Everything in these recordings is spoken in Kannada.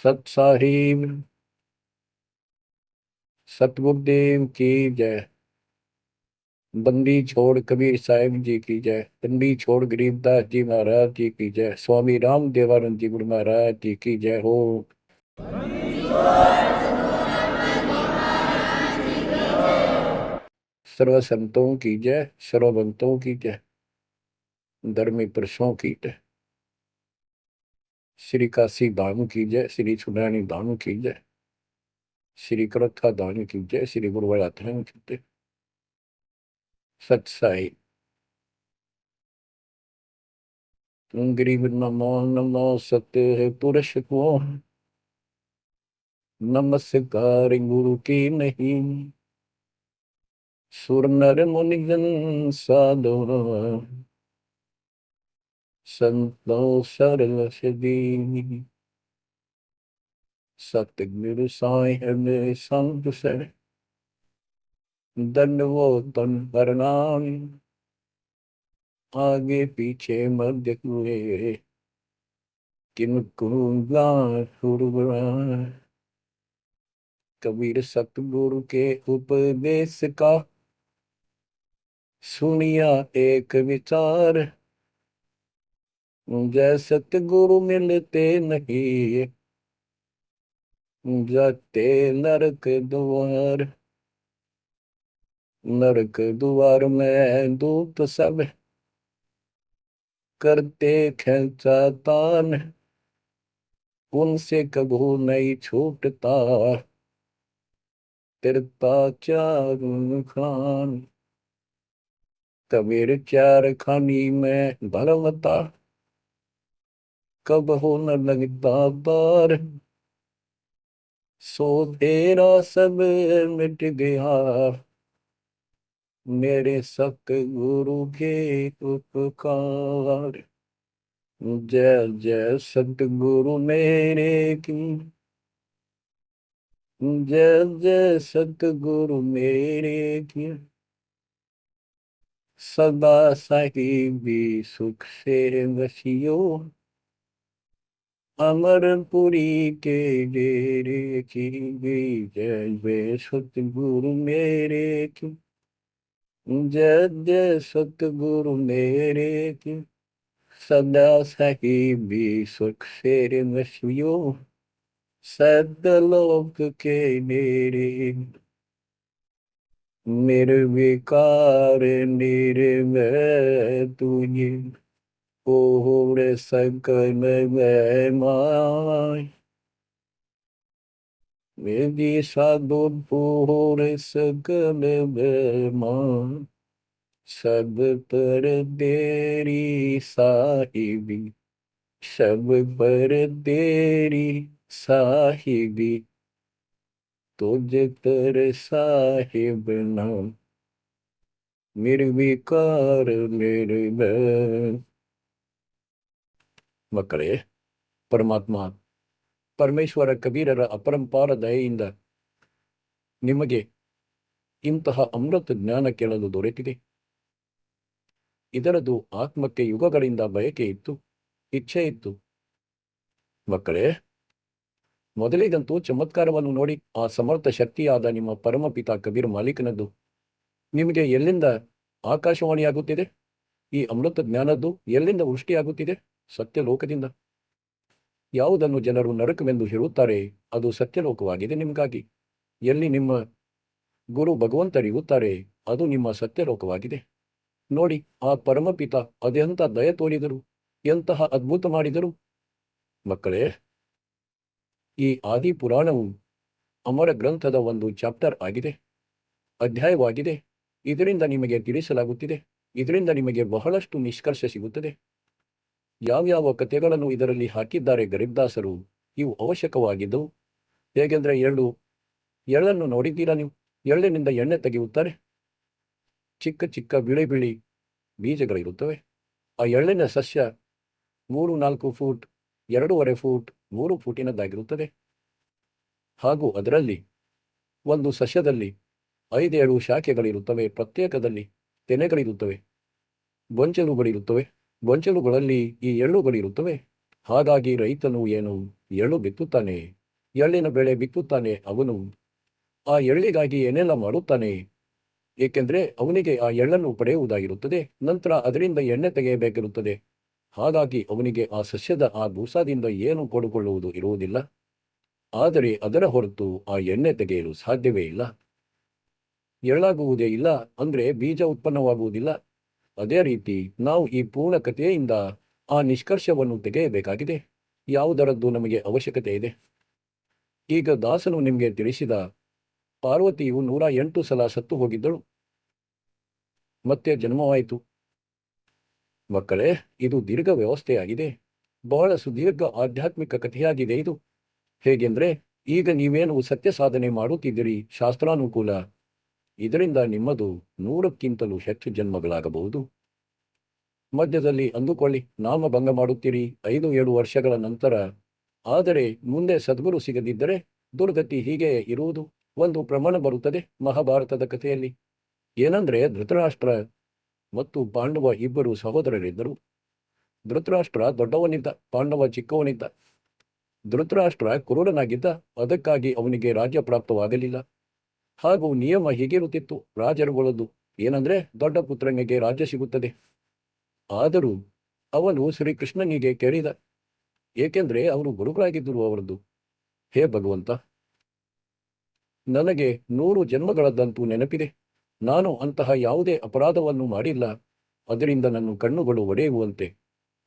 सत साहिब सतगुरुदेव की जय। बंदी छोड़ कबीर साहिब जी की जय। बंदी छोड़ गरीबदास जी महाराज जी की जय। स्वामी राम देवानंद जी गुरु महाराज जी की जय हो। सर्व संतों की जय, सर्व भक्तों की जय, धर्मी पुरुषों की जय। श्री काशी धाम की जय, श्री सुनानी धाम की जय, श्री कलकत्ता धाम की जय, श्री गुरुवारा धाम की जय। सत साई। गरीब नमो नमो सत्य पुरुष को नमस्कार गुरु की नहीं। सुर नर मुनि जन साधु संतो सरल सदी। सतगुरु साहिब संत सर दंडवो तन प्रणाम। आगे पीछे मध्य हुए किन कुरुगा सुरगुण। कबीर सतगुरु के उपदेश का सुनिया एक विचार। जय सतगुरु मिलते नहीं जाते नरक द्वार। नरक द्वार में दूत सब करते खेचा तान। उनसे कबू नहीं छूटता तिरता चार खान। कबीर चार खानी में भरमता कब हो न लगता बार। सो तेरा सब मिट गया मेरे सतगुरु के उपकार। जय जय सतगुरु मेरे की जय जय सतगुरु मेरे की। सदा साहिबी सुख से वसियो अमरपुरी के डेरे की। जय जय सतगुरु मेरे की जय जय सतगुरु मेरे की। सदा साहिबी सुख से वसियो सदलोक के डेरे। निर्विकार निर्भय तुझे ओर सकल माय। वेदी साधु ओर सकल माय। सब पर तेरी साहिबी सब पर तेरी साहिबी। तुझ तर साहिब नाम ನಿರ್ವಿಕಾರ ನಿರ್ಭಯ। ಮಕ್ಕಳೇ, ಪರಮಾತ್ಮ ಪರಮೇಶ್ವರ ಕಬೀರರ ಅಪರಂಪಾರ ದಯೆಯಿಂದ ನಿಮಗೆ ಇಂತಹ ಅಮೃತ ಜ್ಞಾನ ಕೇಳಲು ದೊರೆತಿದೆ. ಇದರದು ಆತ್ಮಕ್ಕೆ ಯುಗಗಳಿಂದ ಬಯಕೆ ಇತ್ತು, ಇಚ್ಛೆ ಇತ್ತು. ಮಕ್ಕಳೇ, ಮೊದಲಿಗಂತೂ ಚಮತ್ಕಾರವನ್ನು ನೋಡಿ ಆ ಸಮರ್ಥ ಶಕ್ತಿಯಾದ ನಿಮ್ಮ ಪರಮಪಿತ ಕಬೀರ್ ಮಾಲೀಕನದ್ದು ನಿಮಗೆ ಎಲ್ಲಿಂದ ಆಕಾಶವಾಣಿಯಾಗುತ್ತಿದೆ? ಈ ಅಮೃತ ಜ್ಞಾನದ್ದು ಎಲ್ಲಿಂದ ವೃಷ್ಟಿಯಾಗುತ್ತಿದೆ? ಸತ್ಯಲೋಕದಿಂದ. ಯಾವುದನ್ನು ಜನರು ನರಕವೆಂದು ಹೇಳುತ್ತಾರೆ ಅದು ಸತ್ಯಲೋಕವಾಗಿದೆ ನಿಮಗಾಗಿ. ಎಲ್ಲಿ ನಿಮ್ಮ ಗುರು ಭಗವಂತರಿರುತ್ತಾರೆ ಅದು ನಿಮ್ಮ ಸತ್ಯಲೋಕವಾಗಿದೆ. ನೋಡಿ, ಆ ಪರಮಪಿತ ಅದೆಂಥ ದಯ ತೋರಿದರು, ಎಂತಹ ಅದ್ಭುತ ಮಾಡಿದರು. ಮಕ್ಕಳೇ, ಈ ಆದಿ ಪುರಾಣವು ಅಮರ ಗ್ರಂಥದ ಒಂದು ಚಾಪ್ಟರ್ ಆಗಿದೆ, ಅಧ್ಯಾಯವಾಗಿದೆ. ಇದರಿಂದ ನಿಮಗೆ ತಿಳಿಸಲಾಗುತ್ತಿದೆ. ಇದರಿಂದ ನಿಮಗೆ ಬಹಳಷ್ಟು ನಿಷ್ಕರ್ಷ ಸಿಗುತ್ತದೆ. ಯಾವ್ಯಾವ ಕಥೆಗಳನ್ನು ಇದರಲ್ಲಿ ಹಾಕಿದ್ದಾರೆ ಗರೀಬ್ದಾಸರು, ಇವು ಅವಶ್ಯಕವಾಗಿದ್ದವು. ಹೇಗೆಂದರೆ ಎಳ್ಳನ್ನು ನೋಡಿದ್ದೀರಾ ನೀವು? ಎಳ್ಳಿನಿಂದ ಎಣ್ಣೆ ತೆಗೆಯುತ್ತಾರೆ. ಚಿಕ್ಕ ಚಿಕ್ಕ ಬಿಳಿ ಬಿಳಿ ಬೀಜಗಳಿರುತ್ತವೆ. ಆ ಎಳ್ಳಿನ ಸಸ್ಯ 3-4 ಫೂಟ್, 2.5 ಫೂಟ್, 3 ಫೂಟಿನದ್ದಾಗಿರುತ್ತದೆ. ಹಾಗೂ ಅದರಲ್ಲಿ ಒಂದು ಸಸ್ಯದಲ್ಲಿ 5-7 ಶಾಖೆಗಳಿರುತ್ತವೆ. ಪ್ರತ್ಯೇಕದಲ್ಲಿ ತೆನೆಗಳಿರುತ್ತವೆ, ಗೊಂಚಲುಗಳಿರುತ್ತವೆ. ಗೊಂಚಲುಗಳಲ್ಲಿ ಈ ಎಳ್ಳುಗಳಿರುತ್ತವೆ. ಹಾಗಾಗಿ ರೈತನು ಏನು ಎಳ್ಳು ಬಿತ್ತುತ್ತಾನೆ, ಎಳ್ಳಿನ ಬೆಳೆ ಬಿತ್ತುತ್ತಾನೆ. ಅವನು ಆ ಎಳ್ಳಿಗಾಗಿ ಏನೆಲ್ಲ ಮಾಡುತ್ತಾನೆ, ಏಕೆಂದರೆ ಅವನಿಗೆ ಆ ಎಳ್ಳನ್ನು ಪಡೆಯುವುದಾಗಿರುತ್ತದೆ. ನಂತರ ಅದರಿಂದ ಎಣ್ಣೆ ತೆಗೆಯಬೇಕಿರುತ್ತದೆ. ಹಾಗಾಗಿ ಅವನಿಗೆ ಆ ಸಸ್ಯದ ಆ ಬೂಸಾದಿಂದ ಏನು ಕೊಂಡುಕೊಳ್ಳುವುದು ಇರುವುದಿಲ್ಲ. ಆದರೆ ಅದರ ಹೊರತು ಆ ಎಣ್ಣೆ ತೆಗೆಯಲು ಸಾಧ್ಯವೇ ಇಲ್ಲ. ಎಳ್ಳಾಗುವುದೇ ಇಲ್ಲ ಅಂದರೆ ಬೀಜ ಉತ್ಪನ್ನವಾಗುವುದಿಲ್ಲ. ಅದೇ ರೀತಿ ನಾವು ಈ ಪೂರ್ಣ ಕಥೆಯಿಂದ ಆ ನಿಷ್ಕರ್ಷವನ್ನು ತೆಗೆಯಬೇಕಾಗಿದೆ. ಯಾವುದರದ್ದು ನಮಗೆ ಅವಶ್ಯಕತೆ ಇದೆ? ಈಗ ದಾಸನು ನಿಮಗೆ ತಿಳಿಸಿದ ಪಾರ್ವತಿಯು 108 ಸಲ ಸತ್ತು ಹೋಗಿದ್ದಳು, ಮತ್ತೆ ಜನ್ಮವಾಯಿತು. ಮಕ್ಕಳೇ, ಇದು ದೀರ್ಘ ವ್ಯವಸ್ಥೆಯಾಗಿದೆ. ಬಹಳ ಸುದೀರ್ಘ ಆಧ್ಯಾತ್ಮಿಕ ಕಥೆಯಾಗಿದೆ ಇದು. ಹೇಗೆಂದ್ರೆ, ಈಗ ನೀವೇನು ಸತ್ಯ ಸಾಧನೆ ಮಾಡುತ್ತಿದ್ದೀರಿ, ಶಾಸ್ತ್ರಾನುಕೂಲ, ಇದರಿಂದ ನಿಮ್ಮದು 100ಕ್ಕಿಂತಲೂ ಹೆಚ್ಚು ಜನ್ಮಗಳಾಗಬಹುದು. ಮಧ್ಯದಲ್ಲಿ ಅಂದುಕೊಳ್ಳಿ, ನಾಮಭಂಗ ಮಾಡುತ್ತೀರಿ 5-7 ವರ್ಷಗಳ ನಂತರ. ಆದರೆ ಮುಂದೆ ಸದ್ಗುರು ಸಿಗದಿದ್ದರೆ ದುರ್ಗತಿ ಹೀಗೆ ಇರುವುದು. ಒಂದು ಪ್ರಮಾಣ ಬರುತ್ತದೆ ಮಹಾಭಾರತದ ಕಥೆಯಲ್ಲಿ. ಏನಂದ್ರೆ, ಧೃತರಾಷ್ಟ್ರ ಮತ್ತು ಪಾಂಡವ ಇಬ್ಬರು ಸಹೋದರರಿದ್ದರು. ಧೃತರಾಷ್ಟ್ರ ದೊಡ್ಡವನಿದ್ದ, ಪಾಂಡವ ಚಿಕ್ಕವನಿದ್ದ. ಧೃತರಾಷ್ಟ್ರ ಕುರುಡನಾಗಿದ್ದ, ಅದಕ್ಕಾಗಿ ಅವನಿಗೆ ರಾಜ್ಯ ಪ್ರಾಪ್ತವಾಗಲಿಲ್ಲ. ಹಾಗೂ ನಿಯಮ ಹೀಗಿರುತ್ತಿತ್ತು ರಾಜರುಗಳದ್ದು, ಏನಂದ್ರೆ ದೊಡ್ಡ ಪುತ್ರನಿಗೆ ರಾಜ್ಯ ಸಿಗುತ್ತದೆ. ಆದರೂ ಅವನು ಶ್ರೀಕೃಷ್ಣನಿಗೆ ಕೇಳಿದ, ಏಕೆಂದ್ರೆ ಅವರು ಗುರುಗಳಾಗಿದ್ದರು ಅವರದ್ದು. ಹೇ ಭಗವಂತ, ನನಗೆ 100 ಜನ್ಮಗಳದ್ದಂತೂ ನೆನಪಿದೆ. ನಾನು ಅಂತಹ ಯಾವುದೇ ಅಪರಾಧವನ್ನು ಮಾಡಿಲ್ಲ. ಅದರಿಂದ ನನ್ನ ಕಣ್ಣುಗಳು ಒಡೆಯುವಂತೆ,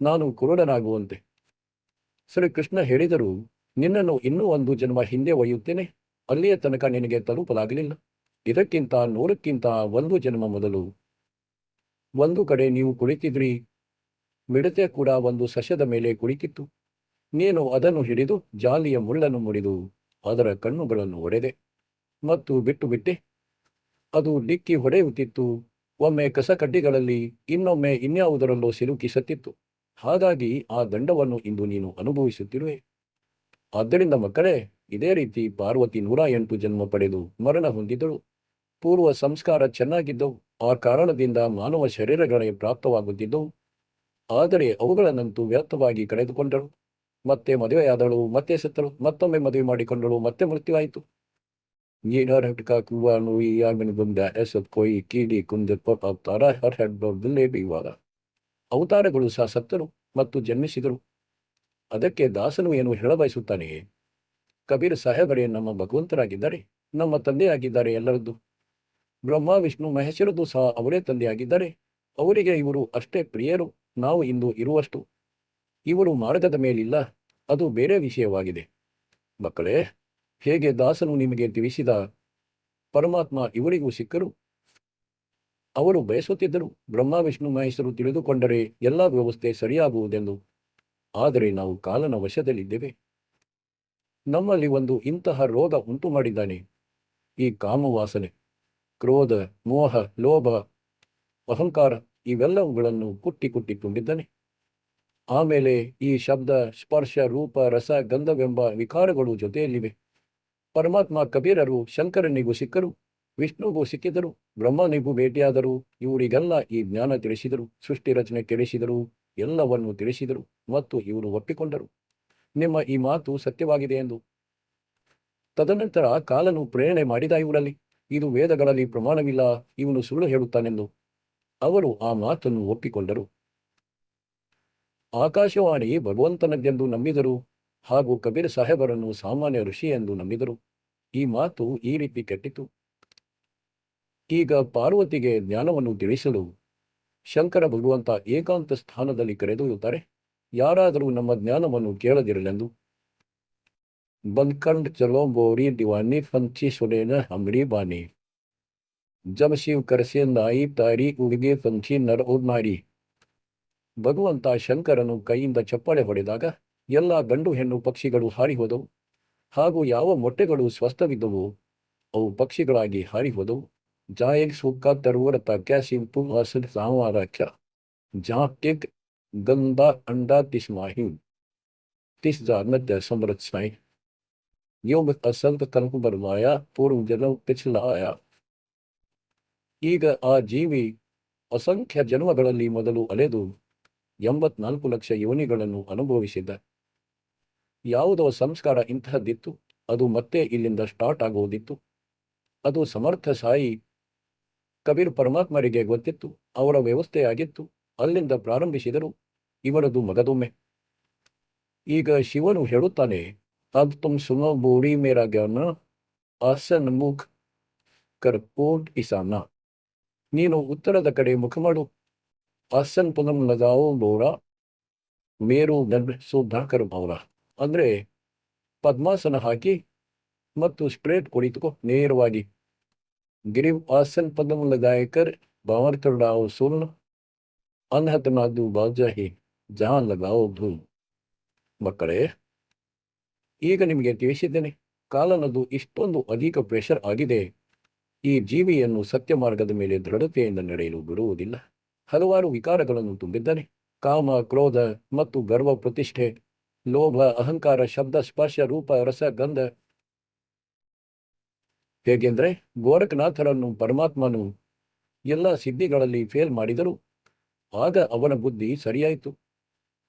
ನಾನು ಕುರುಡನಾಗುವಂತೆ. ಶ್ರೀಕೃಷ್ಣ ಹೇಳಿದರು, ನಿನ್ನನ್ನು ಇನ್ನೂ 1 ಜನ್ಮ ಹಿಂದೆ ಒಯ್ಯುತ್ತೇನೆ. ಅಲ್ಲಿಯ ತನಕ ನಿನಗೆ ತಲುಪಲಾಗಲಿಲ್ಲ. ಇದಕ್ಕಿಂತ 100ಕ್ಕಿಂತ 1 ಜನ್ಮ ಮೊದಲು ಒಂದು ಕಡೆ ನೀವು ಕುಳಿತಿದ್ರಿ. ಮಿಡತೆ ಕೂಡ ಒಂದು ಸಸ್ಯದ ಮೇಲೆ ಕುಳಿತಿತ್ತು. ನೀನು ಅದನ್ನು ಹಿಡಿದು ಜಾಲಿಯ ಮುಳ್ಳನ್ನು ಮುರಿದು ಅದರ ಕಣ್ಣುಗಳನ್ನು ಒಡೆದೆ ಮತ್ತು ಬಿಟ್ಟು ಬಿಟ್ಟೆ. ಅದು ಡಿಕ್ಕಿ ಹೊಡೆಯುತ್ತಿತ್ತು. ಒಮ್ಮೆ ಕಸಕಡ್ಡಿಗಳಲ್ಲಿ, ಇನ್ನೊಮ್ಮೆ ಇನ್ಯಾವುದರಲ್ಲೋ ಸಿಲುಕಿ ಸತ್ತಿತ್ತು. ಹಾಗಾಗಿ ಆ ದಂಡವನ್ನು ಇಂದು ನೀನು ಅನುಭವಿಸುತ್ತಿರುವೆ. ಆದ್ದರಿಂದ ಮಕ್ಕಳೇ, ಇದೇ ರೀತಿ ಪಾರ್ವತಿ 108 ಜನ್ಮ ಪಡೆದು ಮರಣ ಹೊಂದಿದಳು. ಪೂರ್ವ ಸಂಸ್ಕಾರ ಚೆನ್ನಾಗಿದ್ದವು. ಆ ಕಾರಣದಿಂದ ಮಾನವ ಶರೀರಗಳೇ ಪ್ರಾಪ್ತವಾಗುತ್ತಿದ್ದವು. ಆದರೆ ಅವುಗಳನ್ನಂತೂ ವ್ಯರ್ಥವಾಗಿ ಕಳೆದುಕೊಂಡಳು. ಮತ್ತೆ ಮದುವೆಯಾದಳು, ಮತ್ತೆ ಸತ್ತಳು, ಮತ್ತೊಮ್ಮೆ ಮದುವೆ ಮಾಡಿಕೊಂಡಳು, ಮತ್ತೆ ಮೃತ್ಯುವಾಯಿತು. ಅವತಾರಗಳು ಸಹ ಸತ್ತರು ಮತ್ತು ಜನ್ಮಿಸಿದರು. ಅದಕ್ಕೆ ದಾಸನು ಏನು ಹೇಳಬಯಸುತ್ತಾನೆ? ಕಬೀರ್ ಸಾಹೇಬರೇ ನಮ್ಮ ಭಗವಂತರಾಗಿದ್ದಾರೆ, ನಮ್ಮ ತಂದೆಯಾಗಿದ್ದಾರೆ ಎಲ್ಲರದ್ದು. ಬ್ರಹ್ಮ ವಿಷ್ಣು ಮಹೇಶ್ವರದ್ದು ಸಹ ಅವರೇ ತಂದೆಯಾಗಿದ್ದಾರೆ. ಅವರಿಗೆ ಇವರು ಅಷ್ಟೇ ಪ್ರಿಯರು, ನಾವು ಇಂದು ಇರುವಷ್ಟು. ಇವರು ಮಾರ್ಗದ ಮೇಲಿಲ್ಲ, ಅದು ಬೇರೆ ವಿಷಯವಾಗಿದೆ. ಮಕ್ಕಳೇ, ಹೇಗೆ ದಾಸನು ನಿಮಗೆ ತಿಳಿಸಿದ ಪರಮಾತ್ಮ ಇವರಿಗೂ ಸಿಕ್ಕರು. ಅವರು ಬಯಸುತ್ತಿದ್ದರು ಬ್ರಹ್ಮ ವಿಷ್ಣು ಮಹೇಶ್ವರು ತಿಳಿದುಕೊಂಡರೆ ಎಲ್ಲ ವ್ಯವಸ್ಥೆ ಸರಿಯಾಗುವುದೆಂದು. ಆದರೆ ನಾವು ಕಾಲನ ವಶದಲ್ಲಿದ್ದೇವೆ. ನಮ್ಮಲ್ಲಿ ಒಂದು ಇಂತಹ ರೋಗ ಉಂಟು ಮಾಡಿದ್ದಾನೆ. ಈ ಕಾಮವಾಸನೆ, ಕ್ರೋಧ, ಮೋಹ, ಲೋಭ, ಅಹಂಕಾರ ಇವೆಲ್ಲವುಗಳನ್ನು ಕುಟ್ಟಿ ತುಂಬಿದ್ದಾನೆ. ಆಮೇಲೆ ಈ ಶಬ್ದ, ಸ್ಪರ್ಶ, ರೂಪ, ರಸ, ಗಂಧವೆಂಬ ವಿಕಾರಗಳು ಜೊತೆಯಲ್ಲಿವೆ. ಪರಮಾತ್ಮ ಕಬೀರರು ಶಂಕರನಿಗೂ ಸಿಕ್ಕರು, ವಿಷ್ಣುಗೂ ಸಿಕ್ಕಿದರು, ಬ್ರಹ್ಮನಿಗೂ ಭೇಟಿಯಾದರು. ಇವರಿಗೆಲ್ಲ ಈ ಜ್ಞಾನ ತಿಳಿಸಿದರು, ಸೃಷ್ಟಿ ರಚನೆ ತಿಳಿಸಿದರು, ಎಲ್ಲವನ್ನು ತಿಳಿಸಿದರು ಮತ್ತು ಇವರು ಒಪ್ಪಿಕೊಂಡರು ನಿಮ್ಮ ಈ ಮಾತು ಸತ್ಯವಾಗಿದೆ ಎಂದು. ತದನಂತರ ಕಾಲನು ಪ್ರೇರಣೆ ಮಾಡಿದ ಇವರಲ್ಲಿ, ಇದು ವೇದಗಳಲ್ಲಿ ಪ್ರಮಾಣವಿಲ್ಲ, ಇವನು ಸುಳ್ಳು ಹೇಳುತ್ತಾನೆಂದು. ಅವರು ಆ ಮಾತನ್ನು ಒಪ್ಪಿಕೊಂಡರು. ಆಕಾಶವಾಣಿ ಭಗವಂತನದ್ದೆಂದು ನಂಬಿದರು ಹಾಗೂ ಕಬೀರ್ ಸಾಹೇಬರನ್ನು ಸಾಮಾನ್ಯ ಋಷಿ ಎಂದು ನಂಬಿದರು. ಈ ಮಾತು ಈ ರೀತಿ ಕೆಟ್ಟಿತು. ಈಗ ಪಾರ್ವತಿಗೆ ಜ್ಞಾನವನ್ನು ತಿಳಿಸಲು ಶಂಕರ ಭಗವಂತ ಏಕಾಂತ ಸ್ಥಾನದಲ್ಲಿ ಕರೆದೊಯ್ಯುತ್ತಾರೆ. ಯಾರಾದರೂ ನಮ್ಮ ಜ್ಞಾನವನ್ನು ಕೇಳದಿರಲೆಂದು. ಬಂದ್ಕಂಡ್ ಚಲೋ ಬೋರಿ ದಿವಾನಿ ಫಂಚಿ ಸುರೇನ ಹಮ್ರಿ ಬಾನಿ ಜಬ ಶಿವ್ ಕರಸೆ ನಾಯಿ ತಾರಿ ಉಡಿಗೆ ಫಂಚಿ ನರ ನಾರಿ. ಭಗವಂತ ಶಂಕರನು ಕೈಯಿಂದ ಚಪ್ಪಾಳೆ ಹೊಡೆದಾಗ ಎಲ್ಲ ಗಂಡು ಹೆಣ್ಣು ಪಕ್ಷಿಗಳು ಹಾರಿ ಹೋದವು. ಹಾಗೂ ಯಾವ ಮೊಟ್ಟೆಗಳು ಸ್ವಸ್ಥವಿದ್ದವು ಅವು ಪಕ್ಷಿಗಳಾಗಿ ಹಾರಿ ಹೋದವು. ಜಾಯಗ್ ಸುಕ್ಕ ತರುವರತ ಕ್ಯಾಸಿಂಪು ಹಸದ್ ಸಾವಾರಕ್ಯ ಜಾಕ್ ಗಂಧ ಅಂಡಾ ತಿಸ್ಮಾಹಿ ತಿಸ್ ಜಾನತ್ ಸಮೃತ್ಸಾಯಿ ಯೋಗ ಅಸಂತ ಕನಕು ಬರಮಾಯ ಪೂರ್ವ ಜನ್ಮ ಪಿछलाಯ. ಈಗ ಆ ಜೀವಿ ಅಸಂಖ್ಯ ಜನ್ಮಗಳಲ್ಲಿ ಮೊದಲು ಅಲೆದು 84 ಲಕ್ಷ ಯೋನಿಗಳನ್ನು ಅನುಭವಿಸಿದ್ದ. ಯಾವುದೋ ಸಂಸ್ಕಾರ ಇಂತಹದ್ದಿತ್ತು, ಅದು ಮತ್ತೆ ಇಲ್ಲಿಂದ ಸ್ಟಾರ್ಟ್ ಆಗುವುದಿತ್ತು. ಅದು ಸಮರ್ಥ ಸಾಯಿ ಕಬೀರ್ ಪರಮಾತ್ಮರಿಗೆ ಗೊತ್ತಿತ್ತು, ಅವರ ವ್ಯವಸ್ಥೆಯಾಗಿತ್ತು. ಅಲ್ಲಿಂದ ಪ್ರಾರಂಭಿಸಿದರು ಇವರದು ಮಗದೊಮ್ಮೆ. ಈಗ ಶಿವನು ಹೇಳುತ್ತಾನೆ, ಅಬ್ ತುಮ್ ಸುನೋ ಬೂಢಿ ಮೇರಾ ಜ್ಞಾನ ಆಸನ್ ಮುಖ್ ಕರ್ಪೋಟ್ ಇಸಾನ. ನೀನು ಉತ್ತರದ ಕಡೆ ಮುಖ ಮಾಡು. ಆಸನ್ ಪುನಂ ಲಗಾओ ಬೋರಾ ಮೇರು ಗರ್ಭ ಸುಧಾಕರ್ ಅವರ. ಅಂದ್ರೆ ಪದ್ಮಾಸನ ಹಾಕಿ ಮತ್ತು ಸ್ಟ್ರೇಟ್ ಕುಳಿತುಕೋ ನೇರವಾಗಿ. ಗಿರಿವ್ ಆಸನ್ ಪದಂ ಲಗಾಯಕರ್ ಬಾವರ್ ಕರ್ಡಾओ ಸುನ್ ಅನ್ಹತನಾದು ಬಾಜಾಹಿ ಜಾನ್ ಲಗಾओ ಧೂಮ್. ಮಕ್ಕಳೇ, ಈಗ ನಿಮಗೆ ತಿಳಿಸಿದ್ದೇನೆ, ಕಾಲನದು ಇಷ್ಟೊಂದು ಅಧಿಕ ಪ್ರೆಷರ್ ಆಗಿದೆ. ಈ ಜೀವಿಯನ್ನು ಸತ್ಯ ಮಾರ್ಗದ ಮೇಲೆ ದೃಢತೆಯಿಂದ ನಡೆಯಲು ಬಿಡುವುದಿಲ್ಲ. ಹಲವಾರು ವಿಕಾರಗಳನ್ನು ತುಂಬಿದ್ದಾನೆ. ಕಾಮ, ಕ್ರೋಧ ಮತ್ತು ಗರ್ವ, ಪ್ರತಿಷ್ಠೆ, ಲೋಭ, ಅಹಂಕಾರ, ಶಬ್ದ, ಸ್ಪರ್ಶ, ರೂಪ, ರಸ, ಗಂಧ. ಹೇಗೆಂದ್ರೆ ಗೋರಖನಾಥರನ್ನು ಪರಮಾತ್ಮನು ಎಲ್ಲ ಸಿದ್ಧಿಗಳಲ್ಲಿ ಫೇಲ್ ಮಾಡಿದರು. ಆಗ ಅವನ ಬುದ್ಧಿ ಸರಿಯಾಯಿತು.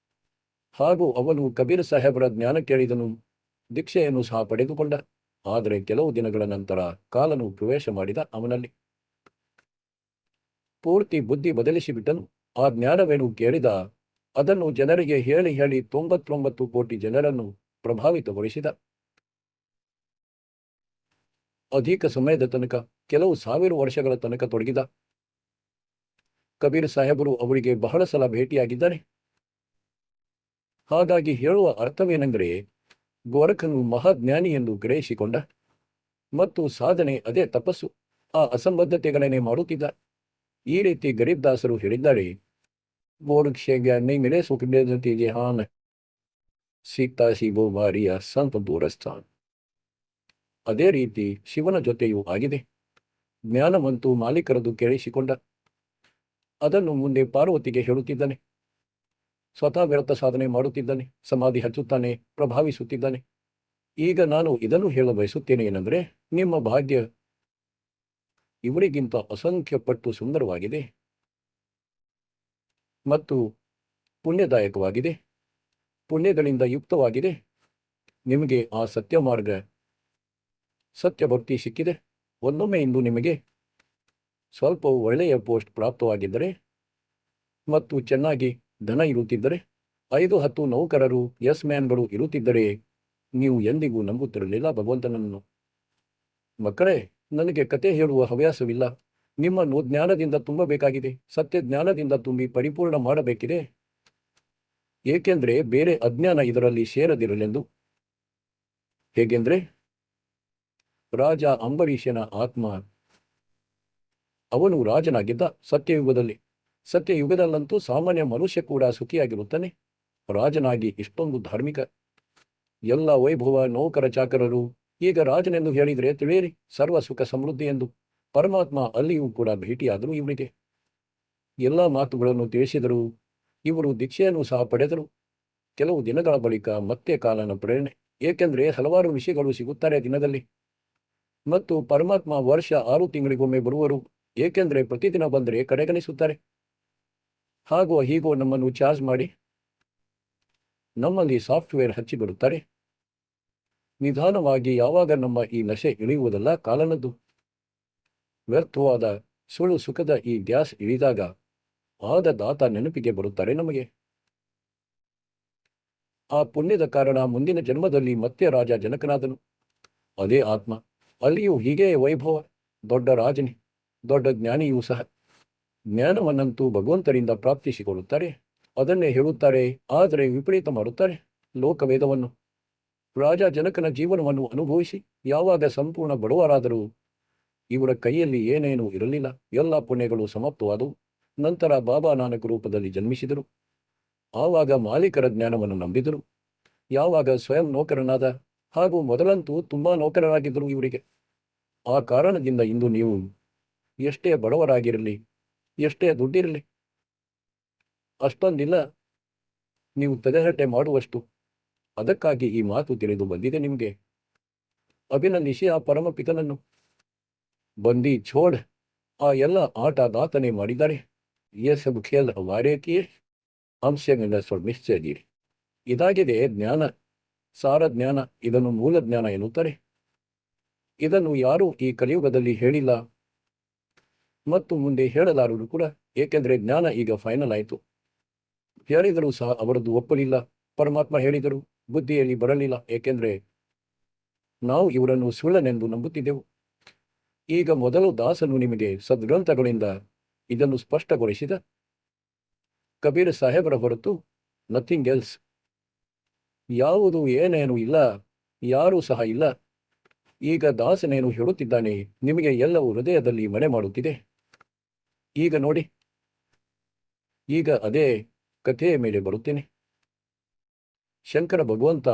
ಹಾಗೂ ಅವನು ಕಬೀರ್ ಸಾಹೇಬರ ಜ್ಞಾನ ಕೇಳಿದನು, ದೀಕ್ಷೆಯನ್ನು ಸಹ ಪಡೆದುಕೊಂಡ. ಆದರೆ ಕೆಲವು ದಿನಗಳ ನಂತರ ಕಾಲನು ಪ್ರವೇಶ ಮಾಡಿದ ಅವನಲ್ಲಿ. ಪೂರ್ತಿ ಬುದ್ಧಿ ಬದಲಿಸಿಬಿಟ್ಟನು. ಆ ಜ್ಞಾನವೇನು ಕೇಳಿದ, ಅದನ್ನು ಜನರಿಗೆ ಹೇಳಿ ಹೇಳಿ 99 ಕೋಟಿ ಜನರನ್ನು ಪ್ರಭಾವಿತಗೊಳಿಸಿದ. ಅಧಿಕ ಸಮಯದ ತನಕ, ಕೆಲವು ಸಾವಿರ ವರ್ಷಗಳ ತನಕ ತೊಡಗಿದ. ಕಬೀರ್ ಸಾಹೇಬರು ಅವರಿಗೆ ಬಹಳ ಸಲ ಭೇಟಿಯಾಗಿದ್ದಾರೆ. ಹಾಗಾಗಿ ಹೇಳುವ ಅರ್ಥವೇನೆಂದರೆ, ಗೋರಖನು ಮಹಾಜ್ಞಾನಿ ಎಂದು ಗ್ರಹಿಸಿಕೊಂಡ ಮತ್ತು ಸಾಧನೆ ಅದೇ ತಪಸ್ಸು, ಆ ಅಸಂಬದ್ಧತೆಗಳನ್ನೇ ಮಾಡುತ್ತಿದ್ದ. ಈ ರೀತಿ ಗರೀಬ್ ದಾಸರು ಹೇಳಿದ್ದಾರೆ, ಗೋರಕ್ಷೆ ಜ್ಞಾನಿ ಮಿಲೆ ಸುಖ ಹಾನ್ ಸೀತಾ ಶಿವೋ ಮಾರಿಯ ಸಂತ ದೂರಸ್ಥಾನ್. ಅದೇ ರೀತಿ ಶಿವನ ಜೊತೆಯೂ ಆಗಿದೆ. ಜ್ಞಾನವಂತೂ ಮಾಲೀಕರದು ಕೇಳಿಸಿಕೊಂಡ. ಅದನ್ನು ಮುಂದೆ ಪಾರ್ವತಿಗೆ ಹೇಳುತ್ತಿದ್ದಾನೆ. ಸ್ವತಃ ವ್ಯರ್ಥ ಸಾಧನೆ ಮಾಡುತ್ತಿದ್ದಾನೆ, ಸಮಾಧಿ ಹಚ್ಚುತ್ತಾನೆ, ಪ್ರಭಾವಿಸುತ್ತಿದ್ದಾನೆ. ಈಗ ನಾನು ಇದನ್ನು ಹೇಳ ಬಯಸುತ್ತೇನೆ ಏನೆಂದರೆ, ನಿಮ್ಮ ಭಾಗ್ಯ ಇವರಿಗಿಂತ ಅಸಂಖ್ಯ ಪಟ್ಟು ಸುಂದರವಾಗಿದೆ ಮತ್ತು ಪುಣ್ಯದಾಯಕವಾಗಿದೆ, ಪುಣ್ಯಗಳಿಂದ ಯುಕ್ತವಾಗಿದೆ. ನಿಮಗೆ ಆ ಸತ್ಯ ಮಾರ್ಗ, ಸತ್ಯ ಭಕ್ತಿ ಸಿಕ್ಕಿದೆ. ಒಂದೊಮ್ಮೆ ಇಂದು ನಿಮಗೆ ಸ್ವಲ್ಪ ಒಳ್ಳೆಯ ಪೋಸ್ಟ್ ಪ್ರಾಪ್ತವಾಗಿದ್ದರೆ ಮತ್ತು ಚೆನ್ನಾಗಿ ಧನ ಇರುತ್ತಿದ್ದರೆ, 5-10 ನೌಕರರು, ಯಸ್ ಮ್ಯಾನ್ಗಳು ಇರುತ್ತಿದ್ದರೆ, ನೀವು ಎಂದಿಗೂ ನಂಬುತ್ತಿರಲಿಲ್ಲ ಭಗವಂತನನ್ನು. ಮಕ್ಕಳೇ, ನನಗೆ ಕತೆ ಹೇಳುವ ಹವ್ಯಾಸವಿಲ್ಲ. ನಿಮ್ಮನ್ನು ಜ್ಞಾನದಿಂದ ತುಂಬಬೇಕಾಗಿದೆ, ಸತ್ಯ ಜ್ಞಾನದಿಂದ ತುಂಬಿ ಪರಿಪೂರ್ಣ ಮಾಡಬೇಕಿದೆ. ಏಕೆಂದರೆ ಬೇರೆ ಅಜ್ಞಾನ ಇದರಲ್ಲಿ ಸೇರದಿರಲೆಂದು. ಹೇಗೆಂದ್ರೆ, ರಾಜ ಅಂಬರೀಷನ ಆತ್ಮ, ಅವನು ರಾಜನಾಗಿದ್ದ ಸತ್ಯಯುಗದಲ್ಲಿ. ಸತ್ಯಯುಗದಲ್ಲಂತೂ ಸಾಮಾನ್ಯ ಮನುಷ್ಯ ಕೂಡ ಸುಖಿಯಾಗಿರುತ್ತಾನೆ. ರಾಜನಾಗಿ ಇಷ್ಟೊಂದು ಧಾರ್ಮಿಕ, ಎಲ್ಲ ವೈಭವ, ನೌಕರ ಚಾಕರರು. ಈಗ ರಾಜನೆಂದು ಹೇಳಿದರೆ ತಿಳಿಯಿರಿ, ಸರ್ವ ಸುಖ ಸಮೃದ್ಧಿ ಎಂದು. ಪರಮಾತ್ಮ ಅಲ್ಲಿಯೂ ಕೂಡ ಭೇಟಿಯಾದರು ಇವರಿಗೆ. ಎಲ್ಲ ಮಾತುಗಳನ್ನು ತಿಳಿಸಿದರು. ಇವರು ದೀಕ್ಷೆಯನ್ನು ಸಹ ಪಡೆದರು. ಕೆಲವು ದಿನಗಳ ಬಳಿಕ ಮತ್ತೆ ಕಾಲನ ಪ್ರೇರಣೆ. ಏಕೆಂದರೆ ಹಲವಾರು ವಿಷಯಗಳು ಸಿಗುತ್ತಾರೆ ದಿನದಲ್ಲಿ. ಮತ್ತು ಪರಮಾತ್ಮ ವರ್ಷ 6 ತಿಂಗಳಿಗೊಮ್ಮೆ ಬರುವರು. ಏಕೆಂದರೆ ಪ್ರತಿದಿನ ಬಂದರೆ ಕಡೆಗಣಿಸುತ್ತಾರೆ. ಹಾಗೂ ಹೀಗೋ ನಮ್ಮನ್ನು ಚಾರ್ಜ್ ಮಾಡಿ ನಮ್ಮಲ್ಲಿ ಸಾಫ್ಟ್ವೇರ್ ಹಚ್ಚಿಬಿಡುತ್ತಾರೆ. ನಿಧಾನವಾಗಿ ಯಾವಾಗ ನಮ್ಮ ಈ ನಶೆ ಇಳಿಯುವುದಲ್ಲ ಕಾಲನದ್ದು. ವ್ಯರ್ಥವಾದ ಸುಳ್ಳು ಸುಖದ ಈ ಗ್ಯಾಸ್ ಇಳಿದಾಗ ಆದ ದಾತ ನೆನಪಿಗೆ ಬರುತ್ತಾರೆ ನಮಗೆ. ಆ ಪುಣ್ಯದ ಕಾರಣ ಮುಂದಿನ ಜನ್ಮದಲ್ಲಿ ಮತ್ತೆ ರಾಜ ಜನಕನಾದನು. ಅದೇ ಆತ್ಮ. ಅಲ್ಲಿಯೂ ಹೀಗೆ ವೈಭವ, ದೊಡ್ಡ ರಾಜನೇ, ದೊಡ್ಡ ಜ್ಞಾನಿಯೂ ಸಹ. ಜ್ಞಾನವನ್ನಂತೂ ಭಗವಂತರಿಂದ ಪ್ರಾಪ್ತಿಸಿಕೊಳ್ಳುತ್ತಾರೆ, ಅದನ್ನೇ ಹೇಳುತ್ತಾರೆ. ಆದರೆ ವಿಪರೀತ ಮಾಡುತ್ತಾರೆ ಲೋಕವೇದವನ್ನು. ರಾಜ ಜನಕನ ಜೀವನವನ್ನು ಅನುಭವಿಸಿ ಯಾವಾಗ ಸಂಪೂರ್ಣ ಬಡವರಾದರೂ ಇವರ ಕೈಯಲ್ಲಿ ಏನೇನೂ ಇರಲಿಲ್ಲ. ಎಲ್ಲ ಪುಣ್ಯಗಳು ಸಮಾಪ್ತವಾದವು. ನಂತರ ಬಾಬಾ ನಾನಕ್ ರೂಪದಲ್ಲಿ ಜನ್ಮಿಸಿದರು. ಆವಾಗ ಮಾಲೀಕರ ಜ್ಞಾನವನ್ನು ನಂಬಿದರು. ಯಾವಾಗ ಸ್ವಯಂ ನೌಕರನಾದ, ಹಾಗೂ ಮೊದಲಂತೂ ತುಂಬಾ ನೌಕರರಾಗಿದ್ದರು ಇವರಿಗೆ. ಆ ಕಾರಣದಿಂದ ಇಂದು ನೀವು ಎಷ್ಟೇ ಬಡವರಾಗಿರಲಿ, ಎಷ್ಟೇ ದುಡ್ಡಿರಲಿ, ಅಷ್ಟೊಂದಿಲ್ಲ, ನೀವು ತಡೆಹಟೆ ಮಾಡುವಷ್ಟು. ಅದಕ್ಕಾಗಿ ಈ ಮಾತು ತಿಳಿದು ಬಂದಿದೆ ನಿಮಗೆ. ಅಭಿನಂದಿಸಿ ಆ ಪರಮಪಿತನನ್ನು. ಬಂದಿ ಛೋಡ್, ಆ ಎಲ್ಲ ಆಟ ದಾತನೆ ಮಾಡಿದ್ದಾರೆ. ಯೇ ಸಬ್ ಖೇಲ್ ಹಮಾರೆ ಕಿಯೆ, ಹಮ್ಸೆ ನಿಶ್ಚಯದಿರಿ. ಇದಾಗಿದೆ ಜ್ಞಾನ. ಸಾರ ಜ್ಞಾನ, ಇದನ್ನು ಮೂಲ ಜ್ಞಾನ ಎನ್ನುತ್ತಾರೆ. ಇದನ್ನು ಯಾರೂ ಈ ಕಲಿಯುಗದಲ್ಲಿ ಹೇಳಿಲ್ಲ ಮತ್ತು ಮುಂದೆ ಹೇಳಲಾರರು ಕೂಡ, ಏಕೆಂದರೆ ಜ್ಞಾನ ಈಗ ಫೈನಲ್ ಆಯಿತು. ಹೇಳಿದರೂ ಸಹ ಅವರದ್ದು ಒಪ್ಪಲಿಲ್ಲ. ಪರಮಾತ್ಮ ಹೇಳಿದರು, ಬುದ್ಧಿಯಲ್ಲಿ ಬರಲಿಲ್ಲ, ಏಕೆಂದರೆ ನಾವು ಇವರನ್ನು ಸುಳ್ಳನೆಂದು ನಂಬುತ್ತಿದ್ದೆವು. ಈಗ ಮೊದಲು ದಾಸನು ನಿಮಗೆ ಸದ್ಗ್ರಂಥಗಳಿಂದ ಇದನ್ನು ಸ್ಪಷ್ಟಗೊಳಿಸಿದ. ಕಬೀರ್ ಸಾಹೇಬರ ಹೊರತು ನಥಿಂಗ್ ಎಲ್ಸ್, ಯಾವುದು ಏನೇನು ಇಲ್ಲ, ಯಾರೂ ಸಹ ಇಲ್ಲ. ಈಗ ದಾಸನೇನು ಹೇಳುತ್ತಿದ್ದಾನೆ, ನಿಮಗೆ ಎಲ್ಲವೂ ಹೃದಯದಲ್ಲಿ ಮನೆ ಮಾಡುತ್ತಿದೆ. ಈಗ ನೋಡಿ, ಈಗ ಅದೇ ಕಥೆಯ ಮೇಲೆ ಬರುತ್ತೇನೆ. ಶಂಕರ ಭಗವಂತ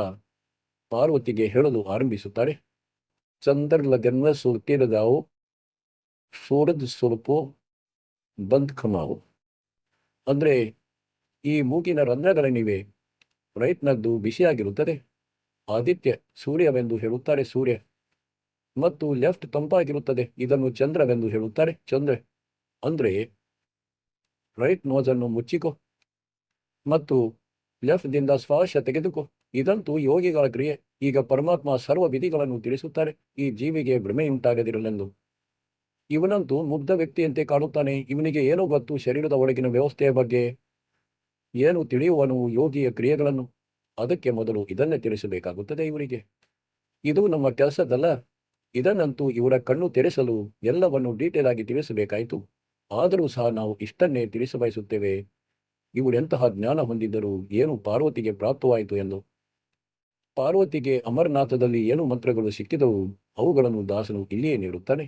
ಪಾರ್ವತಿಗೆ ಹೇಳಲು ಆರಂಭಿಸುತ್ತಾರೆ, ಚಂದರ್ಲಗನ್ನ ಸುರ್ತಿರದಾವು ಸೂರದ್ ಸ್ವರೂಪೋ ಬಂದ್ ಖಮಾವು. ಅಂದರೆ ಈ ಮೂಗಿನ ರಂಧ್ರಗಳೇನಿವೆ, ರೈಟ್ನದ್ದು ಬಿಸಿಯಾಗಿರುತ್ತದೆ, ಆದಿತ್ಯ ಸೂರ್ಯವೆಂದು ಹೇಳುತ್ತಾರೆ, ಸೂರ್ಯ. ಮತ್ತು ಲೆಫ್ಟ್ ತಂಪಾಗಿರುತ್ತದೆ, ಇದನ್ನು ಚಂದ್ರವೆಂದು ಹೇಳುತ್ತಾರೆ, ಚಂದ್ರ. ಅಂದರೆ ರೈಟ್ ನೋಸನ್ನು ಮುಚ್ಚಿಕೊ ಮತ್ತು ಲೆಫ್ಟ್ದಿಂದ ಶ್ವಾಸ ತೆಗೆದುಕೋ. ಇದಂತೂ ಯೋಗಿಗಳ ಕ್ರಿಯೆ. ಈಗ ಪರಮಾತ್ಮ ಸರ್ವ ವಿಧಿಗಳನ್ನು ತಿಳಿಸುತ್ತಾರೆ, ಈ ಜೀವಿಗೆ ಭ್ರಮೆಯುಂಟಾಗದಿರಲೆಂದು. ಇವನಂತೂ ಮುಗ್ಧ ವ್ಯಕ್ತಿಯಂತೆ ಕಾಣುತ್ತಾನೆ, ಇವನಿಗೆ ಏನೋ ಗೊತ್ತು ಶರೀರದ ಒಳಗಿನ ವ್ಯವಸ್ಥೆಯ ಬಗ್ಗೆ, ಏನು ತಿಳಿಯುವನು ಯೋಗಿಯ ಕ್ರಿಯೆಗಳನ್ನು. ಅದಕ್ಕೆ ಮೊದಲು ಇದನ್ನೇ ತಿಳಿಸಬೇಕಾಗುತ್ತದೆ ಇವರಿಗೆ. ಇದು ನಮ್ಮ ಕೆಲಸದಲ್ಲ. ಇದನ್ನಂತೂ ಇವರ ಕಣ್ಣು ತೆರೆಸಲು ಎಲ್ಲವನ್ನು ಡೀಟೇಲ್ ಆಗಿ ತಿಳಿಸಬೇಕಾಯಿತು. ಆದರೂ ಸಹ ನಾವು ಇಷ್ಟನ್ನೇ ತಿಳಿಸಬಯಸುತ್ತೇವೆ, ಇವರೆಂತಹ ಜ್ಞಾನ ಹೊಂದಿದ್ದರು, ಏನು ಪಾರ್ವತಿಗೆ ಪ್ರಾಪ್ತವಾಯಿತು ಎಂದು. ಪಾರ್ವತಿಗೆ ಅಮರನಾಥದಲ್ಲಿ ಏನು ಮಂತ್ರಗಳು ಸಿಕ್ಕಿದವು, ಅವುಗಳನ್ನು ದಾಸನು ಇಲ್ಲಿಯೇ ನೀಡುತ್ತಾನೆ.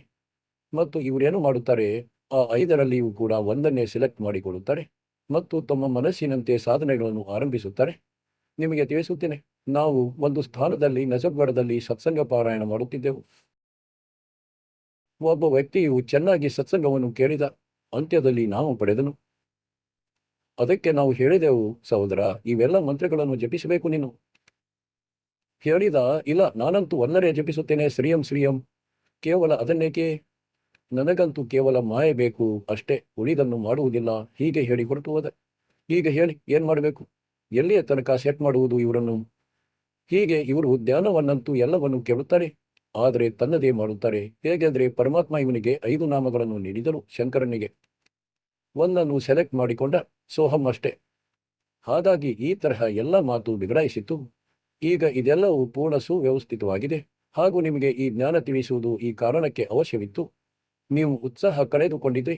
ಮತ್ತು ಇವರೇನು ಮಾಡುತ್ತಾರೆ, ಆ 5ರಲ್ಲಿಯೂ ಕೂಡ ಒಂದನ್ನೇ ಸೆಲೆಕ್ಟ್ ಮಾಡಿಕೊಳ್ಳುತ್ತಾರೆ ಮತ್ತು ತಮ್ಮ ಮನಸ್ಸಿನಂತೆ ಸಾಧನೆಗಳನ್ನು ಆರಂಭಿಸುತ್ತಾರೆ. ನಿಮಗೆ ತಿಳಿಸುತ್ತೇನೆ, ನಾವು ಒಂದು ಸ್ಥಾನದಲ್ಲಿ ನಜರ್ಗಢದಲ್ಲಿ ಸತ್ಸಂಗ ಪಾರಾಯಣ ಮಾಡುತ್ತಿದ್ದೆವು. ಒಬ್ಬ ವ್ಯಕ್ತಿಯು ಚೆನ್ನಾಗಿ ಸತ್ಸಂಗವನ್ನು ಕೇಳಿದ, ಅಂತ್ಯದಲ್ಲಿ ನಾವು ಪಡೆದನು. ಅದಕ್ಕೆ ನಾವು ಹೇಳಿದೆವು, ಸಹೋದರ, ಇವೆಲ್ಲ ಮಂತ್ರಗಳನ್ನು ಜಪಿಸಬೇಕು ನೀನು. ಹೇಳಿದ, ಇಲ್ಲ, ನಾನಂತೂ ಒಂದರೇ ಜಪಿಸುತ್ತೇನೆ, ಶ್ರೀಯಂ ಶ್ರೀಯಂ. ಕೇವಲ ಅದನ್ನೇಕೆ, ನನಗಂತೂ ಕೇವಲ ಮಾಯೆ ಬೇಕು ಅಷ್ಟೇ, ಉಳಿದನ್ನು ಮಾಡುವುದಿಲ್ಲ. ಹೀಗೆ ಹೇಳಿ ಹೊರಟು ಹೋದ. ಈಗ ಹೇಳಿ ಏನು ಮಾಡಬೇಕು, ಎಲ್ಲಿಯ ತನಕ ಸೆಟ್ ಮಾಡುವುದು ಇವರನ್ನು. ಹೀಗೆ ಇವರು ಧ್ಯಾನವನ್ನಂತೂ ಎಲ್ಲವನ್ನು ಕೇಳುತ್ತಾರೆ, ಆದರೆ ತನ್ನದೇ ಮಾಡುತ್ತಾರೆ. ಹೇಗೆಂದರೆ ಪರಮಾತ್ಮ ಇವನಿಗೆ 5 ನಾಮಗಳನ್ನು ನೀಡಿದರು, ಶಂಕರನಿಗೆ. ಒಂದನ್ನು ಸೆಲೆಕ್ಟ್ ಮಾಡಿಕೊಂಡ, ಸೋಹಂ ಅಷ್ಟೇ. ಹಾಗಾಗಿ ಈ ತರಹ ಎಲ್ಲ ಮಾತು ಬಿಗಡಾಯಿಸಿತು. ಈಗ ಇದೆಲ್ಲವೂ ಪೂರ್ಣ ಸುವ್ಯವಸ್ಥಿತವಾಗಿದೆ. ಹಾಗೂ ನಿಮಗೆ ಈ ಜ್ಞಾನ ತಿಳಿಸುವುದು ಈ ಕಾರಣಕ್ಕೆ ಅವಶ್ಯವಿತ್ತು. ನೀವು ಉತ್ಸಾಹ ಕಳೆದುಕೊಂಡಿದ್ರಿ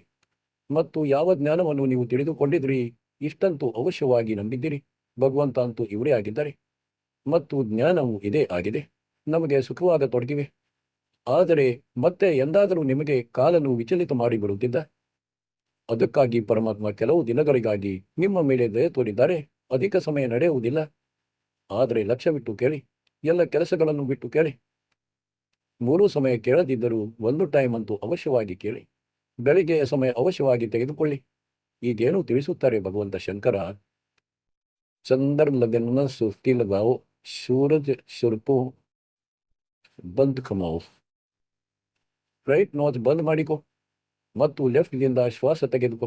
ಮತ್ತು ಯಾವ ಜ್ಞಾನವನ್ನು ನೀವು ತಿಳಿದುಕೊಂಡಿದ್ರಿ, ಇಷ್ಟಂತೂ ಅವಶ್ಯವಾಗಿ ನಂಬಿದ್ದೀರಿ. ಭಗವಂತ ಅಂತೂ ಇವರೇ ಆಗಿದ್ದಾರೆ ಮತ್ತು ಜ್ಞಾನವು ಇದೇ ಆಗಿದೆ. ನಮಗೆ ಸುಖವಾಗತೊಡಗಿವೆ. ಆದರೆ ಮತ್ತೆ ಎಂದಾದರೂ ನಿಮಗೆ ಕಾಲನ್ನು ವಿಚಲಿತ ಮಾಡಿಬಿಡುತ್ತಿದ್ದ. ಅದಕ್ಕಾಗಿ ಪರಮಾತ್ಮ ಕೆಲವು ದಿನಗಳಿಗಾಗಿ ನಿಮ್ಮ ಮೇಲೆ ದಯ ತೋರಿದ್ದಾರೆ. ಅಧಿಕ ಸಮಯ ನಡೆಯುವುದಿಲ್ಲ, ಆದರೆ ಲಕ್ಷ್ಯವಿಟ್ಟು ಕೇಳಿ, ಎಲ್ಲ ಕೆಲಸಗಳನ್ನು ಬಿಟ್ಟು ಕೇಳಿ. 3 ಸಮಯ ಕೇಳದಿದ್ದರೂ 1 ಟೈಮ್ ಅಂತೂ ಅವಶ್ಯವಾಗಿ ಕೇಳಿ. ಬೆಳಿಗ್ಗೆಯ ಸಮಯ ಅವಶ್ಯವಾಗಿ ತೆಗೆದುಕೊಳ್ಳಿ. ಈಗೇನು ತಿಳಿಸುತ್ತಾರೆ ಭಗವಂತ ಶಂಕರ, ಚಂದರ್ ಲಗನ್ನ ಸುಸ್ತಿ ಲಗಾओ, ಸೂರಜ್ ಸುರ್ಪು ಬಂದ್ ಕಮಾओ. ರೈಟ್ ನೋಸ್ ಬಂದ್ ಮಾಡಿಕೊ ಮತ್ತು ಲೆಫ್ಟ್ದಿಂದ ಶ್ವಾಸ ತೆಗೆದುಕೋ.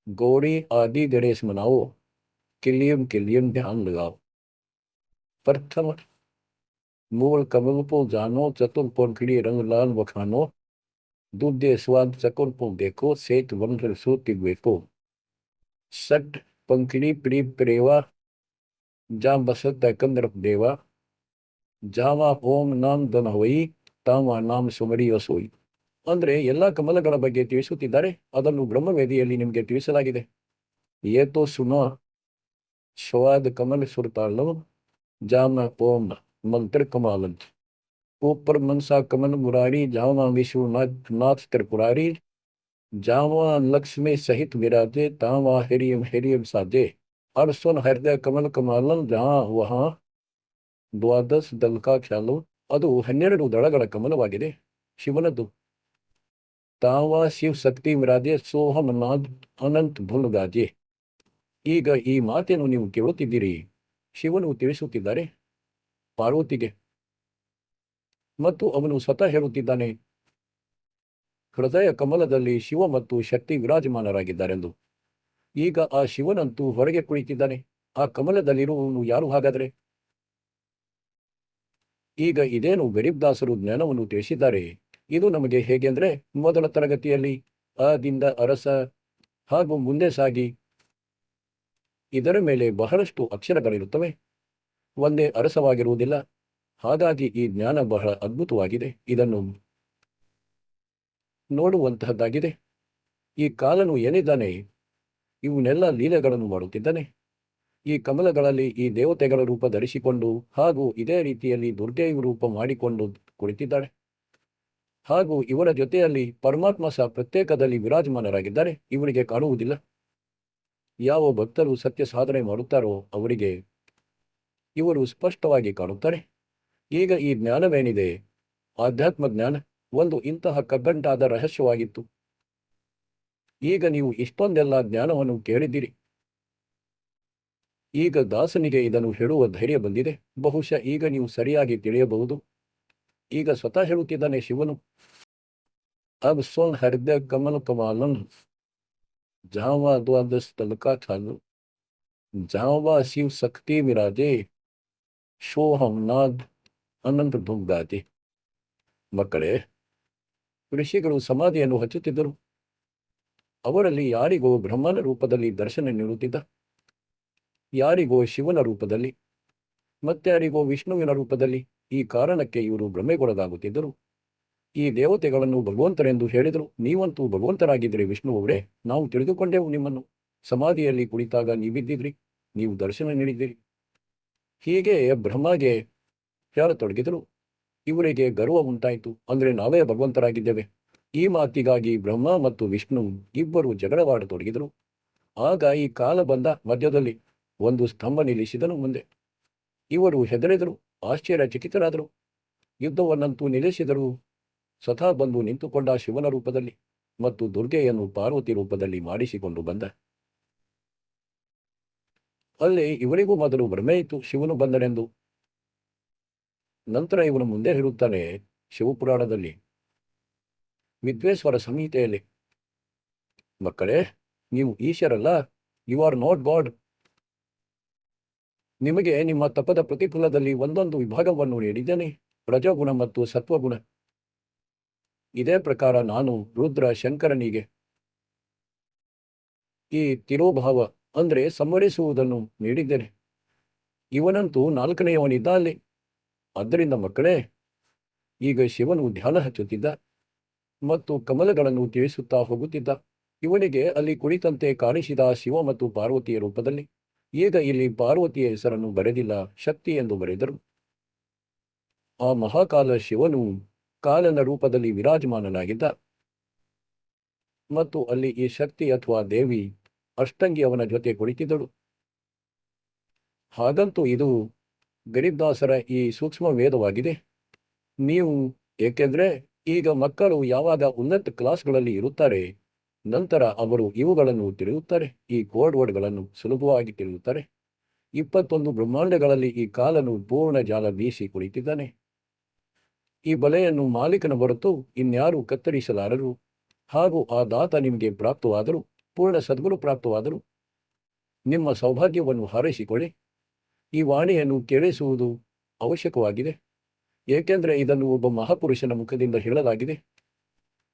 गौरी आदि गणेश मनाओ, किलियम ध्यान लगाओ. प्रथम मूल कमल को जानो, चतुर पंखड़ी रंग लाल बखानो, दूधे स्वाद चकुर को देखो, सेत वंश सूति देखो. सट पंखड़ी प्री प्रेवा, जा बसत कंदर देवा, जावा ओम नाम दन होई, ತಾವ ನಾಮ ಸುಮರಿಯ ಸೋಯಿ. ಅಂದರೆ ಎಲ್ಲ ಕಮಲಗಳ ಬಗ್ಗೆ ತಿಳಿಸುತ್ತಿದ್ದಾರೆ. ಅದನ್ನು ಬ್ರಹ್ಮವೇದಿಯಲ್ಲಿ ನಿಮಗೆ ತಿಳಿಸಲಾಗಿದೆ. ಏತೋ ಸುನೋ ಸ್ವಾದ ಕಮಲ ಸುರತಾಳು ಜಾಮ ಓಂ ಮಂತ್ರ ಕಮಾಲಂತ. ऊपर मनसा कमल मुरारी, जावा विश्वनाथ नाथ त्रिपुरारी, जावा लक्ष्मी सहित विराजे, तावा हिरियम हिरियम साजे. और सुन हृदय कमल कमालन, जहाँ वहाँ ದ್ವಾದಶ ದಲ್ಕಾ ಖ್ಯಾಲು. ಅದು 12 ದಳಗಳ ಕಮಲವಾಗಿದೆ, ಶಿವನದ್ದು. ತಾವ ಶಿವ ಶಕ್ತಿ ವಿರಾಜೆ, ಸೋಹಂ ನಾದ್ ಅನಂತ್ ಭುಲ್ಗಾಜೆ. ಈಗ ಈ ಮಾತನ್ನು ನೀವು ಕೇಳುತ್ತಿದ್ದೀರಿ. ಶಿವನು ತಿಳಿಸುತ್ತಿದ್ದಾರೆ ಪಾರ್ವತಿಗೆ ಮತ್ತು ಅವನು ಸ್ವತಃ ಹೇಳುತ್ತಿದ್ದಾನೆ, ಹೃದಯ ಕಮಲದಲ್ಲಿ ಶಿವ ಮತ್ತು ಶಕ್ತಿ ವಿರಾಜಮಾನರಾಗಿದ್ದಾರೆಂದು. ಈಗ ಆ ಶಿವನಂತೂ ಹೊರಗೆ ಕುಳಿತಿದ್ದಾನೆ. ಆ ಕಮಲದಲ್ಲಿರುವವನು ಯಾರು ಹಾಗಾದರೆ? ಈಗ ಇದೇನು ಗರೀಬ್ ದಾಸರು ಜ್ಞಾನವನ್ನು ತಿಳಿಸಿದ್ದಾರೆ. ಇದು ನಮಗೆ ಹೇಗೆ ಅಂದರೆ, ಮೊದಲ ತರಗತಿಯಲ್ಲಿ ಅದಿಂದ ಅರಸ ಹಾಗೂ ಮುಂದೆ ಸಾಗಿ ಇದರ ಮೇಲೆ ಬಹಳಷ್ಟು ಅಕ್ಷರಗಳಿರುತ್ತವೆ, ಒಂದೇ ಅರಸವಾಗಿರುವುದಿಲ್ಲ. ಹಾಗಾಗಿ ಈ ಜ್ಞಾನ ಬಹಳ ಅದ್ಭುತವಾಗಿದೆ, ಇದನ್ನು ನೋಡುವಂತಹದ್ದಾಗಿದೆ. ಈ ಕಾಲನು ಏನಿದ್ದಾನೆ, ಇವನ್ನೆಲ್ಲ ಲೀಲೆಗಳನ್ನು ಮಾಡುತ್ತಿದ್ದಾನೆ. ಈ ಕಮಲಗಳಲ್ಲಿ ಈ ದೇವತೆಗಳ ರೂಪ ಧರಿಸಿಕೊಂಡು ಹಾಗೂ ಇದೇ ರೀತಿಯಲ್ಲಿ ದುರ್ದೈವ ರೂಪ ಮಾಡಿಕೊಂಡು ಕುಳಿತಿದ್ದಾಳೆ. ಹಾಗೂ ಇವರ ಜೊತೆಯಲ್ಲಿ ಪರಮಾತ್ಮ ಸಹ ಪ್ರತ್ಯೇಕದಲ್ಲಿ ವಿರಾಜಮಾನರಾಗಿದ್ದಾರೆ, ಇವರಿಗೆ ಕಾಣುವುದಿಲ್ಲ. ಯಾವ ಭಕ್ತರು ಸತ್ಯ ಸಾಧನೆ ಮಾಡುತ್ತಾರೋ ಅವರಿಗೆ ಇವರು ಸ್ಪಷ್ಟವಾಗಿ ಕಾಣುತ್ತಾರೆ. ಈಗ ಈ ಜ್ಞಾನವೇನಿದೆ, ಆಧ್ಯಾತ್ಮ ಜ್ಞಾನ ಒಂದು ಇಂತಹ ಕಗ್ಗಂಟಾದ ರಹಸ್ಯವಾಗಿತ್ತು. ಈಗ ನೀವು ಇಷ್ಟೊಂದೆಲ್ಲ ಜ್ಞಾನವನ್ನು ಕೇಳಿದ್ದೀರಿ. ಈಗ ದಾಸನಿಗೆ ಇದನ್ನು ಹೇಳುವ ಧೈರ್ಯ ಬಂದಿದೆ. ಬಹುಶಃ ಈಗ ನೀವು ಸರಿಯಾಗಿ ತಿಳಿಯಬಹುದು. ಈಗ ಸ್ವತಃ ಹೇಳುತ್ತಿದ್ದಾನೆ ಶಿವನು, ಅಬ್ ಸೋನ್ ಹೃದಯ ಕಮಲ ಕಮಾಲನ್ ಜಾವಾ ದ್ವಾದಶ ತಲಕ ಚಾಲು ಜಾವಾ ಶಿವ ಶಕ್ತಿ ವಿರಾಜೆ ಶೋಹಂನಾದ್ ಅನಂತ ಧುಂಗಾತಿ. ಮಕ್ಕಳೇ, ಋಷಿಗಳು ಸಮಾಧಿಯನ್ನು ಹಚ್ಚುತ್ತಿದ್ದರು. ಅವರಲ್ಲಿ ಯಾರಿಗೋ ಬ್ರಹ್ಮನ ರೂಪದಲ್ಲಿ ದರ್ಶನ ನೀಡುತ್ತಿದ್ದ, ಯಾರಿಗೋ ಶಿವನ ರೂಪದಲ್ಲಿ, ಮತ್ತಾರಿಗೋ ವಿಷ್ಣುವಿನ ರೂಪದಲ್ಲಿ. ಈ ಕಾರಣಕ್ಕೆ ಇವರು ಭ್ರಮೆಗೊಳಗಾಗುತ್ತಿದ್ದರು. ಈ ದೇವತೆಗಳನ್ನು ಭಗವಂತರೆಂದು ಹೇಳಿದರು. ನೀವಂತೂ ಭಗವಂತರಾಗಿದ್ದರೆ ವಿಷ್ಣುವವರೇ, ನಾವು ತಿಳಿದುಕೊಂಡೆವು ನಿಮ್ಮನ್ನು. ಸಮಾಧಿಯಲ್ಲಿ ಕುಳಿತಾಗ ನೀವಿದ್ದಿದ್ರಿ, ನೀವು ದರ್ಶನ ನೀಡಿದ್ದೀರಿ. ಹೀಗೆ ಬ್ರಹ್ಮಗೆ ಹೇಳತೊಡಗಿದರು. ಇವರಿಗೆ ಗರ್ವ ಉಂಟಾಯಿತು, ಅಂದರೆ ನಾವೇ ಭಗವಂತರಾಗಿದ್ದೇವೆ. ಈ ಮಾತಿಗಾಗಿ ಬ್ರಹ್ಮ ಮತ್ತು ವಿಷ್ಣು ಇಬ್ಬರು ಜಗಳವಾಡತೊಡಗಿದರು. ಆಗ ಈ ಕಾಲ ಬಂದ ಮಧ್ಯದಲ್ಲಿ ಒಂದು ಸ್ತಂಭ ನಿಲ್ಲಿಸಿದನು ಮುಂದೆ. ಇವರು ಹೆದರಿದರು, ಆಶ್ಚರ್ಯಚಕಿತರಾದರು. ಯುದ್ಧವನ್ನಂತೂ ನಿಲ್ಲಿಸಿದರು. ಸ್ವತಃ ಬಂದು ನಿಂತುಕೊಂಡ ಶಿವನ ರೂಪದಲ್ಲಿ ಮತ್ತು ದುರ್ಗೆಯನ್ನು ಪಾರ್ವತಿ ರೂಪದಲ್ಲಿ ಮಾಡಿಸಿಕೊಂಡು ಬಂದ. ಅಲ್ಲಿ ಇವರಿಗೂ ಮೊದಲು ಭ್ರಮೆಯಿತ್ತು ಶಿವನು ಬಂದನೆಂದು. ನಂತರ ಇವನು ಮುಂದೆ ಹೇಳುತ್ತಾನೆ ಶಿವಪುರಾಣದಲ್ಲಿ, ವಿದ್ವೇಶ್ವರ ಸಂಹಿತೆಯಲ್ಲಿ, ಮಕ್ಕಳೇ, ನೀವು ಈಶ್ವರಲ್ಲ, ಯು ಆರ್ ನಾಟ್ ಗಾಡ್. ನಿಮಗೆ ನಿಮ್ಮ ತಪದ ಪ್ರತಿಫಲದಲ್ಲಿ ಒಂದೊಂದು ವಿಭಾಗವನ್ನು ನೀಡಿದ್ದೇನೆ, ರಜಗುಣ ಮತ್ತು ಸತ್ವಗುಣ. ಇದೇ ಪ್ರಕಾರ ನಾನು ರುದ್ರ ಶಂಕರನಿಗೆ ಈ ತಿರೋಭಾವ ಅಂದರೆ ಸಂವರಿಸುವುದನ್ನು ನೀಡಿದ್ದೇನೆ. ಇವನಂತೂ ನಾಲ್ಕನೆಯವನಿದ್ದ ಅಲ್ಲಿ. ಆದ್ದರಿಂದ ಮಕ್ಕಳೇ, ಈಗ ಶಿವನು ಧ್ಯಾನ ಹಚ್ಚುತ್ತಿದ್ದ ಮತ್ತು ಕಮಲಗಳನ್ನು ತಿಳಿಸುತ್ತಾ ಹೋಗುತ್ತಿದ್ದ. ಇವನಿಗೆ ಅಲ್ಲಿ ಕುಳಿತಂತೆ ಕಾಣಿಸಿದ ಶಿವ ಮತ್ತು ಪಾರ್ವತಿಯ ರೂಪದಲ್ಲಿ. ಈಗ ಇಲ್ಲಿ ಪಾರ್ವತಿಯ ಹೆಸರನ್ನು ಬರೆದಿಲ್ಲ, ಶಕ್ತಿ ಎಂದು ಬರೆದರು. ಆ ಮಹಾಕಾಲ ಶಿವನು ಕಾಲನ ರೂಪದಲ್ಲಿ ವಿರಾಜಮಾನನಾಗಿದ್ದ ಮತ್ತು ಅಲ್ಲಿ ಈ ಶಕ್ತಿ ಅಥವಾ ದೇವಿ ಅಷ್ಟಂಗಿ ಅವನ ಜೊತೆ ಕುಳಿತಿದ್ದಳು. ಹಾಗಂತೂ ಇದು ಗರೀಬ್ದಾಸರ ಈ ಸೂಕ್ಷ್ಮ ವೇದವಾಗಿದೆ. ನೀವು ಏಕೆಂದರೆ ಈಗ ಮಕ್ಕಳು ಯಾವಾಗ ಉನ್ನತ ಕ್ಲಾಸ್ಗಳಲ್ಲಿ ಇರುತ್ತಾರೆ, ನಂತರ ಅವರು ಇವುಗಳನ್ನು ತಿಳಿಯುತ್ತಾರೆ. ಈ ಕೋಡ್ ವರ್ಡ್ಗಳನ್ನು ಸುಲಭವಾಗಿ ತಿಳಿಯುತ್ತಾರೆ. 21 ಬ್ರಹ್ಮಾಂಡಗಳಲ್ಲಿ ಈ ಕಾಲನು ಪೂರ್ಣ ಜಾಲ ಬೀಸಿ ಕುಳಿತಿದ್ದಾನೆ. ಈ ಬಲೆಯನ್ನು ಮಾಲೀಕನ ಹೊರತು ಇನ್ಯಾರೂ ಕತ್ತರಿಸಲಾರರು. ಹಾಗೂ ಆ ದಾತ ನಿಮಗೆ ಪ್ರಾಪ್ತವಾದರು, ಪೂರ್ಣ ಸದ್ಗುರು ಪ್ರಾಪ್ತವಾದರು. ನಿಮ್ಮ ಸೌಭಾಗ್ಯವನ್ನು ಹಾರೈಸಿಕೊಳ್ಳಿ. ಈ ವಾಣಿಯನ್ನು ಕೇಳಿಸುವುದು ಅವಶ್ಯಕವಾಗಿದೆ, ಏಕೆಂದರೆ ಇದನ್ನು ಒಬ್ಬ ಮಹಾಪುರುಷನ ಮುಖದಿಂದ ಹೇಳಲಾಗಿದೆ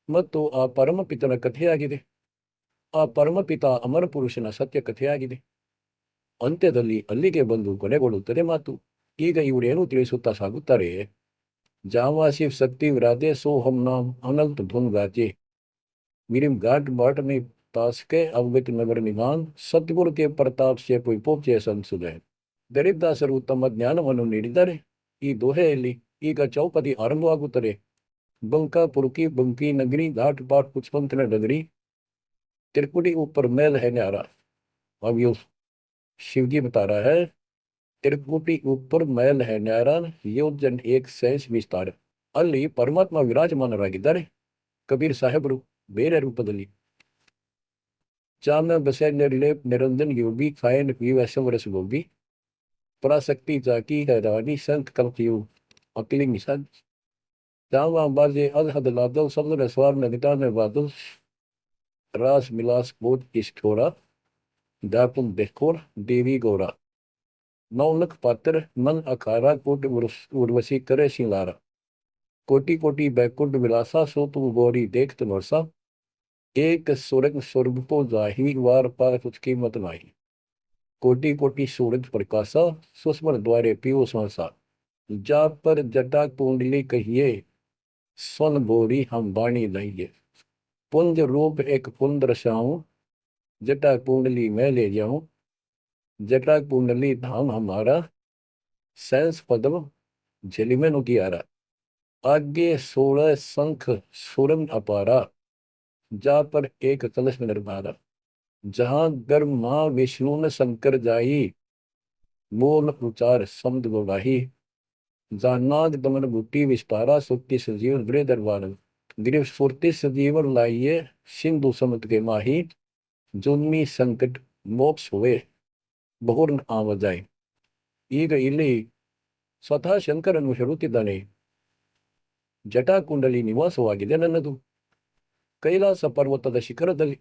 ಮತ್ತು ಆ ಪರಮಪಿತನ ಕಥೆಯಾಗಿದೆ. ಆ ಪರಮಪಿತ ಅಮರ ಪುರುಷನ ಸತ್ಯ ಕಥೆಯಾಗಿದೆ. ಅಂತ್ಯದಲ್ಲಿ ಅಲ್ಲಿಗೆ ಬಂದು ಕೊನೆಗೊಳ್ಳುತ್ತದೆ ಮಾತು. ಈಗ ಇವರೇನು ತಿಳಿಸುತ್ತಾ ಸಾಗುತ್ತಾರೆ, ಜಾವಾಸಿವ್ ಶಕ್ತಿ ವಿರಾದೆ ಸೋಹಂ ನಾಮ್ ಅನಂತ ಧ್ವಂಗಾಚೆ ಮಿರಿಂ ಘಾಟ್ ಬಾಟಮಿ ತಾಸ್ಕೆ ಅವಗತ ನಗರ ನಿಧಾನ್ ಸದ್ಗುರು ಕೆ ಪ್ರತಾಪ್ ಸೆ ವಿಪೋಚೆ ಸಂಸುದೆ. ಗರೀಬ್ದಾಸರು ತಮ್ಮ ಜ್ಞಾನವನ್ನು ನೀಡಿದ್ದಾರೆ. ಈ ದೋಹೆಯಲ್ಲಿ ಈಗ ಚೌಪದಿ ಆರಂಭವಾಗುತ್ತದೆ. ಬಂಕ ಪುರುಕಿ ಬಂಕಿ ನಗರಿ घाट बाट पुष्पंत नगरी त्रिकुटी ऊपर महल है न्यारा. अब यो शिव जी बता रहा है, त्रिकुटी ऊपर महल है न्यारा ಯೋಜನ್ ಏಕ್ ಸೈನ್ಸ್ ವಿಸ್ತಾರ. ಅಲ್ಲಿ ಪರಮಾತ್ಮ ವಿರಾಜಮಾನರಾಗಿದ್ದಾರೆ. ಕಬೀರ್ ಸಾಹೇಬರು ಬೇರೆ ರೂಪದಲ್ಲಿ ಚಾಮ ಬಸೈನರಿಲೆ ನಿರಂಜನ್ ಯೋಗಿ ಫೈನ್ ವಿವಸವರಸ ಗೋಗಿ ಪರಾಶಕ್ತಿ ಜಾಕಿ ಹೈರಾನಿ ಸಂತ ಕಲ್ಪಿಯು ಅಕಿಲಿ ಮಿಸಾನ್ Dava baze alhad lado sabda swar nagita ne vado ras milas bod iskora dapun dekor devi gora. नौलख पात्र मन अखारा कोट उर्वशी करे सिंगारा। कोटि कोटि बैकुंठ विलासा सो तुम गौरी देखत नरसा। एक सुरग स्वर्ग को जाहि वार पार कुछ कीमत नाही। कोटि कोटि सूरज प्रकाशा सुस्मर द्वारे पियो संसार। जा पर जटा कुंडली कहिए सुन बोरी हम बाणी लइए। पुंज रूप एक पुंज रसाऊं जटा कुंडली मैं ले जाऊं। जटा कुंडली धाम हमारा सैंस पद्म झिलिमिन उकियारा। आगे 16 शंख सुरन अपारा। जा पर एक कलश निर्मारा। जहां गर्भ मां विष्णु ने शंकर जाई। मूल उचार समद गुवाही। जानाद दमन बूटी विस्तारा सुक्ति सजीवन बड़े दरबार। गिरफ सुरति सजीवन लाइए सिंधु समुद्र के माही। जुन्मी संकट मोक्ष हुए ಬಹುರ್ನ್ ಆವಜಾಯ್. ಈಗ ಇಲ್ಲಿ ಸ್ವತಃ ಶಂಕರನು ಹೇಳುತ್ತಿದ್ದಾನೆ, ಜಟಾಕುಂಡಲಿ ನಿವಾಸವಾಗಿದೆ ನನ್ನದು, ಕೈಲಾಸ ಪರ್ವತದ ಶಿಖರದಲ್ಲಿ.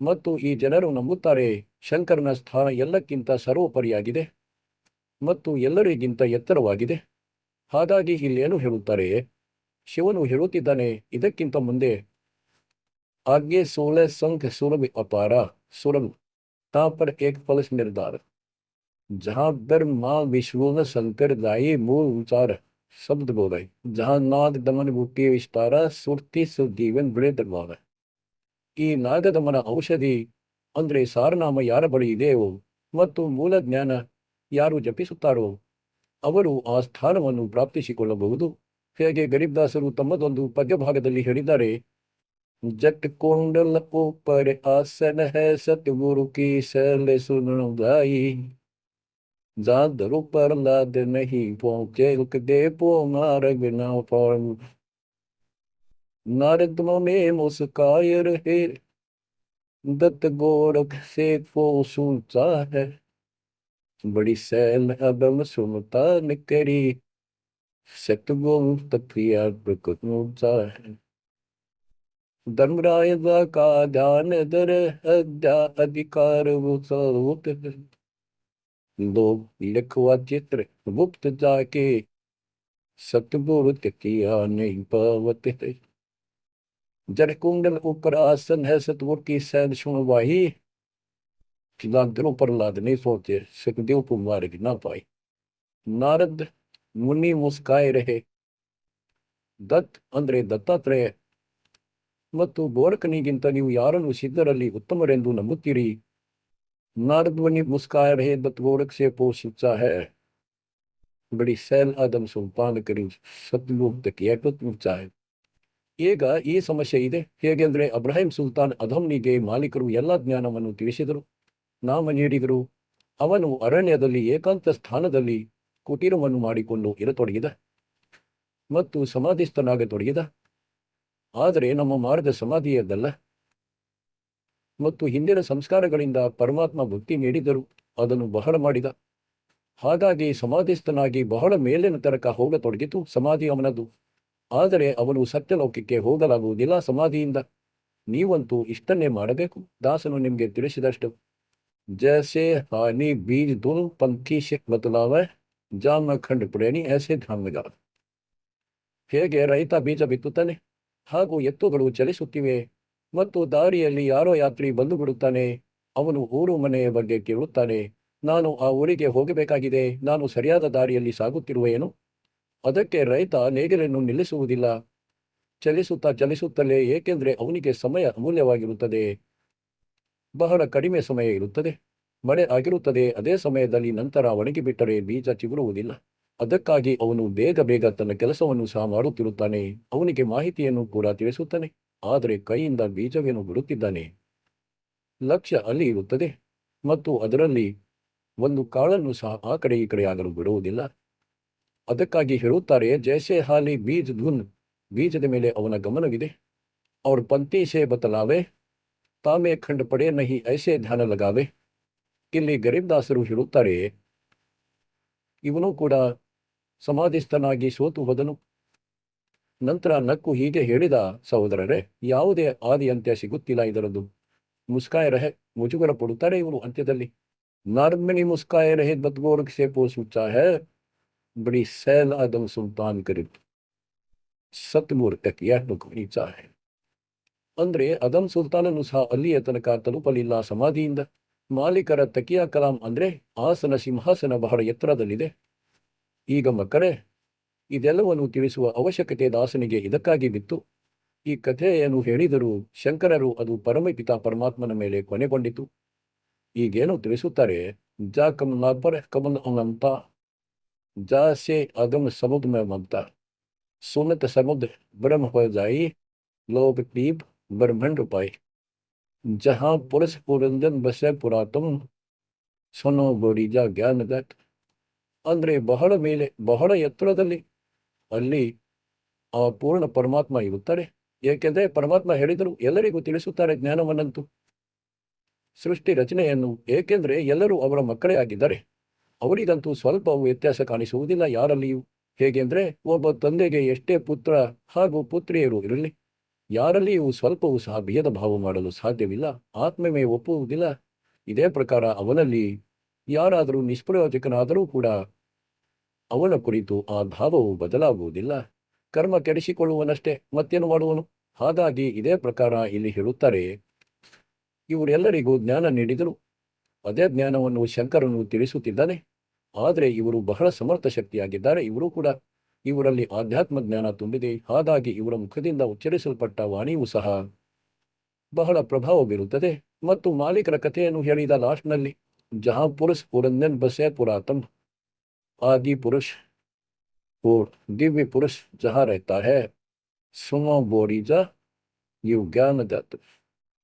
ಮತ್ತು ಈ ಜನರು ನಂಬುತ್ತಾರೆ ಶಂಕರನ ಸ್ಥಾನ ಎಲ್ಲಕ್ಕಿಂತ ಸರ್ವೋಪರಿಯಾಗಿದೆ ಮತ್ತು ಎಲ್ಲರಿಗಿಂತ ಎತ್ತರವಾಗಿದೆ. ಹಾಗಾಗಿ ಇಲ್ಲೇನು ಹೇಳುತ್ತಾರೆ, ಶಿವನು ಹೇಳುತ್ತಿದ್ದಾನೆ, ಇದಕ್ಕಿಂತ ಮುಂದೆ आगे 16 संख सुरभ अपारा सुरभ ता पर एक फलस निर्धार। जहां ब्रह्मा विष्णु न शंकर दाई मूल उचार शब्द बोले। जहां नाद दमन बूटी विस्तारा सुरति सुजीवन बड़े दरबार। ಈ ನಾಗದಮನ ಔಷಧಿ ಅಂದ್ರೆ ಸಾರನಾಮ ಯಾರ ಬಳಿ ಇದೆಯೋ ಮತ್ತು ಮೂಲ ಜ್ಞಾನ ಯಾರು ಜಪಿಸುತ್ತಾರೋ ಅವರು ಆ ಸ್ಥಾನವನ್ನು ಪ್ರಾಪ್ತಿಸಿಕೊಳ್ಳಬಹುದು. ಹೇಗೆ ಗರೀಬ್ದಾಸರು ತಮ್ಮದೊಂದು ಪದ್ಯಭಾಗದಲ್ಲಿ ಹೇಳಿದ್ದಾರೆ, जट कुंडल ऊपर आसन है सतगुरु की शैल सुनदाई। जादरु पर लाद नहीं पहुंचे दे पो मार्ग न पाऊं। नारद में मुस्काय रहे दत्त गोरख से को सुनता है। बड़ी सैल अबम सुनता निकरी सतगुरु तत्विया प्रकुता है। धर्मराय का ध्यान दर अधिकार लोग लिखवा चित्र गुप्त जाके सतगुरु किया नहीं पावत। जर कुंडल ऊपर आसन है सतगुरु की सैन सुनवाही। दिलों पर लाद नहीं सोचे सुखदेव को मार्ग ना पाई। नारद मुनि मुस्काए रहे। दत्त अंद्रे दत्तात्रेय ಮತ್ತು ಗೋರಖನಿಗಿಂತ ನೀವು ಯಾರನ್ನು ಸಿದ್ಧರಲ್ಲಿ ಉತ್ತಮರೆಂದು ನಂಬುತ್ತೀರಿ? नारद मुस्काया रहे दत्त गोरख से पोषिता है। बड़ी सैल आदम सुल्तान करी सतलोक ಚಾಯ್. ಈಗ ಈ ಸಮಸ್ಯೆ ಇದೆ. ಹೇಗೆಂದ್ರೆ ಅಬ್ರಾಹಿಂ ಸುಲ್ತಾನ್ ಅಧಮ್ನಿಗೆ ಮಾಲೀಕರು ಎಲ್ಲ ಜ್ಞಾನವನ್ನು ತಿಳಿಸಿದರು, ನಾಮ ನೀಡಿದರು. ಅವನು ಅರಣ್ಯದಲ್ಲಿ ಏಕಾಂತ ಸ್ಥಾನದಲ್ಲಿ ಕುಟೀರವನ್ನು ಮಾಡಿಕೊಂಡು ಇರತೊಡಗಿದ ಮತ್ತು ಸಮಾಧಿಸ್ಥನಾಗತೊಡಗಿದ. ಆದರೆ ನಮ್ಮ ಮಾರ್ಗ ಸಮಾಧಿಯದ್ದಲ್ಲ ಮತ್ತು ಹಿಂದಿನ ಸಂಸ್ಕಾರಗಳಿಂದ ಪರಮಾತ್ಮ ಭಕ್ತಿ ನೀಡಿದರು, ಅದನ್ನು ಬಹಳ ಮಾಡಿದ. ಹಾಗಾಗಿ ಸಮಾಧಿಸ್ಥನಾಗಿ ಬಹಳ ಮೇಲಿನ ತನಕ ಹೋಗತೊಡಗಿತು ಸಮಾಧಿ ಅವನದು. ಆದರೆ ಅವನು ಸತ್ಯಲೋಕಕ್ಕೆ ಹೋಗಲಾಗುವುದಿಲ್ಲ ಸಮಾಧಿಯಿಂದ. ನೀವಂತೂ ಇಷ್ಟನ್ನೇ ಮಾಡಬೇಕು. ದಾಸನು ನಿಮಗೆ ತಿಳಿಸಿದಷ್ಟು. ಜೈಸೆ ಹಾನಿ ಬೀಜ ದುಲ್ ಪಂಥಿ ಶಿಕ್ ಬದಲಾವ ಜಾಮ ಖಂಡ ಪುಡೇನಿ ಐಸೆ ಧಾಮಗ. ಹೇಗೆ ರೈತ ಬೀಜ ಬಿತ್ತುತ್ತಾನೆ ಹಾಗೂ ಎತ್ತುಗಳು ಚಲಿಸುತ್ತಿವೆ ಮತ್ತು ದಾರಿಯಲ್ಲಿ ಯಾರೋ ಯಾತ್ರಿ ಬಂದು ಬಿಡುತ್ತಾನೆ. ಅವನು ಊರು ಮನೆಯ ಬಗ್ಗೆ ಕೇಳುತ್ತಾನೆ, ನಾನು ಆ ಊರಿಗೆ ಹೋಗಬೇಕಾಗಿದೆ, ನಾನು ಸರಿಯಾದ ದಾರಿಯಲ್ಲಿ ಸಾಗುತ್ತಿರುವೆಯೇನು? ಅದಕ್ಕೆ ರೈತ ನೇಗಿಲನ್ನು ನಿಲ್ಲಿಸುವುದಿಲ್ಲ, ಚಲಿಸುತ್ತಲೇ, ಏಕೆಂದರೆ ಅವನಿಗೆ ಸಮಯ ಅಮೂಲ್ಯವಾಗಿರುತ್ತದೆ. ಬಹಳ ಕಡಿಮೆ ಸಮಯ ಇರುತ್ತದೆ, ಮಳೆ ಆಗಿರುತ್ತದೆ. ಅದೇ ಸಮಯದಲ್ಲಿ ನಂತರ ಒಣಗಿಬಿಟ್ಟರೆ ಬೀಜ ಚಿಗುರುವುದಿಲ್ಲ. ಅದಕ್ಕಾಗಿ ಅವನು ಬೇಗ ತನ್ನ ಕೆಲಸವನ್ನು ಸಹ ಮಾಡುತ್ತಿರುತ್ತಾನೆ. ಅವನಿಗೆ ಮಾಹಿತಿಯನ್ನು ಕೂಡ ತಿಳಿಸುತ್ತಾನೆ, ಆದರೆ ಕೈಯಿಂದ ಬೀಜವೇನು ಬಿಡುತ್ತಿದ್ದಾನೆ. ಲಕ್ಷ್ಯ ಅಲ್ಲಿ ಇರುತ್ತದೆ ಮತ್ತು ಅದರಲ್ಲಿ ಒಂದು ಕಾಳನ್ನು ಸಹ ಆ ಕಡೆ ಈ ಕಡೆ ಆಗಲು ಬಿಡುವುದಿಲ್ಲ. ಅದಕ್ಕಾಗಿ ಹೇಳುತ್ತಾರೆ, ಜೈಸೆ ಹಾಲಿ ಬೀಜ ಧುನ್, ಬೀಜದ ಮೇಲೆ ಅವನ ಗಮನವಿದೆ. ಅವ್ರ ಪಂಥಿ ಸೇ ಬತಲಾವೆ ತಾಮೇ ಖಂಡ ಪಡೆ ನಹಿ ಐಸೆ ಧ್ಯಾನ ಲಗಾವೆ. ಇಲ್ಲಿ ಗರೀಬ್ದಾಸರು ಹೇಳುತ್ತಾರೆ, ಇವನು ಕೂಡ ಸಮಾಧಿಸ್ಥನಾಗಿ ಸೋತು ಹೋದನು. ನಂತರ ನಕ್ಕು ಹೀಗೆ ಹೇಳಿದ, ಸಹೋದರರೇ, ಯಾವುದೇ ಆದಿ ಅಂತ್ಯ ಸಿಗುತ್ತಿಲ್ಲ ಇದರದ್ದು. ಮುಸ್ಕಾಯ ರಹೆ, ಮುಜುಗರ ಪಡುತ್ತಾರೆ ಇವರು ಅಂತ್ಯದಲ್ಲಿ. नारद मुस्काए रहे बदगोर से पूछा है बड़ी सैल आदम सुल्तान करीब ಸತ್ಮೂರ್ತಕ್ಕೆ ನಿಜ ಅಂದ್ರೆ ಅದಂ ಸುಲ್ತಾನನು ಸಹ ಅಲ್ಲಿಯ ತನಕ ತಲುಪಲಿಲ್ಲ ಸಮಾಧಿಯಿಂದ. ಮಾಲೀಕರ ತಕಿಯಾ ಕಲಾಂ ಅಂದ್ರೆ ಆಸನ ಸಿಂಹಾಸನ ಬಹಳ ಎತ್ತರದಲ್ಲಿದೆ. ಈಗ ಮಕ್ಕಳೇ, ಇದೆಲ್ಲವನ್ನು ತಿಳಿಸುವ ಅವಶ್ಯಕತೆ ದಾಸನಿಗೆ ಇದಕ್ಕಾಗಿ ಬಿತ್ತು. ಈ ಕಥೆಯನ್ನು ಹೇಳಿದರೂ ಶಂಕರರು ಅದು ಪರಮಪಿತ ಪರಮಾತ್ಮನ ಮೇಲೆ ಕೊನೆಗೊಂಡಿತು. ಈಗೇನು ತಿಳಿಸುತ್ತಾರೆ, ಜಾ ಕಮಲ ಪರ ಕಮಲ್ ಅನಂತ ಜಾ ಸೆ ಅಗಮ ಸಮುದ್ರ ಮಮತ ಸುನತ ಸಮುದ್ರ ಬ್ರಹ್ಮ हो जाई लोक दीप ब्रह्मंड पाई जहां पुरुष पुरंजन बसे पुरातम ಸೊನೋ ಬೋಡಿಜ ಜ್ಞಾನದತ್. ಅಂದ್ರೆ ಬಹಳ ಮೇಲೆ ಬಹಳ ಎತ್ತರದಲ್ಲಿ ಅಲ್ಲಿ ಆ ಪೂರ್ಣ ಪರಮಾತ್ಮ ಇರುತ್ತಾರೆ. ಏಕೆಂದ್ರೆ ಪರಮಾತ್ಮ ಹೇಳಿದರು ಎಲ್ಲರಿಗೂ ತಿಳಿಸುತ್ತಾರೆ ಜ್ಞಾನವನ್ನಂತೂ, ಸೃಷ್ಟಿ ರಚನೆಯನ್ನು. ಏಕೆಂದ್ರೆ ಎಲ್ಲರೂ ಅವರ ಮಕ್ಕಳೇ ಆಗಿದ್ದಾರೆ. ಅವರಿಗಂತೂ ಸ್ವಲ್ಪವೂ ವ್ಯತ್ಯಾಸ ಕಾಣಿಸುವುದಿಲ್ಲ ಯಾರಲ್ಲಿಯೂ. ಹೇಗೆಂದ್ರೆ ಒಬ್ಬ ತಂದೆಗೆ ಎಷ್ಟೇ ಪುತ್ರ ಹಾಗೂ ಪುತ್ರಿಯರು ಇರಲಿ, ಯಾರಲ್ಲಿಯೂ ಸ್ವಲ್ಪವೂ ಸಹ ಭೇದ ಭಾವ ಮಾಡಲು ಸಾಧ್ಯವಿಲ್ಲ. ಆತ್ಮವೇ ಒಪ್ಪುವುದಿಲ್ಲ. ಇದೇ ಪ್ರಕಾರ ಅವನಲ್ಲಿ ಯಾರಾದರೂ ನಿಷ್ಪ್ರಯೋಜಕನಾದರೂ ಕೂಡ ಅವನ ಕುರಿತು ಆ ಭಾವವು ಬದಲಾಗುವುದಿಲ್ಲ. ಕರ್ಮ ಕೆಡಿಸಿಕೊಳ್ಳುವನಷ್ಟೇ, ಮತ್ತೇನು ಮಾಡುವನು? ಹಾಗಾಗಿ ಇದೇ ಪ್ರಕಾರ ಇಲ್ಲಿ ಹೇಳುತ್ತಾರೆ, ಇವರೆಲ್ಲರಿಗೂ ಜ್ಞಾನ ನೀಡಿದರು. ಅದೇ ಜ್ಞಾನವನ್ನು ಶಂಕರನು ತಿಳಿಸುತ್ತಿದ್ದಾನೆ. ಆದರೆ ಇವರು ಬಹಳ ಸಮರ್ಥ ಶಕ್ತಿಯಾಗಿದ್ದಾರೆ. ಇವರು ಕೂಡ ಇವರಲ್ಲಿ ಆಧ್ಯಾತ್ಮ ಜ್ಞಾನ ತುಂಬಿದೆ. ಹಾಗಾಗಿ ಇವರ ಮುಖದಿಂದ ಉಚ್ಚರಿಸಲ್ಪಟ್ಟ ವಾಣಿಯೂ ಸಹ ಬಹಳ ಪ್ರಭಾವ ಬೀರುತ್ತದೆ. ಮತ್ತು ಮಾಲೀಕರ ಕಥೆಯನ್ನು ಹೇಳಿದ ಲಾಸ್ಟ್ನಲ್ಲಿ ಜಹಾ ಪುರುಷ ಪುರಂದನ್ ಬಸೆ ಪುರಾತನ್ आदि पुरुष और दिव्य पुरुष जहाँ रहता है सुनो बोरीजा यु ज्ञान दत्त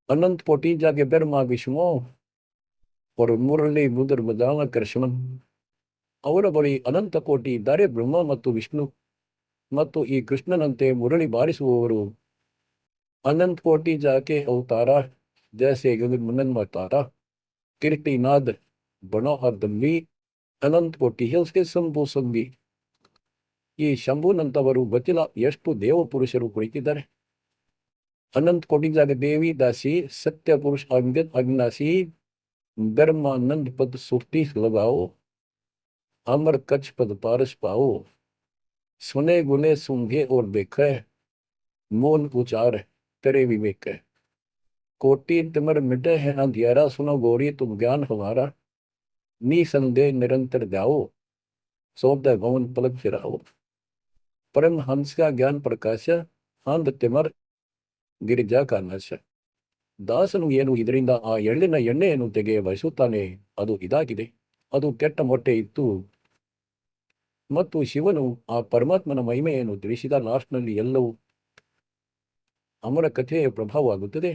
अनंत कोटि जागे ब्रह्मा विष्णु और मुरली मुदर मदाನ ಕೃಷ್ಣನ್. ಅವರ ಬಳಿ ಅನಂತ ಕೋಟಿ ಇದ್ದಾರೆ, ಬ್ರಹ್ಮ ಮತ್ತು ವಿಷ್ಣು ಮತ್ತು ಈ ಕೃಷ್ಣನಂತೆ ಮುರಳಿ ಬಾರಿಸುವವರು. ಅನಂತ ಕೋಟಿ ಜಾಕೆ ಅವತಾರ ಜೈಸೆ ಮನನ್ಮತಾರ कीर्तिनाद ಬನೋಹರ್ ದಮ್ಮಿ ಅನಂತ ಕೋಟಿ ಹಿಲ್ಸ್ಗೆ ಶಂಭು ಸಂಬಿ. ಈ ಶಂಭುನಂತವರು ಗೊತ್ತಿಲ್ಲ ಎಷ್ಟು ದೇವ ಪುರುಷರು ಕುಳಿತಿದ್ದಾರೆ. ಅನಂತ ಕೋಟಿ ಜಾಗ ದೇವಿ ದಾಸಿ ಸತ್ಯ ಪುರುಷ ಅಗ್ನಾಸಿ ಬ್ರಹ್ಮಾನಂದ ಪದ ಸುಷ್ಟಿ लगाओ अमर कच्छ पद पारस पाओ सुने गुने सूंघे और देखे मोन उचार तेरे विवेक कोटि तिमर मिटे है अंधियारा सुनो गौरी तुम ज्ञान हमारा निसंदेह निरंतर जाओ सौदा भवन पलक फिराओ. परम हंस का ज्ञान प्रकाश हांद तिमर ಗಿರಿಜಾ ಕಾನಾಶ. ದಾಸನು ಏನು ಇದರಿಂದ ಆ ಎಳ್ಳಿನ ಎಣ್ಣೆಯನ್ನು ತೆಗೆಯ ಬಯಸುತ್ತಾನೆ, ಅದು ಇದಾಗಿದೆ. ಅದು ಕೆಟ್ಟ ಮೊಟ್ಟೆ ಇತ್ತು. ಮತ್ತು ಶಿವನು ಆ ಪರಮಾತ್ಮನ ಮಹಿಮೆಯನ್ನು ತಿಳಿಸಿದ ಲಾಸ್ಟ್ನಲ್ಲಿ ಎಲ್ಲವೂ ಅಮರ ಕಥೆಯ ಪ್ರಭಾವವಾಗುತ್ತದೆ.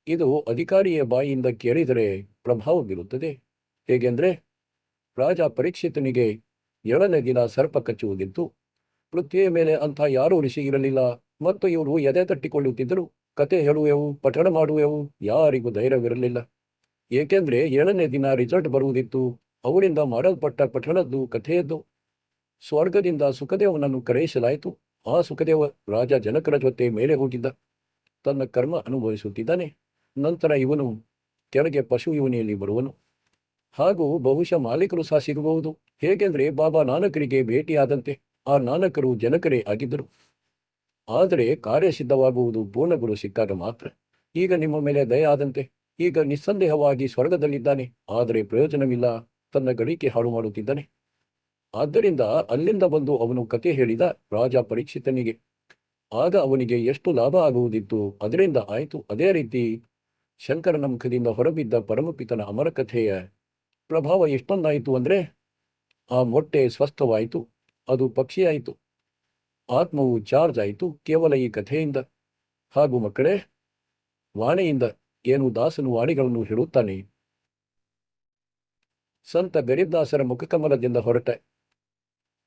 ಇದು ಅಧಿಕಾರಿಯ ಬಾಯಿಯಿಂದ ಕೇಳಿದರೆ ಪ್ರಭಾವ ಬೀರುತ್ತದೆ. ಹೇಗೆಂದ್ರೆ ರಾಜ ಪರೀಕ್ಷಿತನಿಗೆ 7ನೇ ದಿನ ಸರ್ಪ ಕಚ್ಚುವುದಿತ್ತು. ಪೃಥ್ವಿಯ ಮೇಲೆ ಅಂಥ ಯಾರೂ ಋಷಿ ಇರಲಿಲ್ಲ ಮತ್ತು ಇವರು ಎದೆ ತಟ್ಟಿಕೊಳ್ಳುತ್ತಿದ್ದರು. ಕತೆ ಹೇಳುವೆವು, ಪಠಣ ಮಾಡುವೆವು, ಯಾರಿಗೂ ಧೈರ್ಯವಿರಲಿಲ್ಲ. ಏಕೆಂದ್ರೆ 7ನೇ ದಿನ ರಿಸಲ್ಟ್ ಬರುವುದಿತ್ತು. ಅವರಿಂದ ಮಾಡಲ್ಪಟ್ಟ ಪಠಣದ್ದು ಕಥೆಯದ್ದು. ಸ್ವರ್ಗದಿಂದ ಸುಖದೇವನನ್ನು ಕರೆಯಿಸಲಾಯಿತು. ಆ ಸುಖದೇವ ರಾಜ ಜನಕರ ಜೊತೆ ಮೇಲೆ ಹೋಗಿದ್ದ, ತನ್ನ ಕರ್ಮ ಅನುಭವಿಸುತ್ತಿದ್ದಾನೆ. ನಂತರ ಇವನು ಕೆಳಗೆ ಪಶು ಯೋನಿಯಲ್ಲಿ ಬರುವನು. ಹಾಗೂ ಬಹುಶಃ ಮಾಲೀಕರು ಸಹ ಸಿಗಬಹುದು. ಹೇಗೆಂದ್ರೆ ಬಾಬಾ ನಾನಕರಿಗೆ ಭೇಟಿಯಾದಂತೆ ಆ ನಾನಕರು ಜನಕರೇ ಆಗಿದ್ದರು. ಆದರೆ ಕಾರ್ಯ ಸಿದ್ಧವಾಗುವುದು ಪೂರ್ಣಗುರು ಸಿಕ್ಕಾಗ ಮಾತ್ರ. ಈಗ ನಿಮ್ಮ ಮೇಲೆ ದಯ ಆದಂತೆ ಈಗ ನಿಸ್ಸಂದೇಹವಾಗಿ ಸ್ವರ್ಗದಲ್ಲಿದ್ದಾನೆ, ಆದರೆ ಪ್ರಯೋಜನವಿಲ್ಲ, ತನ್ನ ಗಳಿಕೆ ಹಾಳು ಮಾಡುತ್ತಿದ್ದಾನೆ. ಆದ್ದರಿಂದ ಅಲ್ಲಿಂದ ಬಂದು ಅವನು ಕತೆ ಹೇಳಿದ ರಾಜ ಪರೀಕ್ಷಿತನಿಗೆ. ಆಗ ಅವನಿಗೆ ಎಷ್ಟು ಲಾಭ ಆಗುವುದಿತ್ತು, ಅದರಿಂದ ಆಯಿತು. ಅದೇ ರೀತಿ ಶಂಕರನ ಮುಖದಿಂದ ಹೊರಬಿದ್ದ ಪರಮಪಿತನ ಅಮರ ಕಥೆಯ ಪ್ರಭಾವ ಎಷ್ಟೊಂದಾಯಿತು ಅಂದ್ರೆ, ಆ ಮೊಟ್ಟೆ ಸ್ವಸ್ಥವಾಯಿತು, ಅದು ಪಕ್ಷಿಯಾಯಿತು, ಆತ್ಮವು ಚಾರ್ಜ್ ಆಯಿತು ಕೇವಲ ಈ ಕಥೆಯಿಂದ. ಹಾಗೂ ಮಕ್ಕಳೇ, ವಾಣಿಯಿಂದ ಏನು ದಾಸನು ವಾಣಿಗಳನ್ನು ಹೇಳುತ್ತಾನೆ. ಸಂತ ಗರೀಬ್ದಾಸರ ಮುಖಕಮಲದಿಂದ ಹೊರಟ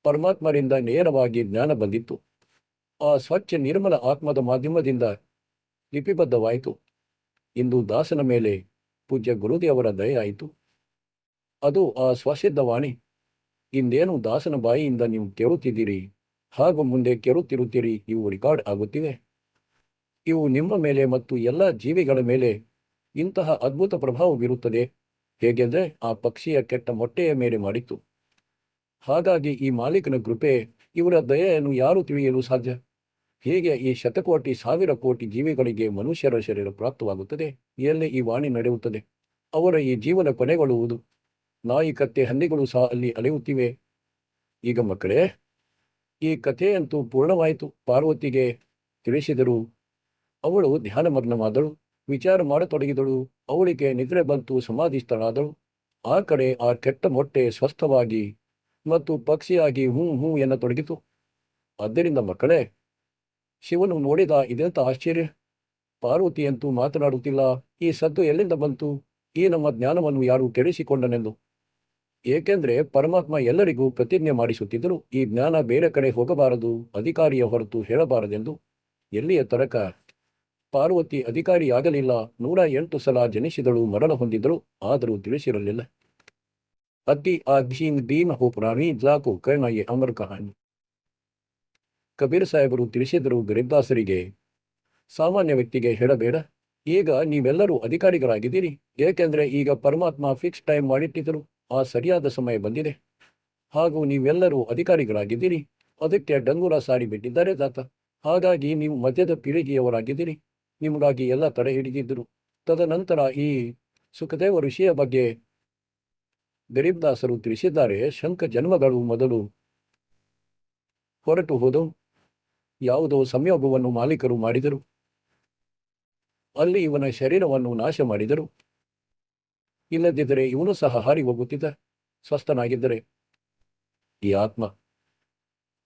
ಪರಮಾತ್ಮರಿಂದ ನೇರವಾಗಿ ಜ್ಞಾನ ಬಂದಿತ್ತು. ಆ ಸ್ವಚ್ಛ ನಿರ್ಮಲ ಆತ್ಮದ ಮಾಧ್ಯಮದಿಂದ ಲಿಪಿಬದ್ಧವಾಯಿತು. ಇಂದು ದಾಸನ ಮೇಲೆ ಪೂಜ್ಯ ಗುರುದೇವರ ದಯೆ ಆಯಿತು. ಅದು ಆ ಸ್ವಸಿದ್ಧ ವಾಣಿ. ಇಂದೇನು ದಾಸನ ಬಾಯಿಯಿಂದ ನೀವು ಕೇಳುತ್ತಿದ್ದೀರಿ ಹಾಗೂ ಮುಂದೆ ಕೇಳುತ್ತಿರುತ್ತೀರಿ, ಇವು ರೆಕಾರ್ಡ್ ಆಗುತ್ತಿವೆ. ಇವು ನಿಮ್ಮ ಮೇಲೆ ಮತ್ತು ಎಲ್ಲ ಜೀವಿಗಳ ಮೇಲೆ ಇಂತಹ ಅದ್ಭುತ ಪ್ರಭಾವ ಬೀರುತ್ತದೆ. ಹೇಗೆಂದರೆ ಆ ಪಕ್ಷಿಯ ಕೆಟ್ಟ ಮೊಟ್ಟೆಯ ಮೇಲೆ ಮಾಡಿತ್ತು. ಹಾಗಾಗಿ ಈ ಮಾಲೀಕನ ಕೃಪೆ, ಇವರ ದಯೆಯನ್ನು ಯಾರು ತಿಳಿಯಲು ಸಾಧ್ಯ? ಹೇಗೆ ಈ ಶತಕೋಟಿ ಸಾವಿರ ಕೋಟಿ ಜೀವಿಗಳಿಗೆ ಮನುಷ್ಯರ ಶರೀರ ಪ್ರಾಪ್ತವಾಗುತ್ತದೆ? ಎಲ್ಲಿ ಈ ವಾಣಿ ನಡೆಯುತ್ತದೆ? ಅವರ ಈ ಜೀವನ ಕೊನೆಗೊಳ್ಳುವುದು. ನಾಯಿ ಕತ್ತೆ ಹಂದಿಗಳು ಸಹ ಅಲ್ಲಿ ಅಲೆಯುತ್ತಿವೆ. ಈಗ ಮಕ್ಕಳೇ, ಈ ಕಥೆಯಂತೂ ಪೂರ್ಣವಾಯಿತು. ಪಾರ್ವತಿಗೆ ತಿಳಿಸಿದರು. ಅವಳು ಧ್ಯಾನಮಗ್ನವಾದಳು, ವಿಚಾರ ಮಾಡತೊಡಗಿದಳು. ಅವಳಿಗೆ ನಿದ್ರೆ ಬಂತು, ಸಮಾಧಿಸ್ಥಳಾದಳು. ಆ ಕಡೆ ಆ ಕೆಟ್ಟ ಮೊಟ್ಟೆ ಸ್ವಸ್ಥವಾಗಿ ಮತ್ತು ಪಕ್ಷಿಯಾಗಿ ಹೂ ಹೂ ಎನ್ನತೊಡಗಿತು. ಆದ್ದರಿಂದ ಮಕ್ಕಳೇ, ಶಿವನು ನೋಡಿದ ಇದೆಂತ ಆಶ್ಚರ್ಯ! ಪಾರ್ವತಿಯಂತೂ ಮಾತನಾಡುತ್ತಿಲ್ಲ. ಈ ಸದ್ದು ಎಲ್ಲಿಂದ ಬಂತು? ಈ ನಮ್ಮ ಜ್ಞಾನವನ್ನು ಯಾರು ಕೆಡಿಸಿಕೊಂಡನೆಂದು. ಏಕೆಂದರೆ ಪರಮಾತ್ಮ ಎಲ್ಲರಿಗೂ ಪ್ರತಿಜ್ಞೆ ಮಾಡಿಸುತ್ತಿದ್ದರು, ಈ ಜ್ಞಾನ ಬೇರೆ ಕಡೆ ಹೋಗಬಾರದು, ಅಧಿಕಾರಿಯ ಹೊರತು ಹೇಳಬಾರದೆಂದು. ಎಲ್ಲಿಯ ತನಕ ಪಾರ್ವತಿ ಅಧಿಕಾರಿಯಾಗಲಿಲ್ಲ. 108 ಸಲ ಜನಿಸಿದಳು, ಮರಣ ಹೊಂದಿದಳು, ಆದರೂ ತಿಳಿಸಿರಲಿಲ್ಲ. ಅತಿ ಆಘೀನ್ ದೀನ್ ಹೋ ಪ್ರಾಣಿ ಜಾಕೋ ಕರ್ಣಯೇ ಅಮರ್ ಕಹಾನಿ. ಕಬೀರ್ ಸಾಹೇಬರು ತಿಳಿಸಿದರು ಗರೀಬ್ದಾಸರಿಗೆ, ಸಾಮಾನ್ಯ ವ್ಯಕ್ತಿಗೆ ಹೇಳಬೇಡ. ಈಗ ನೀವೆಲ್ಲರೂ ಅಧಿಕಾರಿಗಳಾಗಿದ್ದೀರಿ. ಏಕೆಂದರೆ ಈಗ ಪರಮಾತ್ಮ ಫಿಕ್ಸ್ ಟೈಮ್ ಮಾಡಿಟ್ಟಿದ್ದರು. ಆ ಸರಿಯಾದ ಸಮಯ ಬಂದಿದೆ. ಹಾಗೂ ನೀವೆಲ್ಲರೂ ಅಧಿಕಾರಿಗಳಾಗಿದ್ದೀರಿ. ಅದಕ್ಕೆ ಡಂಗುರ ಸಾರಿ ಬಿಟ್ಟಿದ್ದಾರೆ ದಾತ. ಹಾಗಾಗಿ ನೀವು ಮಧ್ಯದ ಪೀಳಿಗೆಯವರಾಗಿದ್ದೀರಿ. ನಿಮಗಾಗಿ ಎಲ್ಲ ತಡೆ ಹಿಡಿದಿದ್ದರು. ತದನಂತರ ಈ ಸುಖದೇವ ಋಷಿಯ ಬಗ್ಗೆ ಗರೀಬ್ದಾಸರು ತಿಳಿಸಿದ್ದಾರೆ. ಶಂಖ ಜನ್ಮಗಳು ಮೊದಲು ಹೊರಟು ಹೋದವು. ಯಾವುದೋ ಸಂಯೋಗವನ್ನು ಮಾಲೀಕರು ಮಾಡಿದರು. ಅಲ್ಲಿ ಇವನ ಶರೀರವನ್ನು ನಾಶ ಮಾಡಿದರು. ಇಲ್ಲದಿದ್ದರೆ ಇವನು ಸಹ ಹಾರಿ ಹೋಗುತ್ತಿದ್ದ, ಸ್ವಸ್ಥನಾಗಿದ್ದರೆ ಈ ಆತ್ಮ.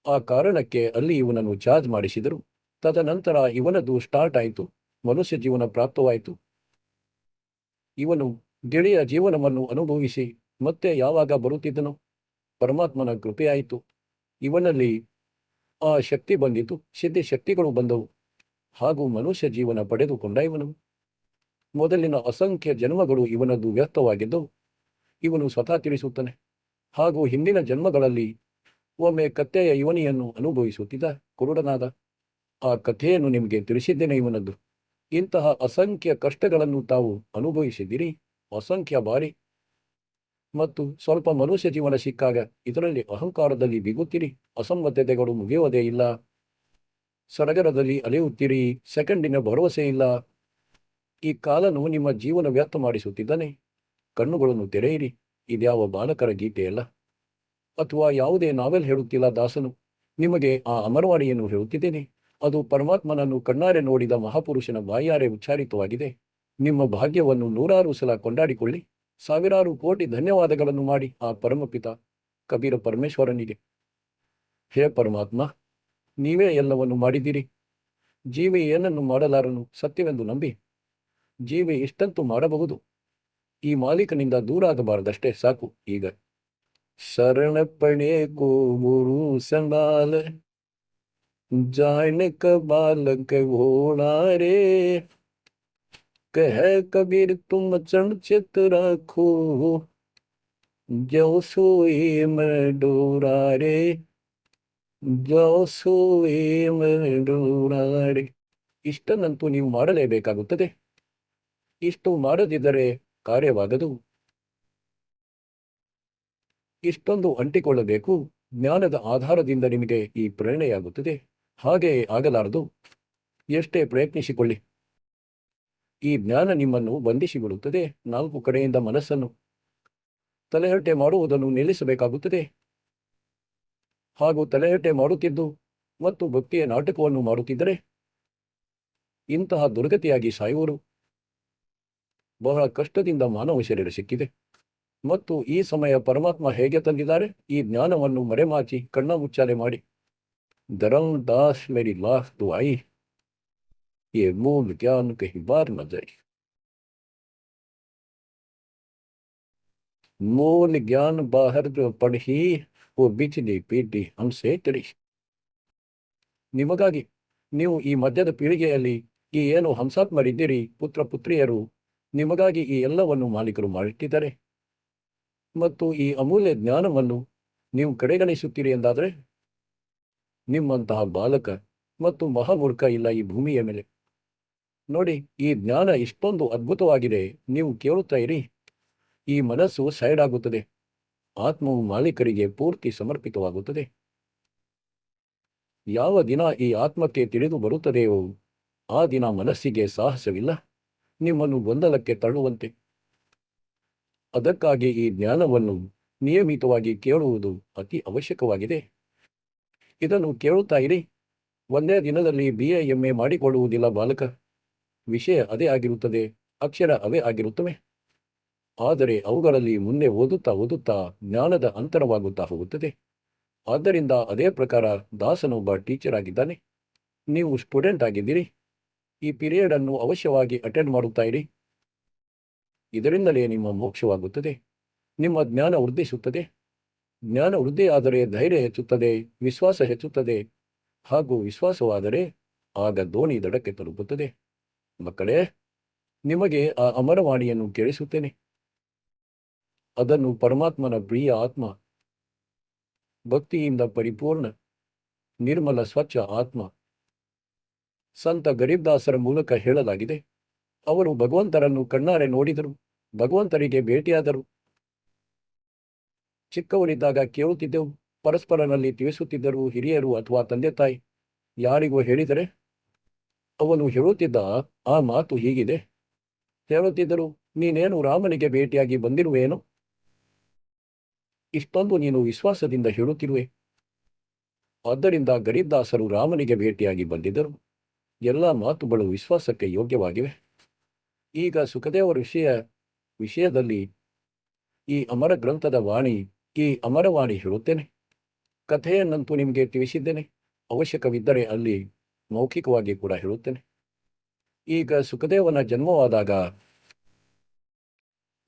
ಆ ಕಾರಣಕ್ಕೆ ಅಲ್ಲಿ ಇವನನ್ನು ಚಾರ್ಜ್ ಮಾಡಿಸಿದರು. ತದನಂತರ ಇವನದು ಸ್ಟಾರ್ಟ್ ಆಯಿತು. ಮನುಷ್ಯ ಜೀವನ ಪ್ರಾಪ್ತವಾಯಿತು. ಇವನು ಗೆಳೆಯ ಜೀವನವನ್ನು ಅನುಭವಿಸಿ ಮತ್ತೆ ಯಾವಾಗ ಬರುತ್ತಿದ್ದನೋ ಪರಮಾತ್ಮನ ಕೃಪೆಯಾಯಿತು. ಇವನಲ್ಲಿ ಆ ಶಕ್ತಿ ಬಂದಿತು, ಸಿದ್ಧಿ ಶಕ್ತಿಗಳು ಬಂದವು. ಹಾಗೂ ಮನುಷ್ಯ ಜೀವನ ಪಡೆದುಕೊಂಡ ಇವನು. ಮೊದಲಿನ ಅಸಂಖ್ಯ ಜನ್ಮಗಳು ಇವನದ್ದು ವ್ಯರ್ಥವಾಗಿದ್ದವು. ಇವನು ಸ್ವತಃ ತಿಳಿಸುತ್ತಾನೆ. ಹಾಗೂ ಹಿಂದಿನ ಜನ್ಮಗಳಲ್ಲಿ ಒಮ್ಮೆ ಕತ್ತೆಯ ಯೋನಿಯನ್ನು ಅನುಭವಿಸುತ್ತಿದ್ದ ಕುರುಡನಾದ. ಆ ಕಥೆಯನ್ನು ನಿಮಗೆ ತಿಳಿಸಿದ್ದೇನೆ ಇವನದ್ದು. ಇಂತಹ ಅಸಂಖ್ಯ ಕಷ್ಟಗಳನ್ನು ತಾವು ಅನುಭವಿಸಿದ್ದೀರಿ, ಅಸಂಖ್ಯ ಬಾರಿ. ಮತ್ತು ಸ್ವಲ್ಪ ಮನುಷ್ಯ ಜೀವನ ಸಿಕ್ಕಾಗ ಇದರಲ್ಲಿ ಅಹಂಕಾರದಲ್ಲಿ ಬಿಗುತ್ತೀರಿ. ಅಸಂಬದ್ಧತೆಗಳು ಮುಗಿಯುವುದೇ ಇಲ್ಲ. ಸಡಗರದಲ್ಲಿ ಅಲೆಯುತ್ತೀರಿ. ಸೆಕೆಂಡಿನ ಭರವಸೆ ಇಲ್ಲ. ಈ ಕಾಲನು ನಿಮ್ಮ ಜೀವನ ವ್ಯರ್ಥ ಮಾಡಿಸುತ್ತಿದ್ದಾನೆ. ಕಣ್ಣುಗಳನ್ನು ತೆರೆಯಿರಿ. ಇದ್ಯಾವ ಬಾಲಕರ ಗೀತೆಯಲ್ಲ, ಅಥವಾ ಯಾವುದೇ ನಾವೆಲ್ ಹೇಳುತ್ತಿಲ್ಲ ದಾಸನು. ನಿಮಗೆ ಆ ಅಮರವಾಣಿಯನ್ನು ಹೇಳುತ್ತಿದ್ದೇನೆ. ಅದು ಪರಮಾತ್ಮನನ್ನು ಕಣ್ಣಾರೆ ನೋಡಿದ ಮಹಾಪುರುಷನ ಬಾಯಾರೆ ಉಚ್ಚಾರಿತವಾಗಿದೆ. ನಿಮ್ಮ ಭಾಗ್ಯವನ್ನು 100 ಸಲ ಕೊಂಡಾಡಿಕೊಳ್ಳಿ. ಸಾವಿರಾರು ಕೋಟಿ ಧನ್ಯವಾದಗಳನ್ನು ಮಾಡಿ ಆ ಪರಮಪಿತ ಕಬೀರ ಪರಮೇಶ್ವರನಿಗೆ. ಹೇ ಪರಮಾತ್ಮ, ನೀವೇ ಎಲ್ಲವನ್ನು ಮಾಡಿದ್ದೀರಿ. ಜೀವಿ ಏನನ್ನು ಮಾಡಲಾರನು ಸತ್ಯವೆಂದು ನಂಬಿ ಜೀವಿ ಇಷ್ಟಂತೂ ಮಾಡಬಹುದು. ಈ ಮಾಲೀಕನಿಂದ ದೂರ ಆಗಬಾರದಷ್ಟೇ ಸಾಕು. ಈಗ ಶರಣಪ್ಪಣೆ ಕೋ ಗುರು ಸಂಭಾಲ ಜಾನೆ ಬಾಲಕ ಓಡಾರೆ ಕಹ ಕಬೀರ್ ತುಮ್ ಚರಣ ಚಿತ್ ರಖೋ ಜೋ ಸೋಯೆ ಮೈ ಡೋರಾರೆ ಜೋ ಸೋಯೆ ಮೈ ಡೋರಾರೆ. ಇಷ್ಟನ್ನಂತೂ ನೀವು ಮಾಡಲೇಬೇಕಾಗುತ್ತದೆ. ಇಷ್ಟು ಮಾಡದಿದ್ದರೆ ಕಾರ್ಯವಾಗದು. ಇಷ್ಟೊಂದು ಅಂಟಿಕೊಳ್ಳಬೇಕು. ಜ್ಞಾನದ ಆಧಾರದಿಂದ ನಿಮಗೆ ಈ ಪ್ರೇರಣೆಯಾಗುತ್ತದೆ. ಹಾಗೆಯೇ ಆಗಲಾರದು. ಎಷ್ಟೇ ಪ್ರಯತ್ನಿಸಿಕೊಳ್ಳಿ, ಈ ಜ್ಞಾನ ನಿಮ್ಮನ್ನು ಬಂಧಿಸಿಬಿಡುತ್ತದೆ. 4 ಕಡೆಯಿಂದ ಮನಸ್ಸನ್ನು ತಲೆಹರಟೆ ಮಾಡುವುದನ್ನು ನಿಲ್ಲಿಸಬೇಕಾಗುತ್ತದೆ. ಹಾಗೂ ತಲೆಹರಟೆ ಮಾಡುತ್ತಿದ್ದು ಮತ್ತು ಭಕ್ತಿಯ ನಾಟಕವನ್ನು ಮಾಡುತ್ತಿದ್ದರೆ ಇಂತಹ ದುರ್ಗತಿಯಾಗಿ ಸಾಯುವರು. ಬಹಳ ಕಷ್ಟದಿಂದ ಮಾನವ ಶರೀರ ಸಿಕ್ಕಿದೆ. ಮತ್ತು ಈ ಸಮಯ ಪರಮಾತ್ಮ ಹೇಗೆ ತಂದಿದ್ದಾರೆ? ಈ ಜ್ಞಾನವನ್ನು ಮರೆಮಾಚಿ ಕಣ್ಣ ಮುಚ್ಚಾಲೆ ಮಾಡಿ ದರಂ ದಾಸ್ ಮೇರಿ ಲಾಸ್ ದುಆಯಿ ये मूल ज्ञान कहीं बार न जाए. मूल ज्ञान बाहर जो पढ़ी वो बिचली ಪೀಡಿ ಹಂಸೆ ತಡಿ. ನಿಮಗಾಗಿ ನೀವು ಈ ಮಧ್ಯದ ಪೀಳಿಗೆಯಲ್ಲಿ ಈ ಏನು ಹಂಸಾತ್ಮರಿದ್ದೀರಿ, ಪುತ್ರ ಪುತ್ರಿಯರು, ನಿಮಗಾಗಿ ಈ ಎಲ್ಲವನ್ನು ಮಾಲೀಕರು ಮಾಡಿಟ್ಟಿದ್ದಾರೆ. ಮತ್ತು ಈ ಅಮೂಲ್ಯ ಜ್ಞಾನವನ್ನು ನೀವು ಕಡೆಗಣಿಸುತ್ತೀರಿ ಎಂದಾದರೆ ನಿಮ್ಮಂತಹ ಬಾಲಕ ಮತ್ತು ಮಹಾಮೂರ್ಖ ಇಲ್ಲ ಈ ಭೂಮಿಯ ಮೇಲೆ. ನೋಡಿ, ಈ ಜ್ಞಾನ ಇಷ್ಟೊಂದು ಅದ್ಭುತವಾಗಿದೆ. ನೀವು ಕೇಳುತ್ತಾ ಇರಿ. ಈ ಮನಸ್ಸು ಸೈಡ್ ಆಗುತ್ತದೆ. ಆತ್ಮವು ಮಾಲೀಕರಿಗೆ ಪೂರ್ತಿ ಸಮರ್ಪಿತವಾಗುತ್ತದೆ. ಯಾವ ದಿನ ಈ ಆತ್ಮಕ್ಕೆ ತಿಳಿದು ಬರುತ್ತದೆಯೋ ಆ ದಿನ ಮನಸ್ಸಿಗೆ ಸಾಹಸವಿಲ್ಲ ನಿಮ್ಮನ್ನು ಗೊಂದಲಕ್ಕೆ ತಳ್ಳುವಂತೆ. ಅದಕ್ಕಾಗಿ ಈ ಜ್ಞಾನವನ್ನು ನಿಯಮಿತವಾಗಿ ಕೇಳುವುದು ಅತಿ ಅವಶ್ಯಕವಾಗಿದೆ. ಇದನ್ನು ಕೇಳುತ್ತಾ ಇರಿ. ಒಂದೇ ದಿನದಲ್ಲಿ BA MA ಮಾಡಿಕೊಳ್ಳುವುದಿಲ್ಲ ಬಾಲಕ. ವಿಷಯ ಅದೇ ಆಗಿರುತ್ತದೆ, ಅಕ್ಷರ ಅವೇ ಆಗಿರುತ್ತವೆ. ಆದರೆ ಅವುಗಳಲ್ಲಿ ಮುಂದೆ ಓದುತ್ತಾ ಓದುತ್ತಾ ಜ್ಞಾನದ ಅಂತರವಾಗುತ್ತಾ ಹೋಗುತ್ತದೆ. ಆದ್ದರಿಂದ ಅದೇ ಪ್ರಕಾರ ದಾಸನೊಬ್ಬ ಟೀಚರ್ ಆಗಿದ್ದಾನೆ, ನೀವು ಸ್ಟೂಡೆಂಟ್ ಆಗಿದ್ದೀರಿ. ಈ ಪೀರಿಯಡ್ ಅನ್ನು ಅವಶ್ಯವಾಗಿ ಅಟೆಂಡ್ ಮಾಡುತ್ತಾ ಇರಿ. ಇದರಿಂದಲೇ ನಿಮ್ಮ ಮೋಕ್ಷವಾಗುತ್ತದೆ, ನಿಮ್ಮ ಜ್ಞಾನ ವೃದ್ಧಿಸುತ್ತದೆ. ಜ್ಞಾನ ವೃದ್ಧಿಯಾದರೆ ಧೈರ್ಯ ಹೆಚ್ಚುತ್ತದೆ, ವಿಶ್ವಾಸ ಹೆಚ್ಚುತ್ತದೆ. ಹಾಗೂ ವಿಶ್ವಾಸವಾದರೆ ಆಗ ದೋಣಿ ದಡಕ್ಕೆ ತಲುಪುತ್ತದೆ. ಮಕ್ಕಳೇ, ನಿಮಗೆ ಆ ಅಮರವಾಣಿಯನ್ನು ಕೇಳಿಸುತ್ತೇನೆ. ಅದನ್ನು ಪರಮಾತ್ಮನ ಪ್ರಿಯ ಆತ್ಮ, ಭಕ್ತಿಯಿಂದ ಪರಿಪೂರ್ಣ ನಿರ್ಮಲ ಸ್ವಚ್ಛ ಆತ್ಮ ಸಂತ ಗರೀಬ್ದಾಸರ ಮೂಲಕ ಹೇಳಲಾಗಿದೆ. ಅವರು ಭಗವಂತರನ್ನು ಕಣ್ಣಾರೆ ನೋಡಿದರು, ಭಗವಂತರಿಗೆ ಭೇಟಿಯಾದರು. ಚಿಕ್ಕವರಿದ್ದಾಗ ಕೇಳುತ್ತಿದ್ದೆವು, ಪರಸ್ಪರನಲ್ಲಿ ತಿಳಿಸುತ್ತಿದ್ದರು ಹಿರಿಯರು ಅಥವಾ ತಂದೆ ತಾಯಿ. ಯಾರಿಗೂ ಹೇಳಿದರೆ ಅವನು ಹೇಳುತ್ತಿದ್ದ ಆ ಮಾತು ಹೀಗಿದೆ. ಹೇಳುತ್ತಿದ್ದರು, ನೀನೇನು ರಾಮನಿಗೆ ಭೇಟಿಯಾಗಿ ಬಂದಿರುವೇನು? ಇಷ್ಟೊಂದು ನೀನು ವಿಶ್ವಾಸದಿಂದ ಹೇಳುತ್ತಿರುವೆ. ಆದ್ದರಿಂದ ಗರೀಬ್ದಾಸರು ರಾಮನಿಗೆ ಭೇಟಿಯಾಗಿ ಬಂದಿದ್ದರು. ಎಲ್ಲ ಮಾತುಗಳು ವಿಶ್ವಾಸಕ್ಕೆ ಯೋಗ್ಯವಾಗಿವೆ. ಈಗ ಸುಖದೇವರ ವಿಷಯದಲ್ಲಿ ಈ ಅಮರ ಗ್ರಂಥದ ವಾಣಿ, ಈ ಅಮರವಾಣಿ ಹೇಳುತ್ತೇನೆ. ಕಥೆಯನ್ನಂತೂ ನಿಮಗೆ ತಿಳಿಸಿದ್ದೇನೆ, ಅವಶ್ಯಕವಿದ್ದರೆ ಅಲ್ಲಿ ಮೌಖಿಕವಾಗಿ ಕೂಡ ಹೇಳುತ್ತೇನೆ. ಈಗ ಸುಖದೇವನ ಜನ್ಮವಾದಾಗ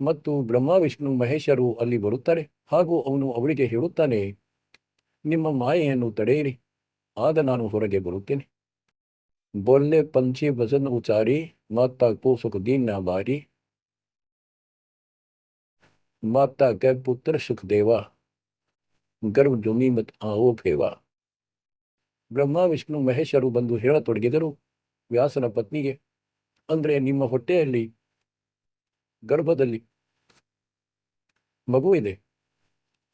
ಮತ್ತು ಬ್ರಹ್ಮ ವಿಷ್ಣು ಮಹೇಶರು ಅಲ್ಲಿ ಬರುತ್ತಾರೆ. ಹಾಗೂ ಅವನು ಅವರಿಗೆ ಹೇಳುತ್ತಾನೆ, ನಿಮ್ಮ ಮಾಯೆಯನ್ನು ತಡೆಯಿರಿ, ಆಗ ನಾನು ಹೊರಗೆ ಬರುತ್ತೇನೆ. ಬೋಲ್ಲೆ ಪಂಚಿ ಭಜನ್ ಉಚಾರಿ ಮಾತಾ ಕೋ ಸುಖದೀನ್ ನ ಬಾರಿ ಮಾತಾ ಕೆ ಪುತ್ರ ಸುಖದೇವ ಗರ್ಭ ಜುಮಿ ಮತ್ ಆವೋ ಫೇವ. ಬ್ರಹ್ಮ ವಿಷ್ಣು ಮಹೇಶರು ಬಂದು ಹೇಳತೊಡಗಿದರು ವ್ಯಾಸನ ಪತ್ನಿಗೆ, ಅಂದರೆ ನಿಮ್ಮ ಹೊಟ್ಟೆಯಲ್ಲಿ ಗರ್ಭದಲ್ಲಿ ಮಗು ಇದೆ.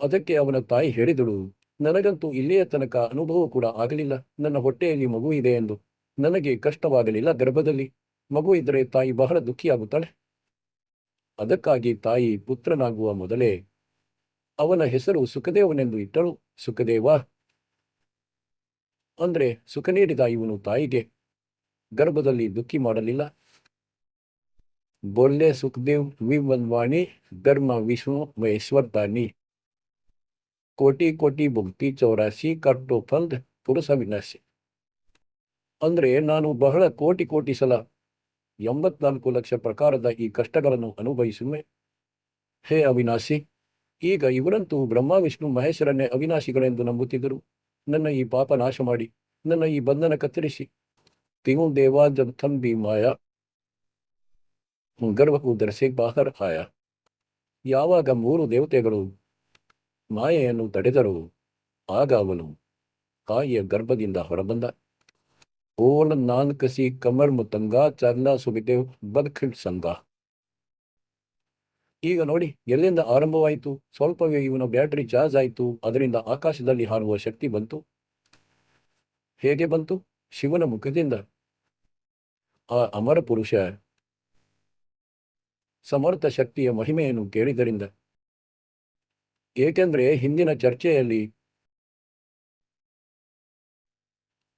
ಅದಕ್ಕೆ ಅವನ ತಾಯಿ ಹೇಳಿದಳು, ನನಗಂತೂ ಇಲ್ಲಿಯ ತನಕ ಅನುಭವ ಕೂಡ ಆಗಲಿಲ್ಲ ನನ್ನ ಹೊಟ್ಟೆಯಲ್ಲಿ ಮಗು ಇದೆ ಎಂದು. ನನಗೆ ಕಷ್ಟವಾಗಲಿಲ್ಲ. ಗರ್ಭದಲ್ಲಿ ಮಗು ಇದ್ದರೆ ತಾಯಿ ಬಹಳ ದುಃಖಿಯಾಗುತ್ತಾಳೆ. ಅದಕ್ಕಾಗಿ ತಾಯಿ ಪುತ್ರನಾಗುವ ಮೊದಲೇ ಅವನ ಹೆಸರು ಸುಖದೇವನೆಂದು ಇಟ್ಟಳು. ಸುಖದೇವ ಅಂದರೆ ಸುಖ ನೀಡಿದ ಇವನು ತಾಯಿಗೆ ಗರ್ಭದಲ್ಲಿ ದುಃಖಿ ಮಾಡಲಿಲ್ಲ. ಬೋಲ್ಲೆ ಸುಖದೇವ್ ವಿವನ್ವಾಣಿ ಧರ್ಮ ವಿಷ್ಣು ಮಹೇಶ್ವರ್ತಾನಿ ಕೋಟಿ ಕೋಟಿ ಭುಕ್ತಿ 84 ಕಟ್ಟೋ ಫಂದ್ ಪುರುಷ ವಿನಾಶಿ. ಅಂದರೆ ನಾನು ಬಹಳ ಕೋಟಿ ಕೋಟಿ ಸಲ 84 ಲಕ್ಷ ಪ್ರಕಾರದ ಈ ಕಷ್ಟಗಳನ್ನು ಅನುಭವಿಸುವೆ. ಹೇ ಅವಿನಾಶಿ, ಈಗ ಇವರಂತೂ ಬ್ರಹ್ಮ ವಿಷ್ಣು ಮಹೇಶ್ವರನ್ನೇ ಅವಿನಾಶಿಗಳೆಂದು ನಂಬುತ್ತಿದ್ದರು. ನನ್ನ ಈ ಪಾಪ ನಾಶ ಮಾಡಿ, ನನ್ನ ಈ ಬಂಧನ ಕತ್ತರಿಸಿ. ತಿವು ದೇವಾ ಜಬ್ ಥಮ್ ಬಿ ಮಾಯಾ ಗರ್ಭ ಉದರಸೆ ಬಾಹರ್ ಆಯ. ಯಾವಾಗ 3 ದೇವತೆಗಳು ಮಾಯೆಯನ್ನು ತಡೆದರು, ಆಗ ಅವನು ತಾಯಿಯ ಗರ್ಭದಿಂದ ಹೊರಬಂದ. ಓಲ ನಾಲ್ಕಸಿ ಕಮರ್ ಮುತಂಗ ಚರ್ಲ ಸುಬಿದೇವ್ ಬದ್ಖಿಡ್ ಸಂಗ. ಈಗ ನೋಡಿ ಎಲ್ಲಿಂದ ಆರಂಭವಾಯಿತು. ಸ್ವಲ್ಪವೇ ಇವನ ಬ್ಯಾಟರಿ ಚಾರ್ಜ್ ಆಯಿತು, ಅದರಿಂದ ಆಕಾಶದಲ್ಲಿ ಹಾರುವ ಶಕ್ತಿ ಬಂತು. ಹೇಗೆ ಬಂತು? ಶಿವನ ಮುಖದಿಂದ. ಆ ಅಮರ ಪುರುಷ ಸಮರ್ಥ ಶಕ್ತಿಯ ಮಹಿಮೆಯನ್ನು ಕೇಳಿದರಿಂದ. ಏಕೆಂದರೆ ಹಿಂದಿನ ಚರ್ಚೆಯಲ್ಲಿ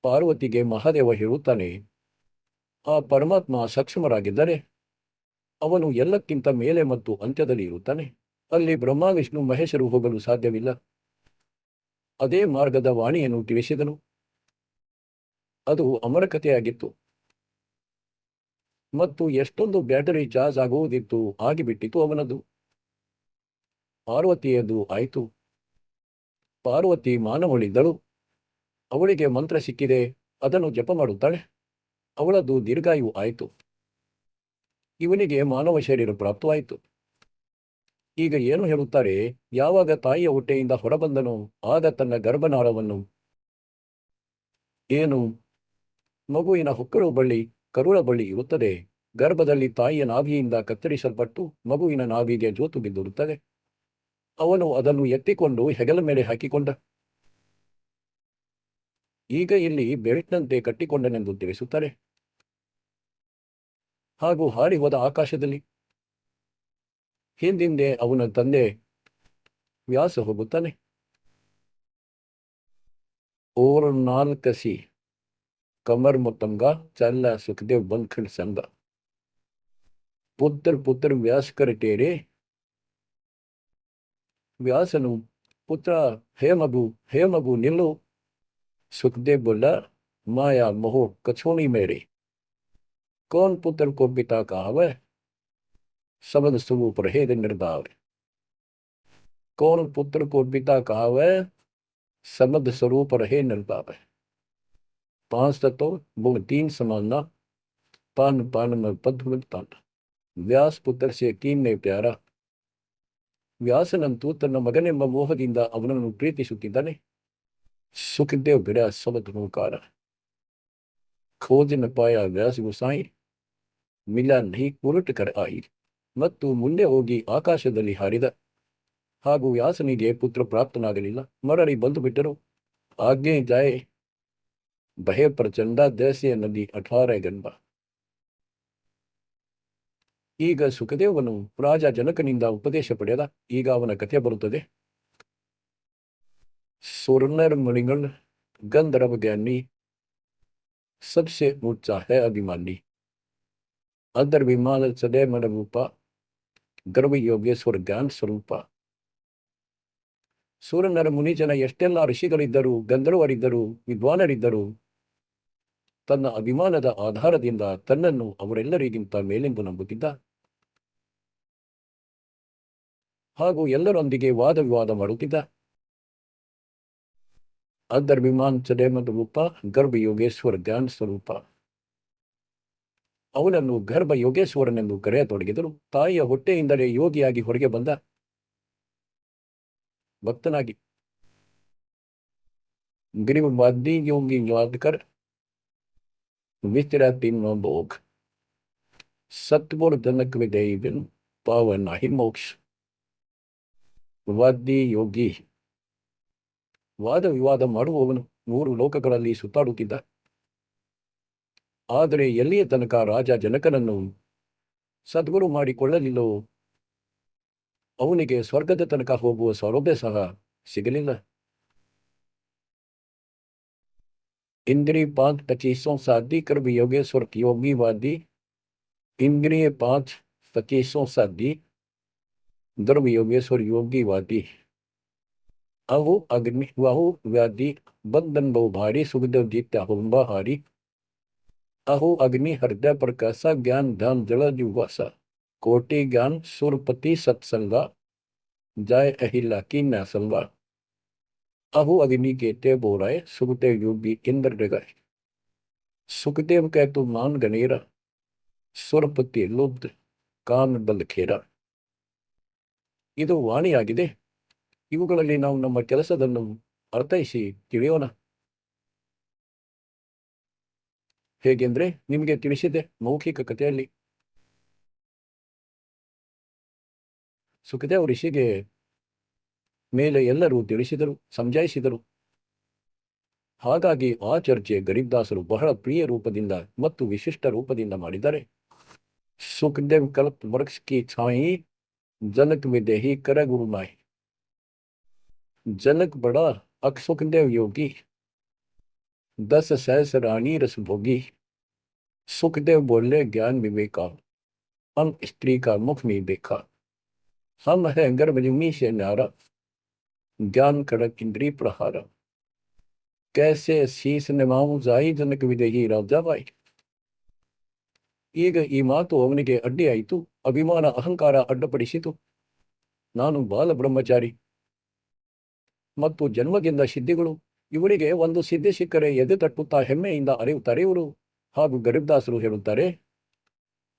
ಪಾರ್ವತಿಗೆ ಮಹಾದೇವ ಹೇಳುತ್ತಾನೆ, ಆ ಪರಮಾತ್ಮ ಸಕ್ಷಮರಾಗಿದ್ದರೆ ಅವನು ಎಲ್ಲಕ್ಕಿಂತ ಮೇಲೆ ಮತ್ತು ಅಂತ್ಯದಲ್ಲಿ ಇರುತ್ತಾನೆ. ಅಲ್ಲಿ ಬ್ರಹ್ಮ ವಿಷ್ಣು ಮಹೇಶರು ಹೋಗಲು ಸಾಧ್ಯವಿಲ್ಲ. ಅದೇ ಮಾರ್ಗದ ವಾಣಿಯನ್ನು ತಿಳಿಸಿದನು. ಅದು ಅಮರಕಥೆಯಾಗಿತ್ತು. ಮತ್ತು ಎಷ್ಟೊಂದು ಬ್ಯಾಟರಿ ಚಾರ್ಜ್ ಆಗುವುದಿತ್ತು, ಆಗಿಬಿಟ್ಟಿತು ಅವನದು. ಪಾರ್ವತಿಯದು ಆಯಿತು. ಪಾರ್ವತಿ ಮಾನವಳಿದ್ದಳು. ಅವಳಿಗೆ ಮಂತ್ರ ಸಿಕ್ಕಿದೆ, ಅದನ್ನು ಜಪ ಮಾಡುತ್ತಾಳೆ. ಅವಳದು ದೀರ್ಘಾಯು ಆಯಿತು. ಇವನಿಗೆ ಮಾನವ ಶರೀರ ಪ್ರಾಪ್ತವಾಯಿತು. ಈಗ ಏನು ಹೇಳುತ್ತಾರೆ? ಯಾವಾಗ ತಾಯಿಯ ಹೊಟ್ಟೆಯಿಂದ ಹೊರಬಂದನೋ ಆಗ ತನ್ನ ಗರ್ಭನಾಳವನ್ನು ಏನು ಮಗುವಿನ ಹೊಕ್ಕಳು ಬಳ್ಳಿ, ಕರುಳ ಬಳ್ಳಿ ಇರುತ್ತದೆ, ಗರ್ಭದಲ್ಲಿ ತಾಯಿಯ ನಾಭಿಯಿಂದ ಕತ್ತರಿಸಲ್ಪಟ್ಟು ಮಗುವಿನ ನಾಭಿಗೆ ಜೋತು ಬಿದ್ದಿರುತ್ತದೆ. ಅವನು ಅದನ್ನು ಎತ್ತಿಕೊಂಡು ಹೆಗಲ ಮೇಲೆ ಹಾಕಿಕೊಂಡ. ಈಗ ಇಲ್ಲಿ ಬೆಲ್ಟ್ನಂತೆ ಕಟ್ಟಿಕೊಂಡನೆಂದು ತಿಳಿಸುತ್ತಾರೆ. ಹಾಗೂ ಹಾರಿ ಹೋದ ಆಕಾಶದಲ್ಲಿ. ಹಿಂದಿಂದೆ ಅವನ ತಂದೆ ವ್ಯಾಸ ಹೋಗುತ್ತಾನೆ. और नाल कसी कमर मुतंगा चल सुखदेव बंखड़ संगा पुत्र पुत्र व्यास कर तेरे व्यासनु पुत्र हे मगु निल्लो। सुखदेव बोला माया मोह कछोनी मेरे कौन पुत्र को पिता कहावे सबद स्वरूप रहे निर्दाव। कौन पुत्र को पिता कहावे समद स्वरूप रहे निर्दाव। 5 तत्व वो 3 समानना पान पान में पद तान। ವ್ಯಾಸ ಪುತ್ರ ಸೆ ಕೀನ್ನೆ ಪ್ಯಾರ. ವ್ಯಾಸನಂತೂ ತನ್ನ ಮಗನೆಂಬ ಮೋಹದಿಂದ ಅವನನ್ನು ಪ್ರೀತಿಸುತ್ತಿದ್ದಾನೆ. ಸುಖದೇವ್ ಬಿಡ ಸಬದ್ ನೂಕಾರ ಖೋಜ್ ನ ಪಾಯ ವ್ಯಾಸ ಗುಸಾಯಿ ಮಿಲ ನಹಿ ಉರುಟ್ ಕರ್ ಆಯಿ. ಮತ್ತು ಮುಂದೆ ಹೋಗಿ ಆಕಾಶದಲ್ಲಿ ಹಾರಿದ. ಹಾಗೂ ವ್ಯಾಸನಿಗೆ ಪುತ್ರ ಪ್ರಾಪ್ತನಾಗಲಿಲ್ಲ. ಮರಳಿ ಬಂದು ಬಿಟ್ಟರು. ಆಜ್ಞೆ ಜಾಯೆ ಬಹೆ ಪ್ರಚಂಡ ದೇಸಿಯ ನದಿ 18 ಗಂಬ. ಈಗ ಸುಖದೇವನು ರಾಜ ಜನಕನಿಂದ ಉಪದೇಶ ಪಡೆದ. ಈಗ ಅವನ ಕಥೆ ಬರುತ್ತದೆ. ಸುರ್ನರ್ ಮಣಿಗಳ್ ಗಂಧರ್ವ ज्ञानी सबसे ऊंचा है अभिमानी अदर विमान सदैव मन रूपा गर्भ ಯೋಗೇಶ್ವರ ಜ್ಞಾನ ಸ್ವರೂಪ. ಸೂರನರ ಮುನಿಜನ ಎಷ್ಟೆಲ್ಲ ಋಷಿಗಳಿದ್ದರು, ಗಂಧರ್ವರಿದ್ದರು, ವಿದ್ವಾನರಿದ್ದರು, ತನ್ನ ಅಭಿಮಾನದ ಆಧಾರದಿಂದ ತನ್ನನ್ನು ಅವರೆಲ್ಲರಿಗಿಂತ ಮೇಲೆಂದು ನಂಬುತ್ತಿದ್ದ. ಹಾಗೂ ಎಲ್ಲರೊಂದಿಗೆ ವಾದ ವಿವಾದ ಮಾಡುತ್ತಿದ್ದ. ಅದರ್ ವಿಮಾನ್ ಚದೇಮದ ರೂಪ ಗರ್ಭ ಯೋಗೇಶ್ವರ ಜ್ಞಾನ ಸ್ವರೂಪ. ಅವನನ್ನು ಗರ್ಭ ಯೋಗೇಶ್ವರನೆಂದು ಕರೆಯತೊಡಗಿದರು. ತಾಯಿಯ ಹೊಟ್ಟೆಯಿಂದಲೇ ಯೋಗಿಯಾಗಿ ಹೊರಗೆ ಬಂದ ಭಕ್ತನಾಗಿ. ಗಿರಿವಾದಿ ಯೋಗಿ ಯಾದಕರ್ विचरा तीनों भोग सतपुर जनक विदयन पावन ही मोक्ष. ವಾದಿ ಯೋಗಿ ವಾದ ವಿವಾದ ಮಾಡುವವನು 3 ಲೋಕಗಳಲ್ಲಿ ಸುತ್ತಾಡುತ್ತಿದ್ದ. ಆದರೆ ಎಲ್ಲಿಯ ತನಕ ರಾಜ ಜನಕನನ್ನು ಸದ್ಗುರು ಮಾಡಿಕೊಳ್ಳಲಿಲ್ಲವೋ ಅವನಿಗೆ ಸ್ವರ್ಗದ ತನಕ ಹೋಗುವ ಸೌಲಭ್ಯ ಸಹ ಸಿಗಲಿಲ್ಲ. इंद्रिय 5 25 साधी कर्म योगेश्वर योगी वादी. इंद्रिय 5 25 साधी धर्म योगेश्वर योगी वादी. अहो अग्नि वाहु व्याधि बंधन बहु भारी सुखदेव जीत्या हुंबा हारी. अहो अग्नि हृदय प्रकाशा ज्ञान ध्यान जल जुवासा कोटि ज्ञान सुरपति सत्संगा जाय अहिला की नासंगा. अहो अग्नि कहते बोराए सुखदेव योगी इंद्र डगाए. सुखदेव कह तो मान गनेरा सुरपति लुब्ध ಕಾಮ ಬಲ್ಖೇರ. ಇದು ವಾಣಿಯಾಗಿದೆ. ಇವುಗಳಲ್ಲಿ ನಾವು ನಮ್ಮ ಕೆಲಸವನ್ನು ಅರ್ಥೈಸಿ ತಿಳಿಯೋಣ. ಹೇಗೆಂದ್ರೆ ನಿಮಗೆ ತಿಳಿಸಿದೆ ಮೌಖಿಕ ಕಥೆಯಲ್ಲಿ. ಸುಖದೇವ್ ಋಷಿಗೆ ಮೇಲೆ ಎಲ್ಲರೂ ತಿಳಿಸಿದರು, ಸಮಜಾಯಿಸಿದರು. ಹಾಗಾಗಿ ಆ ಚರ್ಚೆ ಗರೀಬ್ದಾಸರು ಬಹಳ ಪ್ರಿಯ ರೂಪದಿಂದ ಮತ್ತು ವಿಶಿಷ್ಟ ರೂಪದಿಂದ ಮಾಡಿದ್ದಾರೆ. ಸುಖದೇವ್ ಕಲ್ಪ್ ವೃಕ್ಷ ಕಿ ಛಾಯಿ ಜನಕ್ ವಿದೇಹಿ ಕರ ಗುರುಮಾಯಿ. ಜನಕ್ ಬಡ अक सुखदेव योगी 10 सहस रानी रस भोगी. सुखदेव बोले ज्ञान विवेका हम स्त्री का मुख में देखा. हम है गर्भजमी से नारा ज्ञान कड़क इंद्री प्रहारा. कैसे शीस निमाऊं जाई जनक विदेही राजा बाई. ಈಗ ಈ ಮಾತು ಅವನಿಗೆ ಅಡ್ಡಿಯಾಯಿತು. ಅಭಿಮಾನ ಅಹಂಕಾರ ಅಡ್ಡಪಡಿಸಿತು. ನಾನು ಬಾಲ ಬ್ರಹ್ಮಚಾರಿ ಮತ್ತು ಜನ್ಮದಿಂದ ಸಿದ್ಧಿಗಳು. ಇವರಿಗೆ ಒಂದು ಸಿದ್ಧಿ ಸಿಕ್ಕರೆ ಎದೆ ತಟ್ಟುತ್ತಾ ಹೆಮ್ಮೆಯಿಂದ ಅರಿಯುತ್ತಾರೆ ಇವರು. ಹಾಗೂ ಗರೀಬ್ದಾಸರು ಹೇಳುತ್ತಾರೆ,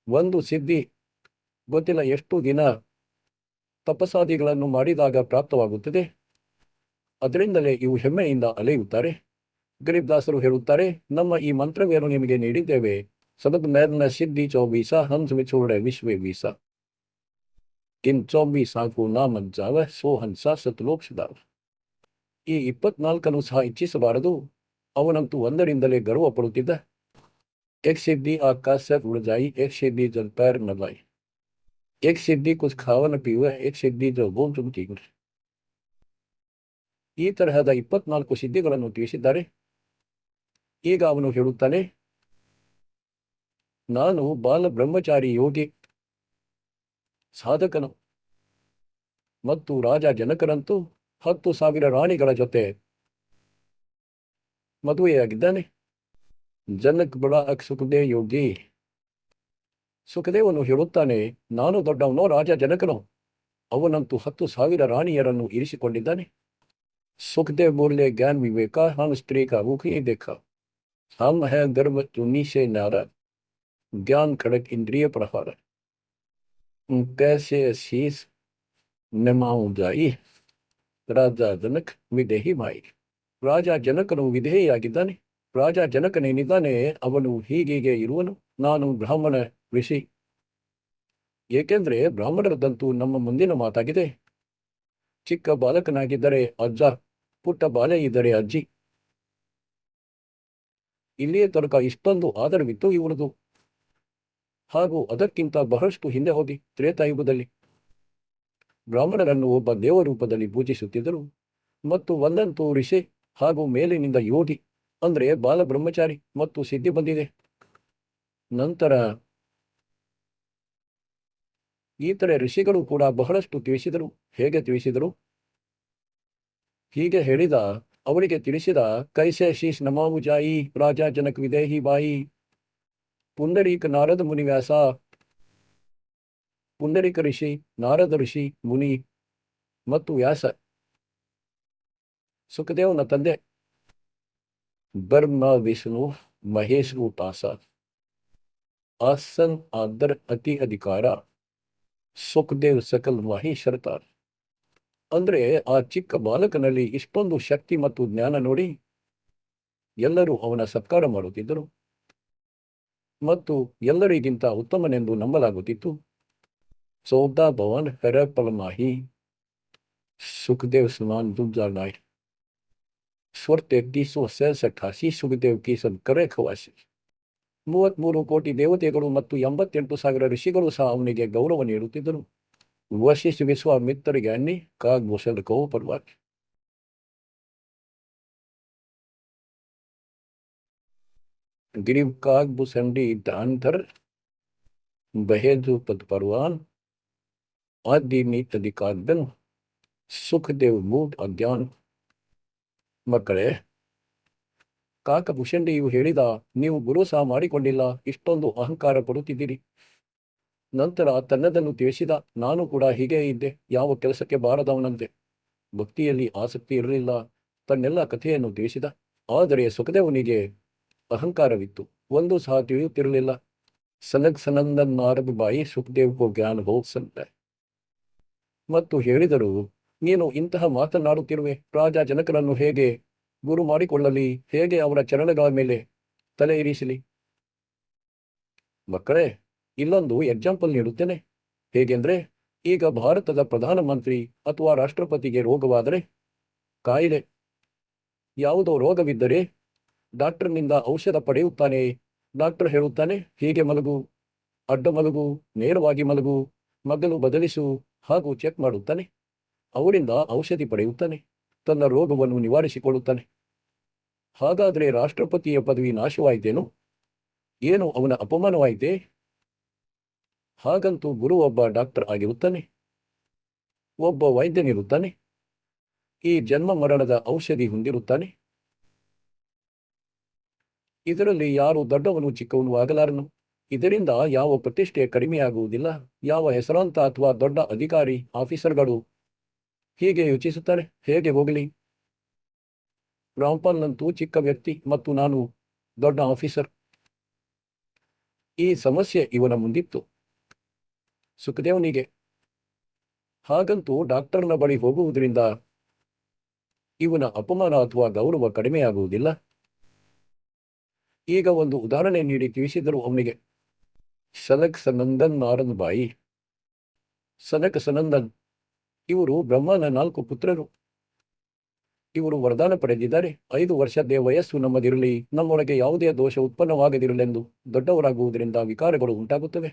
ಒಂದು ಸಿದ್ಧಿ ಗೊತ್ತಿಲ್ಲ ಎಷ್ಟು ದಿನ ತಪಸಾದಿಗಳನ್ನು ಮಾಡಿದಾಗ ಪ್ರಾಪ್ತವಾಗುತ್ತದೆ. ಅದರಿಂದಲೇ ಇವು ಹೆಮ್ಮೆಯಿಂದ ಅಲೆಯುತ್ತಾರೆ. ಗರೀಬ್ದಾಸರು ಹೇಳುತ್ತಾರೆ, ನಮ್ಮ ಈ ಮಂತ್ರವೇನು ನಿಮಗೆ ನೀಡಿದ್ದೇವೆ, सबक मैद न सिद्धि चौबीसा, हंस में छोड़े विश्व वीसा। किन 24 को ನಾ ಮಂಜಾವ ಸೋ ಹಂಸ ಸತ್ಲೋಕ್ ಸದಾವ. ಈ 24 ಸಹ ಇಚ್ಛಿಸಬಾರದು. ಅವನಂತೂ ಒಂದರಿಂದಲೇ ಗರ್ವ ಪಡುತ್ತಿದ್ದ. एक सिद्धि आकाश से उड़ जाई, एक सिद्धि जल पैर न लाई। एक सिद्धि कुछ खावा न पीवा, एक सिद्धि जो ಬೋಮ್ ಚುಮ್ಕಿಂಗ್. ಈ ತರಹದ 24 ಸಿದ್ಧಿಗಳನ್ನು ತಿಳಿಸಿದ್ದಾರೆ. ಈಗ ಅವನು ಹೇಳುತ್ತಾನೆ, ನಾನು ಬಾಲ ಬ್ರಹ್ಮಚಾರಿ ಯೋಗಿ ಸಾಧಕನು ಮತ್ತು ರಾಜ ಜನಕರಂತೂ 10,000 ರಾಣಿಗಳ ಜೊತೆ ಮದುವೆಯಾಗಿದ್ದಾನೆ. ಜನಕ್ ಬಡ ಸುಖದೇ ಯೋಗಿ. ಸುಖದೇವನು ಹೇಳುತ್ತಾನೆ, ನಾನು ದೊಡ್ಡವನೋ ರಾಜ ಜನಕನೋ, ಅವನಂತೂ 10,000 ರಾಣಿಯರನ್ನು ಇರಿಸಿಕೊಂಡಿದ್ದಾನೆ. ಸುಖದೇವ್ ಬೋಲೆ ಜ್ಞಾನ ವಿವೇಕ, ಹಮ್ ಸ್ತ್ರೀ ಕಾ ರೂಪ ಹಿ देखा, हम है गर्भ चुन्नी से नारा, ज्ञान खड़क इंद्रिय प्रहार, कैसे शीस नमाऊं जाई, ರಾಜ ಜನಕ್ ವಿದೇಹಿ ಮಾಯಿ. ರಾಜ ಜನಕನು ವಿಧೇಹಿಯಾಗಿದ್ದಾನೆ. ರಾಜ ಜನಕನೇನಿದ್ದಾನೆ ಅವನು ಹೀಗೀಗೆ ಇರುವನು. ನಾನು ಬ್ರಾಹ್ಮಣ ಋಷಿ. ಏಕೆಂದರೆ ಬ್ರಾಹ್ಮಣರದಂತೂ ನಮ್ಮ ಮುಂದಿನ ಮಾತಾಗಿದೆ. ಚಿಕ್ಕ ಬಾಲಕನಾಗಿದ್ದರೆ ಅಜ್ಜ, ಪುಟ್ಟ ಬಾಲೆ ಇದ್ದರೆ ಅಜ್ಜಿ. ಇಲ್ಲಿಯೇ ತನಕ ಇಷ್ಟೊಂದು ಆದರವಿತ್ತು ಇವನದು. ಹಾಗೂ ಅದಕ್ಕಿಂತ ಬಹಳಷ್ಟು ಹಿಂದೆ ಹೋಗಿ ತ್ರೇತಾಯುಗದಲ್ಲಿ ಬ್ರಾಹ್ಮಣರನ್ನು ಒಬ್ಬ ದೇವರೂಪದಲ್ಲಿ ಪೂಜಿಸುತ್ತಿದ್ದರು. ಮತ್ತು ಒಂದಂತೂ ಋಷಿ ಹಾಗೂ ಮೇಲಿನಿಂದ ಯೋಗಿ ಅಂದರೆ ಬಾಲ ಬ್ರಹ್ಮಚಾರಿ ಮತ್ತು ಸಿದ್ಧಿ ಬಂದಿದೆ. ನಂತರ ಈತರೆ ಋಷಿಗಳು ಕೂಡ ಬಹಳಷ್ಟು ತಿಳಿಸಿದರು. ಹೇಗೆ ತಿಳಿಸಿದರು? ಹೀಗೆ ಹೇಳಿದ ಅವರಿಗೆ ತಿಳಿಸಿದ, ಕೈಸೆ ಶೀಶ್ ನಮಾವು ಜಾಯಿ, ರಾಜ ಜನಕ್ ವಿದೇಹಿ ಬಾಯಿ. ಪುಂಡರೀಕ ನಾರದ ಮುನಿವ್ಯಾಸ, ಪುಂಡರೀಕ ಋಷಿ, ನಾರದ ಋಷಿ, ಮುನಿ ಮತ್ತು ವ್ಯಾಸ ಸುಖದೇವನ ತಂದೆ. ಬ್ರಹ್ಮ ವಿಷ್ಣು ಮಹೇಶ್ ಉಪಾಸ, ಆಸನ್ ಆದರ್ ಅತಿ ಅಧಿಕಾರ, ಸುಖದೇವ್ ಸಕಲ್ ಮಹೇಶ್ವರತಾರ್. ಅಂದ್ರೆ ಆ ಚಿಕ್ಕ ಬಾಲಕನಲ್ಲಿ ಇಷ್ಟೊಂದು ಶಕ್ತಿ ಮತ್ತು ಜ್ಞಾನ ನೋಡಿ ಎಲ್ಲರೂ ಅವನ ಸತ್ಕಾರ ಮಾಡುತ್ತಿದ್ದರು ಮತ್ತು ಎಲ್ಲರಿಗಿಂತ ಉತ್ತಮನೆಂದು ನಂಬಲಾಗುತ್ತಿತ್ತು. ಸೌದಾ ಭವನ್ ಹೆರ ಪಲಮಾಹಿ, ಸುಖದೇವ್ ಸಮಾನ್ ದುರ್ಜಾ ನಾಯ್. ಸ್ವರ್ 3388 ಸುಖದೇವ್ ಕಿ ಸದ್ಕರೆ ಖವಾಸಿ. 33 ಕೋಟಿ ದೇವತೆಗಳು ಮತ್ತು 88,000 ಋಷಿಗಳು ಸಹ ಅವನಿಗೆ ಗೌರವ ನೀಡುತ್ತಿದ್ದರು. ವಶಿಷ್ಠ ವಿಶ್ವಾಮಿತ್ರ ಜ್ಞಾನಿ ಕಾಗ್ ಮುಸಲ್ ಕೋ ಪರ್ವಾಕ್. गिरिव काग बुसंडी दानधर, बहेजु पद परवान, आदि नीत अधिकादन, ಸುಖದೇವ್ ಮೂಡ್ ಅಜ್ಞಾನ. ಮಕ್ಕಳೇ, ಕಾಕಭೂಷಣಿಯು ಹೇಳಿದ, ನೀವು ಗುರು ಸಹ ಮಾಡಿಕೊಂಡಿಲ್ಲ, ಇಷ್ಟೊಂದು ಅಹಂಕಾರ ಪಡುತ್ತಿದ್ದೀರಿ. ನಂತರ ತನ್ನದನ್ನು ತಿಳಿಸಿದ, ನಾನು ಕೂಡ ಹೀಗೆ ಇದ್ದೆ, ಯಾವ ಕೆಲಸಕ್ಕೆ ಬಾರದವನಂತೆ. ಭಕ್ತಿಯಲ್ಲಿ ಆಸಕ್ತಿ ಇರಲಿಲ್ಲ. ತನ್ನೆಲ್ಲ ಕಥೆಯನ್ನು ತಿಳಿಸಿದ. ಆದರೆ ಸುಖದೇವನಿಗೆ ಅಹಂಕಾರವಿತ್ತು. ಒಂದು ಸಹ ತಿಳಿಯುತ್ತಿರಲಿಲ್ಲ. ಸನಗ್ ಸನಂದನ್ ನಾರದ್ ಬಾಯಿ ಸುಖದೇವ್ ಕೋ ಜ್ಞಾನ ಹೋ ಸಂತ. ಮತ್ತು ಹೇಳಿದರು, ನೀನು ಇಂತಹ ಮಾತನಾಡುತ್ತಿರುವೆ, ರಾಜ ಜನಕರನ್ನು ಹೇಗೆ ಗುರು ಮಾಡಿಕೊಳ್ಳಲಿ, ಹೇಗೆ ಅವರ ಚರಣಗಳ ಮೇಲೆ ತಲೆ ಇರಿಸಲಿ. ಮಕ್ಕಳೇ, ಇಲ್ಲೊಂದು ಎಕ್ಸಾಂಪಲ್ ನೀಡುತ್ತೇನೆ. ಹೇಗೆಂದ್ರೆ, ಈಗ ಭಾರತದ ಪ್ರಧಾನಮಂತ್ರಿ ಅಥವಾ ರಾಷ್ಟ್ರಪತಿಗೆ ರೋಗವಾದರೆ, ಕಾಯಿಲೆ ಯಾವುದೋ ರೋಗವಿದ್ದರೆ ಡಾಕ್ಟರ್ನಿಂದ ಔಷಧ ಪಡೆಯುತ್ತಾನೆ. ಡಾಕ್ಟರ್ ಹೇಳುತ್ತಾನೆ, ಹೀಗೆ ಮಲಗು, ಅಡ್ಡ ಮಲಗು, ನೇರವಾಗಿ ಮಲಗು, ಮಗಲು ಬದಲಿಸು ಹಾಗೂ ಚೆಕ್ ಮಾಡುತ್ತಾನೆ. ಅವರಿಂದ ಔಷಧಿ ಪಡೆಯುತ್ತಾನೆ, ತನ್ನ ರೋಗವನ್ನು ನಿವಾರಿಸಿಕೊಳ್ಳುತ್ತಾನೆ. ಹಾಗಾದರೆ ರಾಷ್ಟ್ರಪತಿಯ ಪದವಿ ನಾಶವಾಯಿತೇನು? ಏನು ಅವನ ಅಪಮಾನವಾಯಿತೆ? ಹಾಗಂತೂ ಗುರು ಒಬ್ಬ ಡಾಕ್ಟರ್ ಆಗಿರುತ್ತಾನೆ, ಒಬ್ಬ ವೈದ್ಯನಿರುತ್ತಾನೆ, ಈ ಜನ್ಮ ಮರಣದ ಔಷಧಿ ಹೊಂದಿರುತ್ತಾನೆ. ಇದರಲ್ಲಿ ಯಾರು ದೊಡ್ಡವನು ಚಿಕ್ಕವನು ಆಗಲಾರನು. ಇದರಿಂದ ಯಾವ ಪ್ರತಿಷ್ಠೆ ಕಡಿಮೆಯಾಗುವುದಿಲ್ಲ. ಯಾವ ಹೆಸರಾಂತ ಅಥವಾ ದೊಡ್ಡ ಅಧಿಕಾರಿ ಆಫೀಸರ್ಗಳು ಹೀಗೆ ಯೋಚಿಸುತ್ತಾರೆ, ಹೇಗೆ ಹೋಗಲಿ, ರಾಮ್ಪಾಲ್ನಂತೂ ಚಿಕ್ಕ ವ್ಯಕ್ತಿ ಮತ್ತು ನಾನು ದೊಡ್ಡ ಆಫೀಸರ್. ಈ ಸಮಸ್ಯೆ ಇವನ ಮುಂದಿತ್ತು ಸುಖದೇವನಿಗೆ. ಹಾಗಂತೂ ಡಾಕ್ಟರ್ನ ಬಳಿ ಹೋಗುವುದರಿಂದ ಇವನ ಅಪಮಾನ ಅಥವಾ ಗೌರವ ಕಡಿಮೆಯಾಗುವುದಿಲ್ಲ. ಈಗ ಒಂದು ಉದಾಹರಣೆ ನೀಡಿ ತಿಳಿಸಿದರು ಅವನಿಗೆ. ಸನಕ್ ಸನಂದನ್ ನಾರನ್ ಬಾಯಿ. ಸನಕ ಸನಂದನ್ ಇವರು ಬ್ರಹ್ಮನ 4 ಪುತ್ರರು. ಇವರು ವರದಾನ ಪಡೆದಿದ್ದಾರೆ. 5 ವರ್ಷದ ವಯಸ್ಸು ನಮ್ಮದಿರಲಿ, ನಮ್ಮೊಳಗೆ ಯಾವುದೇ ದೋಷ ಉತ್ಪನ್ನವಾಗದಿರಲೆಂದು. ದೊಡ್ಡವರಾಗುವುದರಿಂದ ವಿಕಾರಗಳು ಉಂಟಾಗುತ್ತವೆ.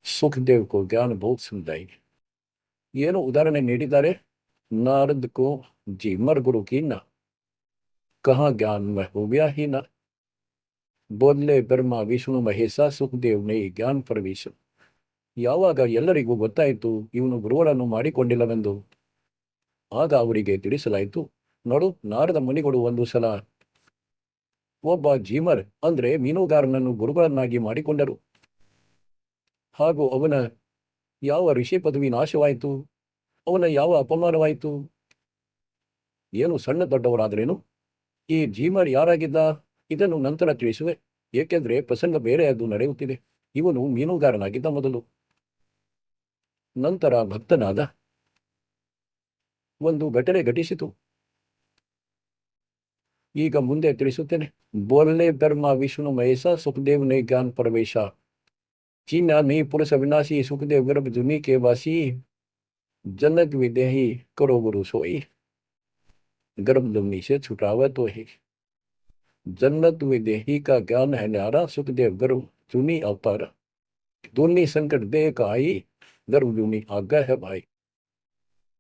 ಸುಖದೇವ್ ಕೋ ಜ್ಞಾನ ಬಹುತ್ ಸಮುದಾಯ. ಏನು ಉದಾಹರಣೆ ನೀಡಿದ್ದಾರೆ? ನಾರद को जीमर गुरु की ना, कहाँ ज्ञान में हो गया ही ना. बोले ब्रह्ಮ ವಿಷ್ಣು ಮಹೇಶ ಸುಖದೇವ್ನೇ ಜ್ಞಾನ ಪ್ರವೇಶ. ಯಾವಾಗ ಎಲ್ಲರಿಗೂ ಗೊತ್ತಾಯಿತು ಇವನು ಗುರುವರನ್ನು ಮಾಡಿಕೊಂಡಿಲ್ಲವೆಂದು, ಆಗ ಅವರಿಗೆ ತಿಳಿಸಲಾಯಿತು. ನೋಡು, ನಾರದ ಮುನಿಗಳು ಒಂದು ಸಲ ಒಬ್ಬ ಜೀಮರ್ ಅಂದ್ರೆ ಮೀನುಗಾರನನ್ನು ಗುರುಗಳನ್ನಾಗಿ ಮಾಡಿಕೊಂಡರು. ಹಾಗೂ ಅವನ ಯಾವ ಋಷಿ ಪದವಿ ನಾಶವಾಯಿತು, ಅವನ ಯಾವ ಅಪಮಾನವಾಯಿತು. ಏನು ಸಣ್ಣ ದೊಡ್ಡವರಾದ್ರೇನು, ಈ ಜೀಮರ್ ಯಾರಾಗಿದ್ದ ಇದನ್ನು ನಂತರ ತಿಳಿಸುವೆ. ಏಕೆಂದ್ರೆ ಪ್ರಸಂಗ ಬೇರೆಯದು ನಡೆಯುತ್ತಿದೆ. ಇವನು ಮೀನುಗಾರನಾಗಿದ್ದ ಮೊದಲು, ನಂತರ ಭಕ್ತನಾದ. ಒಂದು ಘಟನೆ ಘಟಿಸಿತು, ಈಗ ಮುಂದೆ ತಿಳಿಸುತ್ತೇನೆ. ಬೋಲೆ ಬ್ರಹ್ಮ ವಿಷ್ಣು ಮಹೇಶ ಸುಖದೇವ್ನೇ ಜ್ಞಾನ ಪ್ರವೇಶ. चीना नहीं पुरुष अविनाशी सुखदेव गर्भ जुनी के वासी. जनक विदेही करो गुरु सोई. गर्भ जुनी से छुटावा तो ही. जन्नत विदेही का ज्ञान है न्यारा, सुखदेव गर्भ जुनी अवतार. दूनी संकट दे कहाई, गर्भ जुनी आज्ञा है भाई.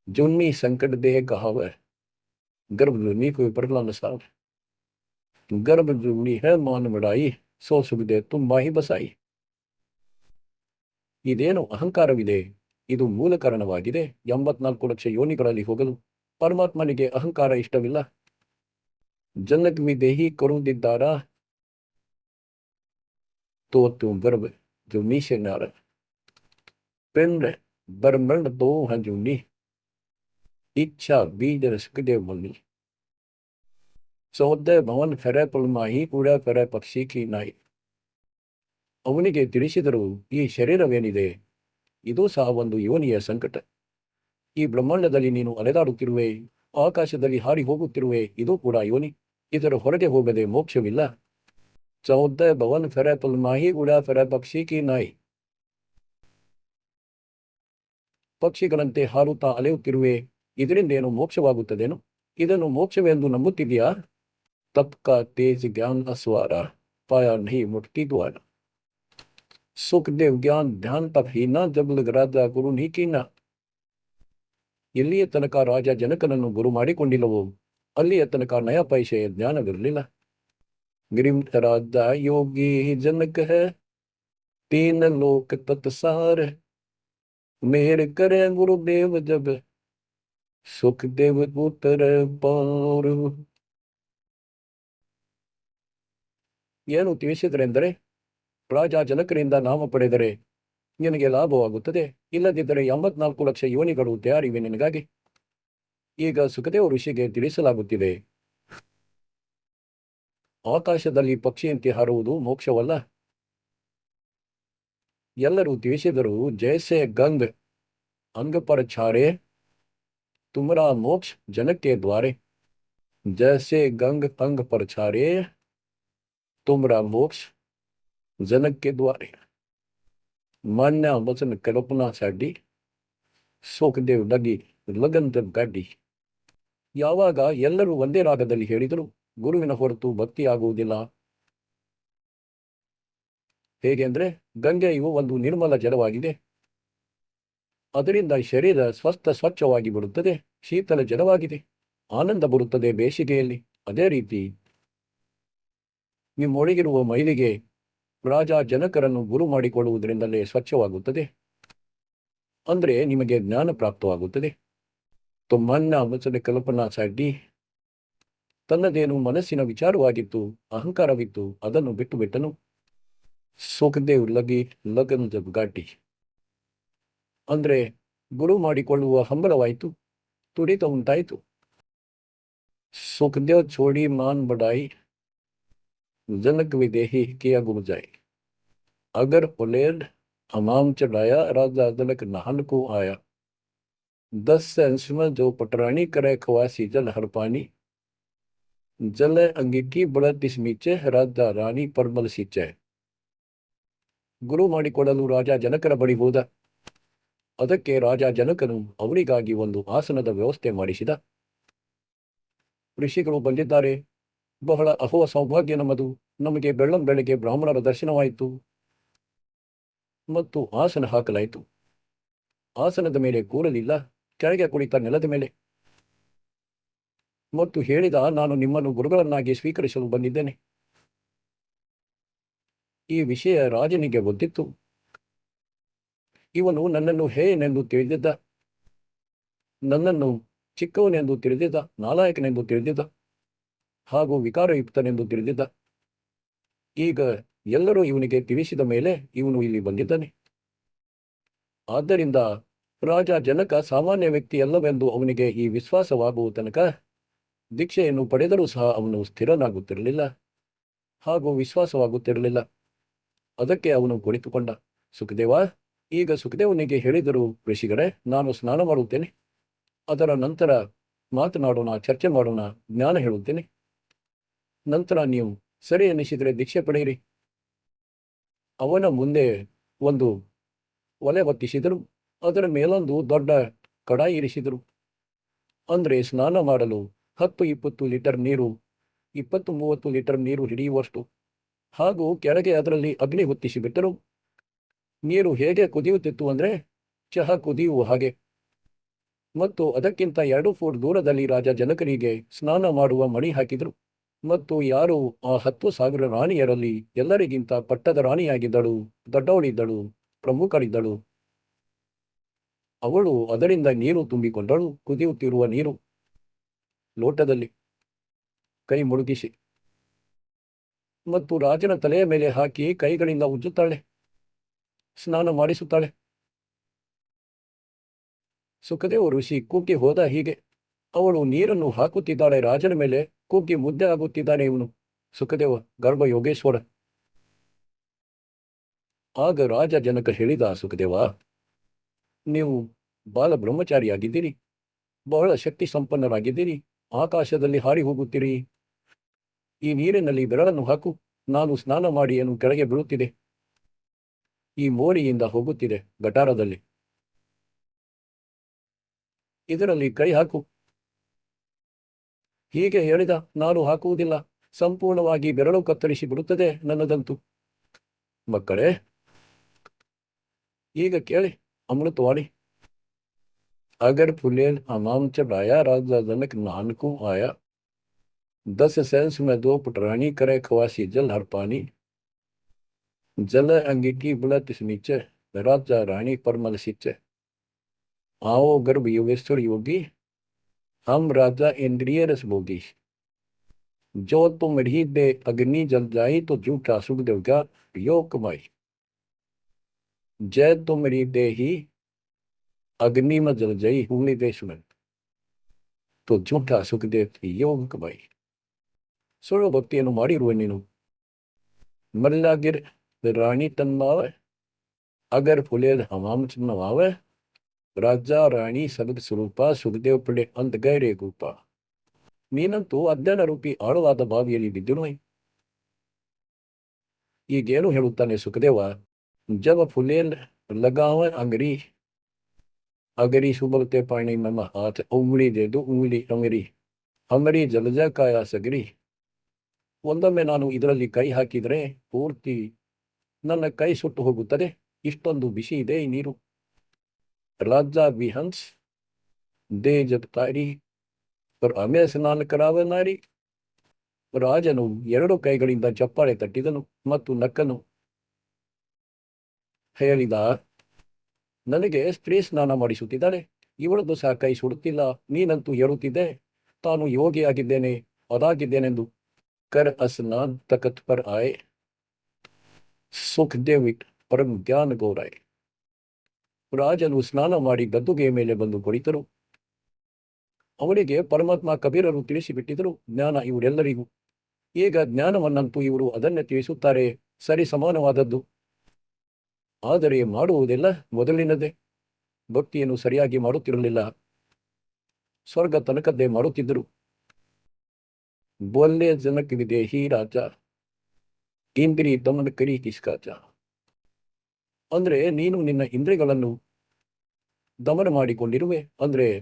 जुनी संकट दे कहावे, गर्भ जुनी कोई परला नसार. गर्भ जुनी है मान बढ़ाई, सो सुखदेव तुम माही बसाई. ಇದೇನು ಅಹಂಕಾರವಿದೆ, ಇದು ಮೂಲ ಕಾರಣವಾಗಿದೆ. 84 ಲಕ್ಷ ಯೋನಿಗಳಲ್ಲಿ ಹೋಗಲು ಪರಮಾತ್ಮನಿಗೆ ಅಹಂಕಾರ ಇಷ್ಟವಿಲ್ಲ. ಜನಕ್ ವಿದೇಹಿ ಕರುದಿದ್ದಾರ तो तुम गर्भ जुनी से नार. पिंड ब्रह्मंड दो हैं जुनी, इच्छा बीज सुखदेव मुनि. सौदे भवन फेरे पुलमाही, उड़ा फेरे पक्षी की नाई. ಅವನಿಗೆ ತಿಳಿಸಿದರು, ಈ ಶರೀರವೇನಿದೆ ಇದು ಸಹ ಒಂದು ಯೋನಿಯ ಸಂಕಟ. ಈ ಬ್ರಹ್ಮಾಂಡದಲ್ಲಿ ನೀನು ಅಲೆದಾಡುತ್ತಿರುವೆ, ಆಕಾಶದಲ್ಲಿ ಹಾರಿ ಹೋಗುತ್ತಿರುವೆ, ಇದು ಕೂಡ ಯೋನಿ. ಇದರ ಹೊರಗೆ ಹೋಗದೆ ಮೋಕ್ಷವಿಲ್ಲ. ಚೌದ ಭವನ್ ಫೆರೆ ಪುಲ್ಮಾಹಿ ಉಡಾ ಫೆರೆ ಪಕ್ಷಿ ಕಿ ನಾಯಿ. ಪಕ್ಷಿಗಳಂತೆ ಹಾರುತ್ತಾ ಅಲೆಯುತ್ತಿರುವೆ, ಇದರಿಂದ ಏನು ಮೋಕ್ಷವಾಗುತ್ತದೇನು? ಇದನ್ನು ಮೋಕ್ಷವೆಂದು ನಂಬುತ್ತಿದೆಯಾ? ತಪ್ಕ ತೇಜ್ ಜ್ಞಾನ ಅಸ್ವಾರ, ಪಾಯ ನಹಿ ಮುಕ್ತಿ ದ್ವಾರ. ಸುಖದೇವ್ ಜ್ಞಾನ ಧ್ಯಾನ ತಪ್ ಹೀನ, ಜಬಲ್ ರಾಜ ಗುರು ನೀಕೀನ. ಎಲ್ಲಿಯ ತನಕ ರಾಜ ಜನಕನನ್ನು ಗುರು ಮಾಡಿಕೊಂಡಿಲ್ಲವೋ ಅಲ್ಲಿಯ ತನಕ ನಯ ಪೈಸೆಯ ಜ್ಞಾನವಿರಲಿಲ್ಲ. ಗಿರಿರಾಜ ಯೋಗಿ ಜನಕ ಹೈ, ತೀನ ಲೋಕ ತತ್ಸಾರ. ಮೇರ್ ಕರೆ ಗುರುದೇವ ಜಬ, ಸುಖದೇವ ಪುತ್ರ ಪೌರು. ಏನು ತಿಳಿಸಿದರೆಂದರೆ, ರಾಜ ಜನಕರಿಂದ ನಾಮ ಪಡೆದರೆ ನಿನಗೆ ಲಾಭವಾಗುತ್ತದೆ, ಇಲ್ಲದಿದ್ದರೆ 84 ಲಕ್ಷ ಯೋನಿಗಳು ತಯಾರಿವೆ ನಿನಗಾಗಿ. ಈಗ ಸುಖದೇವ ಋಷಿಗೆ ತಿಳಿಸಲಾಗುತ್ತಿದೆ, ಆಕಾಶದಲ್ಲಿ ಪಕ್ಷಿಯಂತೆ ಹಾರುವುದು ಮೋಕ್ಷವಲ್ಲ. ಎಲ್ಲರೂ ತಿಳಿಸಿದರು, ಜೈಸೆ ಗಂಗ್ ಅಂಗ ಪರ ಛಾರೆ, ತುಮರಾ ಮೋಕ್ಷ ಜನಕ್ಕೆ ದ್ವಾರೆ. ಜೈಸೆ ಗಂಗ್ ಅಂಗ ಪರ ಛಾರೆ, ತುಮರಾ ಮೋಕ್ಷ ಜನಕ್ಕೆ ದ್ವಾರೆ. ಮಾನ್ಯ ವಚನ ಕಲ್ಪನಾ ಸಾಡಿ, ಸುಖದೇವ್ ಲಗಿ ಲಗಂತ ಗಾಡಿ. ಯಾವಾಗ ಎಲ್ಲರೂ ಒಂದೇ ರಾಗದಲ್ಲಿ ಹೇಳಿದರು, ಗುರುವಿನ ಹೊರತು ಭಕ್ತಿಯಾಗುವುದಿಲ್ಲ. ಹೇಗೆಂದ್ರೆ, ಗಂಗೆಯು ಒಂದು ನಿರ್ಮಲ ಜಲವಾಗಿದೆ, ಅದರಿಂದ ಶರೀರ ಸ್ವಚ್ಛವಾಗಿ ಬಿಡುತ್ತದೆ. ಶೀತಲ ಜಲವಾಗಿದೆ, ಆನಂದ ಬರುತ್ತದೆ ಬೇಸಿಗೆಯಲ್ಲಿ. ಅದೇ ರೀತಿ ನಿಮ್ಮೊಳಗಿರುವ ಮೈಲಿಗೆ ರಾಜ ಜನಕರನ್ನು ಗುರು ಮಾಡಿಕೊಳ್ಳುವುದರಿಂದಲೇ ಸ್ವಚ್ಛವಾಗುತ್ತದೆ. ಅಂದ್ರೆ ನಿಮಗೆ ಜ್ಞಾನ ಪ್ರಾಪ್ತವಾಗುತ್ತದೆ. ತುಮ್ಮನ್ನ ವಚನ ಕಲ್ಪನಾ ಸಾಡಿ, ತನ್ನದೇನು ಮನಸ್ಸಿನ ವಿಚಾರವಾಗಿತ್ತು, ಅಹಂಕಾರವಿತ್ತು, ಅದನ್ನು ಬಿಟ್ಟು ಬಿಟ್ಟನು. ಸುಖದೇವ್ ಲಗಿ ಲಗನ್ ಜಬ್ ಗಾಟಿ. ಅಂದ್ರೆ ಗುರು ಮಾಡಿಕೊಳ್ಳುವ ಹಂಬಲವಾಯಿತು, ತುಡಿತ ಉಂಟಾಯಿತು. ಸುಖದೇವ್ ಛೋಡಿ ಮಾನ್ ಬಡಾಯಿ, जनक विदेही किया गुम जाए. अगर उलेड हमाम चढ़ाया, राजा जनक नहान को आया. 10 सेंस में जो पटरानी करे खवासी जल हर पानी. ಜಲ ಅಂಗಿಕ್ಕಿ ಬಳತಿಸ್ಮೀಚೆ ರಾಜ ರಾಣಿ ಪರ್ಮಲಿಸಿಚ್ಚೆ. ಗುರು ಮಾಡಿಕೊಡಲು ರಾಜ ಜನಕರ ಬಳಿ ಹೋದ. ಅದಕ್ಕೆ ರಾಜ ಜನಕನು ಅವರಿಗಾಗಿ ಒಂದು ಆಸನದ ವ್ಯವಸ್ಥೆ ಮಾಡಿಸಿದ. ಋಷಿಗಳು ಬಂದಿದ್ದಾರೆ, ಬಹಳ ಅಹೋ ಸೌಭಾಗ್ಯ ನಮ್ಮದು, ನಮಗೆ ಬೆಳ್ಳಂಬೆಳಗ್ಗೆ ಬ್ರಾಹ್ಮಣರ ದರ್ಶನವಾಯಿತು ಮತ್ತು ಆಸನ ಹಾಕಲಾಯಿತು. ಆಸನದ ಮೇಲೆ ಕೂರಲಿಲ್ಲ, ಕೆಳಗೆ ಕುಳಿತ ನೆಲದ ಮೇಲೆ ಮತ್ತು ಹೇಳಿದ, ನಾನು ನಿಮ್ಮನ್ನು ಗುರುಗಳನ್ನಾಗಿ ಸ್ವೀಕರಿಸಲು ಬಂದಿದ್ದೇನೆ. ಈ ವಿಷಯ ರಾಜನಿಗೆ ಗೊತ್ತಿತ್ತು. ಇವನು ನನ್ನನ್ನು ಹೇಯನೆಂದು ತಿಳಿದಿದ್ದ, ನನ್ನನ್ನು ಚಿಕ್ಕವನೆಂದು ತಿಳಿದಿದ್ದ, ನಾಲಾಯಕನೆಂದು ತಿಳಿದಿದ್ದ ಹಾಗೂ ವಿಕಾರಯುಕ್ತನೆಂದು ತಿಳಿದಿದ್ದ. ಈಗ ಎಲ್ಲರೂ ಇವನಿಗೆ ತಿಳಿಸಿದ ಮೇಲೆ ಇವನು ಇಲ್ಲಿ ಬಂದಿದ್ದಾನೆ. ಆದ್ದರಿಂದ ರಾಜ ಜನಕ ಸಾಮಾನ್ಯ ವ್ಯಕ್ತಿಯಲ್ಲವೆಂದು ಅವನಿಗೆ ಈ ವಿಶ್ವಾಸವಾಗುವ ತನಕ ದೀಕ್ಷೆಯನ್ನು ಪಡೆದರೂ ಸಹ ಅವನು ಸ್ಥಿರನಾಗುತ್ತಿರಲಿಲ್ಲ ಹಾಗೂ ವಿಶ್ವಾಸವಾಗುತ್ತಿರಲಿಲ್ಲ. ಅದಕ್ಕೆ ಅವನು ಕುಳಿತುಕೊಂಡ. ಸುಖದೇವ, ಈಗ ಸುಖದೇವನಿಗೆ ಹೇಳಿದರು, ಋಷಿಗಳೇ, ನಾನು ಸ್ನಾನ ಮಾಡುತ್ತೇನೆ, ಅದರ ನಂತರ ಮಾತನಾಡೋಣ, ಚರ್ಚೆ ಮಾಡೋಣ, ಜ್ಞಾನ ಹೇಳುತ್ತೇನೆ, ನಂತರ ನೀವು ಸರಿ ಎನಿಸಿದರೆ ದೀಕ್ಷೆ ಪಡೆಯಿರಿ. ಅವನ ಮುಂದೆ ಒಂದು ಒಲೆ ಹೊತ್ತಿಸಿದರು, ಅದರ ಮೇಲೊಂದು ದೊಡ್ಡ ಕಡಾಯಿ ಇರಿಸಿದರು. ಅಂದರೆ ಸ್ನಾನ ಮಾಡಲು 10-20 ಲೀಟರ್ ನೀರು, 20-30 ಲೀಟರ್ ನೀರು ಹಿಡಿಯುವಷ್ಟು, ಹಾಗೂ ಕೆಳಗೆ ಅದರಲ್ಲಿ ಅಗ್ನಿ ಹೊತ್ತಿಸಿಬಿಟ್ಟರು. ನೀರು ಹೇಗೆ ಕುದಿಯುತ್ತಿತ್ತು ಅಂದರೆ ಚಹಾ ಕುದಿಯುವ ಹಾಗೆ. ಮತ್ತು ಅದಕ್ಕಿಂತ 2 ಫೂಟ್ ದೂರದಲ್ಲಿ ರಾಜ ಜನಕರಿಗೆ ಸ್ನಾನ ಮಾಡುವ ಮಣಿ ಹಾಕಿದರು. ಮತ್ತು ಯಾರು ಆ 10,000 ರಾಣಿಯರಲ್ಲಿ ಎಲ್ಲರಿಗಿಂತ ಪಟ್ಟದ ರಾಣಿಯಾಗಿದ್ದಳು, ದೊಡ್ಡವಳಿದ್ದಳು, ಪ್ರಮುಖರಿದ್ದಳು, ಅವಳು ಅದರಿಂದ ನೀರು ತುಂಬಿಕೊಂಡಳು. ಕುದಿಯುತ್ತಿರುವ ನೀರು ಲೋಟದಲ್ಲಿ ಕೈ ಮುಳುಗಿಸಿ ಮತ್ತು ರಾಜನ ತಲೆಯ ಮೇಲೆ ಹಾಕಿ ಕೈಗಳಿಂದ ಉಜ್ಜುತ್ತಾಳೆ, ಸ್ನಾನ ಮಾಡಿಸುತ್ತಾಳೆ. ಸುಖದೇವ ಋಷಿ ಕುಗ್ಗಿ ಹೋದ. ಹೀಗೆ ಅವಳು ನೀರನ್ನು ಹಾಕುತ್ತಿದ್ದಾಳೆ ರಾಜನ ಮೇಲೆ, ಕುಗ್ಗಿ ಮುದ್ದೆ ಆಗುತ್ತಿದ್ದಾನೆ ಇವನು ಸುಖದೇವ ಗರ್ಭ ಯೋಗೇಶ್ವರ. ಆಗ ರಾಜ ಜನಕ ಹೇಳಿದ, ಸುಖದೇವ, ನೀವು ಬಾಲ ಬ್ರಹ್ಮಚಾರಿಯಾಗಿದ್ದೀರಿ, ಬಹಳ ಶಕ್ತಿ ಸಂಪನ್ನರಾಗಿದ್ದೀರಿ, ಆಕಾಶದಲ್ಲಿ ಹಾರಿ ಹೋಗುತ್ತೀರಿ. ಈ ನೀರಿನಲ್ಲಿ ಬೆರಳನ್ನು ಹಾಕು, ನಾನು ಸ್ನಾನ ಮಾಡಿ ಏನು ಕೆಳಗೆ ಬೀಳುತ್ತಿದೆ, ಈ ಮೋರಿಯಿಂದ ಹೋಗುತ್ತಿದೆ ಗಟಾರದಲ್ಲಿ, ಇದರಲ್ಲಿ ಕೈ ಹಾಕು. ಹೀಗೆ ಹೇಳಿದ. ನಾನು ಹಾಕುವುದಿಲ್ಲ, ಸಂಪೂರ್ಣವಾಗಿ ಬೆರಳು ಕತ್ತರಿಸಿ ಬಿಡುತ್ತದೆ ನನ್ನದಂತೂ. ಮಕ್ಕಳೇ, ಈಗ ಕೇಳಿ ಅಮೃತವಾಣಿ. अगर फुलेल हमाम चढ़ाया राजा जनक नानकू आया, 10 सेंस में 2 पुटरानी करे खवासी जल हर पानी, जल अंगिकी बुलत नीचे राजा रानी परमल सिचे, आओ गर्भ योगेश्वर योगी, हम राजा इंद्रिय रस भोगी, जो तुम रही दे अग्नि जल जाई तो झूठा सुख देवगा योग कमाई, जय तुम रही दे ही अग्नि में जल जाई हुई देश में तो झूठा सुखदेव ಯೋಗ ಕಮಾಯಿ. ಸುಳ್ಳು ಭಕ್ತಿಯನ್ನು ಮಾಡಿರುವ ನೀನು ಮಲ್ಲಾಗಿರ್ ರಾಣಿ ತನ್ಮಾವೆ, ಅಗರ್ ಫುಲೇದ್ ಹಮಾಮ್ ಚನ್ನವಾವೆ, ರಾಜ ರಾಣಿ ಸಗದ ಸ್ವರೂಪ ಸುಖದೇವ್ ಪಡೆ ಅಂತ ಗೈರೇ ರೂಪ. ನೀನಂತೂ ಅಜ್ಞಾನ ರೂಪಿ ಆಳವಾದ ಬಾವಿಯಲ್ಲಿ ಬಿದ್ದಿರುವೆ. ಈಗೇನು ಹೇಳುತ್ತಾನೆ ಸುಖದೇವ, ಜವ ಫುಲೇಲ್ ಲಗಾವ ಅಂಗರಿ अगरी सुबलते पानी में हाथ उंगली दे दो उंगली अंगरी हमारी जलजा काया सगरी. ಒಂದೊಮ್ಮೆ ನಾನು ಇದರಲ್ಲಿ ಕೈ ಹಾಕಿದರೆ ಪೂರ್ತಿ ನನ್ನ ಕೈ ಸುಟ್ಟು ಹೋಗುತ್ತದೆ, ಇಷ್ಟೊಂದು ಬಿಸಿ ಇದೆ ಈ ನೀರು. ರಾಜ ವಿಹಂಸ್ ದೇ ಜಬ್ ತಾರಿ पर हमें ಸ್ನಾನ ಕರಾವ ನಾರಿ. ರಾಜನು 2 ಕೈಗಳಿಂದ ಚಪ್ಪಾಳೆ ತಟ್ಟಿದನು ಮತ್ತು ನಕ್ಕನು. ಹೇಳಿದ, ನನಗೆ ಸ್ತ್ರೀ ಸ್ನಾನ ಮಾಡಿಸುತ್ತಿದ್ದಾಳೆ, ಇವಳದ್ದು ಸಹ ಕೈ ಸುಡುತ್ತಿಲ್ಲ, ನೀನಂತೂ ಹೇಳುತ್ತಿದ್ದೆ ತಾನು ಯೋಗಿಯಾಗಿದ್ದೇನೆ, ಅದಾಗಿದ್ದೇನೆಂದು. ಕರ್ ಸ್ನಾನ್ ತಕತ್ ಪರ್ ಆಯೆ ಸುಖದೇವ್ ಪರಂ ಜ್ಞಾನ ಗೌರಾಯ್. ರಾಜನು ಸ್ನಾನ ಮಾಡಿ ಗದ್ದುಗೆಯ ಮೇಲೆ ಬಂದು ಕುಳಿತರು. ಅವರಿಗೆ ಪರಮಾತ್ಮ ಕಬೀರರು ತಿಳಿಸಿಬಿಟ್ಟಿದರು ಜ್ಞಾನ ಇವರೆಲ್ಲರಿಗೂ. ಈಗ ಜ್ಞಾನವನ್ನಂತೂ ಇವರು ಅದನ್ನೇ ತಿಳಿಸುತ್ತಾರೆ, ಸರಿ ಸಮಾನವಾದದ್ದು. ಆದರೆ ಮಾಡುವುದೆಲ್ಲ ಮೊದಲಿನದೇ. ಭಕ್ತಿಯನ್ನು ಸರಿಯಾಗಿ ಮಾಡುತ್ತಿರಲಿಲ್ಲ, ಸ್ವರ್ಗ ತನಕದ್ದೇ ಮಾಡುತ್ತಿದ್ದರು. बोले जनक विदेही राजा ಇಂದ್ರಿ ದಮನ ಕರಿ ಕಿಸ್ಕಾಚ. ಅಂದ್ರೆ ನೀನು ನಿನ್ನ ಇಂದ್ರಿಯಗಳನ್ನು ದಮನ ಮಾಡಿಕೊಂಡಿರುವೆ, ಅಂದ್ರೆ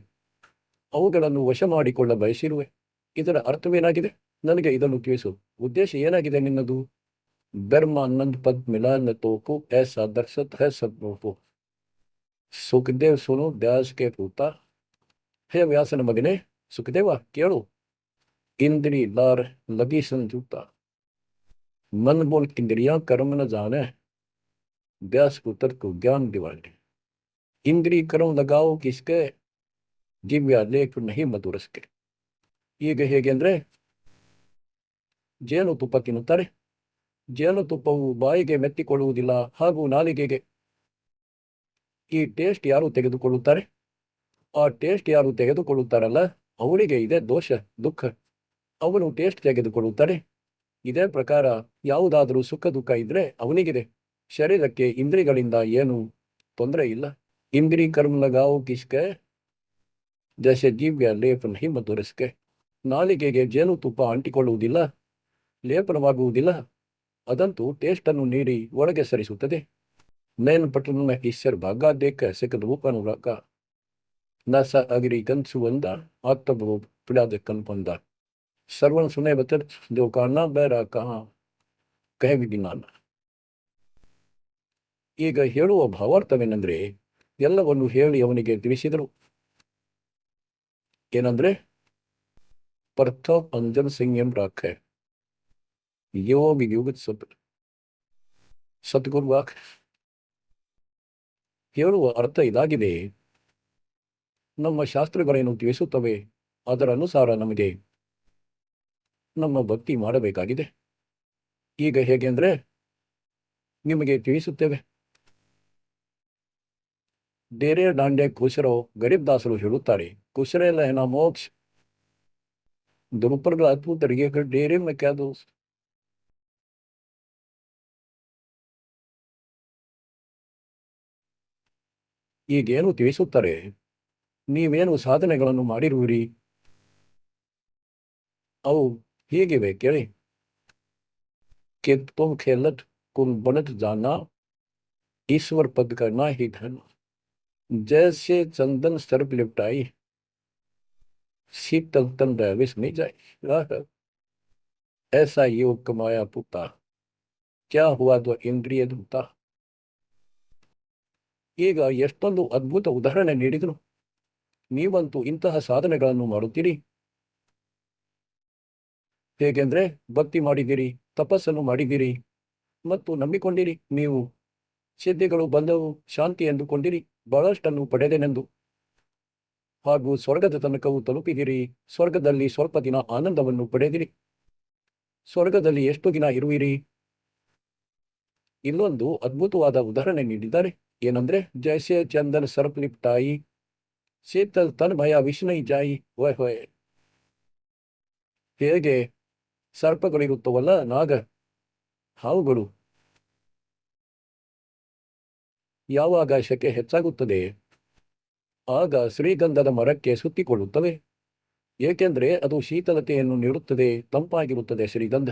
ಅವುಗಳನ್ನು ವಶ ಮಾಡಿಕೊಳ್ಳ ಬಯಸಿರುವೆ. ಇದರ ಅರ್ಥವೇನಾಗಿದೆ? ನನಗೆ ಇದನ್ನು ತಿಳಿಸು. ಉದ್ದೇಶ ಏನಾಗಿದೆ ನಿನ್ನದು? ಬ್ರಹ್ಮಾನಂದ ಪದ್ ಮಿಲಾನ ತೋಕು ऐसा दर्शत है सबों को. ಸುಖದೇವ್ ಸುನು ದ್ಯಾಸ್ ಕೆ ಪೂತ. ಹೇ ವ್ಯಾಸನ ಮಗನೇ, ಸುಖದೇವ ಕೇಳು. ಇಂದ್ರಿ ಲಾರ್ ಲಗಿ ಸಂಜೂತ. मन बोल इंद्रियां कर्म न जाने, व्यास पुत्र को ज्ञान दिवाने. इंद्री कर्म लगाओ किसके, ದಿವ್ಯ ಲೇಖ ನಹಿ ಮಧುರಸ್ಕೆ. ಈಗ ಹೇಗೆ ಅಂದ್ರೆ, ಜೇನುತುಪ್ಪ ತಿನ್ನುತ್ತಾರೆ. ಜೇನುತುಪ್ಪವು ಬಾಯಿಗೆ ಮೆತ್ತಿಕೊಳ್ಳುವುದಿಲ್ಲ, ಹಾಗೂ ನಾಲಿಗೆಗೆ. ಈ ಟೇಸ್ಟ್ ಯಾರು ತೆಗೆದುಕೊಳ್ಳುತ್ತಾರೆ? ಆ ಟೇಸ್ಟ್ ಯಾರು ತೆಗೆದುಕೊಳ್ಳುತ್ತಾರಲ್ಲ, ಅವರಿಗೆ ಇದೆ ದೋಷ, ದುಃಖ. ಅವನು ಟೇಸ್ಟ್ ತೆಗೆದುಕೊಳ್ಳುತ್ತಾರೆ. ಇದೇ ಪ್ರಕಾರ ಯಾವುದಾದರೂ ಸುಖ ದುಃಖ ಇದ್ರೆ ಅವನಿಗಿದೆ. ಶರೀರಕ್ಕೆ ಇಂದ್ರಿಗಳಿಂದ ಏನು ತೊಂದರೆ ಇಲ್ಲ. ಇಂದ್ರಿ ಕರ್ಮ ಲಗಾವು ಕಿಸ್ಕೆ ಜೈಸೆ ದಿವ್ಯ ಲೇಪನ ಹಿಮ್ಮ ತೋರಿಸ್ಕೆ. ನಾಲಿಗೆಗೆ ಜೇನುತುಪ್ಪ ಅಂಟಿಕೊಳ್ಳುವುದಿಲ್ಲ, ಲೇಪನವಾಗುವುದಿಲ್ಲ. ಅದಂತೂ ಟೇಸ್ಟನ್ನು ನೀಡಿ ಒಳಗೆ ಸರಿಸುತ್ತದೆ. ನೈನ್ ಪಟ್ಟಣ ಈಶ್ವರ್ ಭಾಗ ದೇಕ ಸಿಕ್ಕದ ರೂಪನುರಾಕ ನಸ ಅಗಿರಿ ಕನ್ಸು ಒಂದ ಆತ್ಮ ಪಿಡಾದ ಕನ್ಪಂದ. ಸರ್ವನ್ ಸುನೆ ಬತ್ತ ದೇವ್ ಕಾರಣ ಬೇರ ಕಹೆ ವಿಧಿನಾನ. ಈಗ ಹೇಳುವ ಭಾವಾರ್ಥವೇನೆಂದ್ರೆ, ಎಲ್ಲವನ್ನು ಹೇಳಿ ಅವನಿಗೆ ತಿಳಿಸಿದರು. ಏನಂದ್ರೆ, ಪರ್ಥ ಅಂಜನ್ ಸಂಯಂ ರಾಖೆ ಯೋಗ ಯುಗ ಸದ್ಗುರು ವಾಕ್. ಹೇಳುವ ಅರ್ಥ ಇದಾಗಿದೆ. ನಮ್ಮ ಶಾಸ್ತ್ರಗಳೇನು ತಿಳಿಸುತ್ತವೆ ಅದರ ಅನುಸಾರ ನಮಗೆ ನಮ್ಮ ಭಕ್ತಿ ಮಾಡಬೇಕಾಗಿದೆ. ಈಗ ಹೇಗೆ ಅಂದ್ರೆ ನಿಮಗೆ ತಿಳಿಸುತ್ತೇವೆ. ಡೇರೆ ಡಾಂಡೆ ಕುಶರೋ ಗರೀಬ್ ದಾಸರು ಹೇಳುತ್ತಾರೆ, ಕುಶರೆ ಲಹನ ಮೋಕ್ಷ ದುರುಪರ್ಗಳ ಅದ್ಭುತರಿಗೆ ಡೇರೆ ಮೆಕ್ಕಾದು. ಈಗೇನು ತಿಳಿಸುತ್ತಾರೆ, ನೀವೇನು ಸಾಧನೆಗಳನ್ನು ಮಾಡಿರುವಿರಿ ಅವು ಹೀಗಿವೆ ಕೇಳಿ. कि तुम खेलत कुल बनत जाना, ईश्वर पद करना ही धन. जैसे चंदन सर्प लिपटाई, शीतल तन विष नहीं जाए. ऐसा योग कमाया पुता, क्या हुआ तो इंद्रिय धूता. ಈಗ ಎಷ್ಟೊಂದು ಅದ್ಭುತ ಉದಾಹರಣೆ ನೀಡಿದರು. ನೀವಂತೂ ಇಂತಹ ಸಾಧನೆಗಳನ್ನು ಮಾಡುತ್ತೀರಿ. ಹೇಗೆಂದ್ರೆ, ಭಕ್ತಿ ಮಾಡಿದ್ದೀರಿ, ತಪಸ್ಸನ್ನು ಮಾಡಿದ್ದೀರಿ ಮತ್ತು ನಂಬಿಕೊಂಡಿರಿ. ನೀವು ಸಿದ್ಧಿಗಳು ಬಂದವು, ಶಾಂತಿ ಎಂದುಕೊಂಡಿರಿ, ಬಹಳಷ್ಟನ್ನು ಪಡೆದೆನೆಂದು. ಹಾಗೂ ಸ್ವರ್ಗದ ತನಕವೂ ತಲುಪಿದಿರಿ. ಸ್ವರ್ಗದಲ್ಲಿ ಸ್ವಲ್ಪ ದಿನ ಆನಂದವನ್ನು ಪಡೆದಿರಿ. ಸ್ವರ್ಗದಲ್ಲಿ ಎಷ್ಟು ದಿನ ಇರುವಿರಿ? ಇಲ್ಲೊಂದು ಅದ್ಭುತವಾದ ಉದಾಹರಣೆ ನೀಡಿದ್ದಾರೆ. ಏನಂದ್ರೆ, ಜೈಸೆ ಚಂದನ್ ಸರ್ಪ್ ಲಿಪ್ಟಾಯಿ, ಶೀತಲ್ ತನ್ ಭಯ ವಿಷ್ಣೈ ಜಾಯಿ. ಹೊಯ್ ಹೊಯ್. ಹೇಗೆ ಸರ್ಪಗಳಿರುತ್ತವಲ್ಲ, ನಾಗ ಹಾವುಗಳು, ಯಾವಾಗ ಶಕೆ ಹೆಚ್ಚಾಗುತ್ತದೆ ಆಗ ಶ್ರೀಗಂಧದ ಮರಕ್ಕೆ ಸುತ್ತಿಕೊಳ್ಳುತ್ತವೆ. ಏಕೆಂದ್ರೆ ಅದು ಶೀತಲತೆಯನ್ನು ನೀಡುತ್ತದೆ, ತಂಪಾಗಿರುತ್ತದೆ ಶ್ರೀಗಂಧ.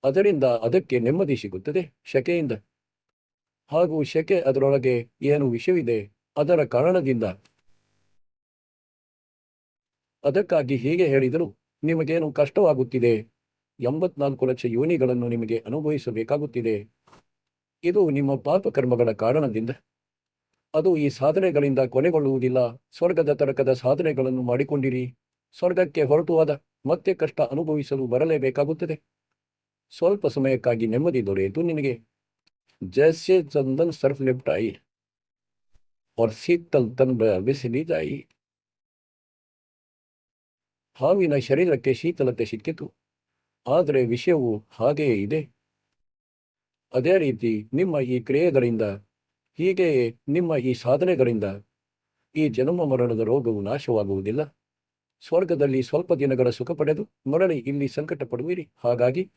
ಅದರಿಂದ ಅದಕ್ಕೆ ನೆಮ್ಮದಿ ಸಿಗುತ್ತದೆ ಶಕೆಯಿಂದ. ಹಾಗೂ ಶಕೆ ಅದರೊಳಗೆ ಏನು ವಿಷವಿದೆ ಅದರ ಕಾರಣದಿಂದ. ಅದಕ್ಕಾಗಿ ಹೀಗೆ ಹೇಳಿದರು, ನಿಮಗೇನು ಕಷ್ಟವಾಗುತ್ತಿದೆ, 84 ಲಕ್ಷ ಯೋನಿಗಳನ್ನು ನಿಮಗೆ ಅನುಭವಿಸಬೇಕಾಗುತ್ತಿದೆ. ಇದು ನಿಮ್ಮ ಪಾಪಕರ್ಮಗಳ ಕಾರಣದಿಂದ. ಅದು ಈ ಸಾಧನೆಗಳಿಂದ ಕೊನೆಗೊಳ್ಳುವುದಿಲ್ಲ. ಸ್ವರ್ಗದ ತರಕದ ಸಾಧನೆಗಳನ್ನು ಮಾಡಿಕೊಂಡಿರಿ. ಸ್ವರ್ಗಕ್ಕೆ ಹೊರಟುವಾದ ಮತ್ತೆ ಕಷ್ಟ ಅನುಭವಿಸಲು ಬರಲೇಬೇಕಾಗುತ್ತದೆ. ಸ್ವಲ್ಪ ಸಮಯಕ್ಕಾಗಿ ನೆಮ್ಮದಿ ದೊರೆಯಿತು ನಿನಗೆ. ಜೈಸೆ ಚಂದನ್ ಸರ್ಫ್ ಲಿಪ್ಟಾಯಿ और शीतल तन बिसिली जाई. ಹಾವಿನ ಶರೀರಕ್ಕೆ ಶೀತಲತೆ ಸಿಕ್ಕಿತು, ಆದರೆ ವಿಷಯವು ಹಾಗೆಯೇ ಇದೆ. ಅದೇ ರೀತಿ ನಿಮ್ಮ ಈ ಕ್ರಿಯೆಗಳಿಂದ, ಹೀಗೆಯೇ ನಿಮ್ಮ ಈ ಸಾಧನೆಗಳಿಂದ ಈ ಜನ್ಮ ಮರಣದ ರೋಗವು ನಾಶವಾಗುವುದಿಲ್ಲ. ಸ್ವರ್ಗದಲ್ಲಿ ಸ್ವಲ್ಪ ದಿನಗಳ ಸುಖ ಪಡೆದು ಮರಳಿ ಇಲ್ಲಿ ಸಂಕಟ ಪಡುವಿರಿ. ಹಾಗಾಗಿ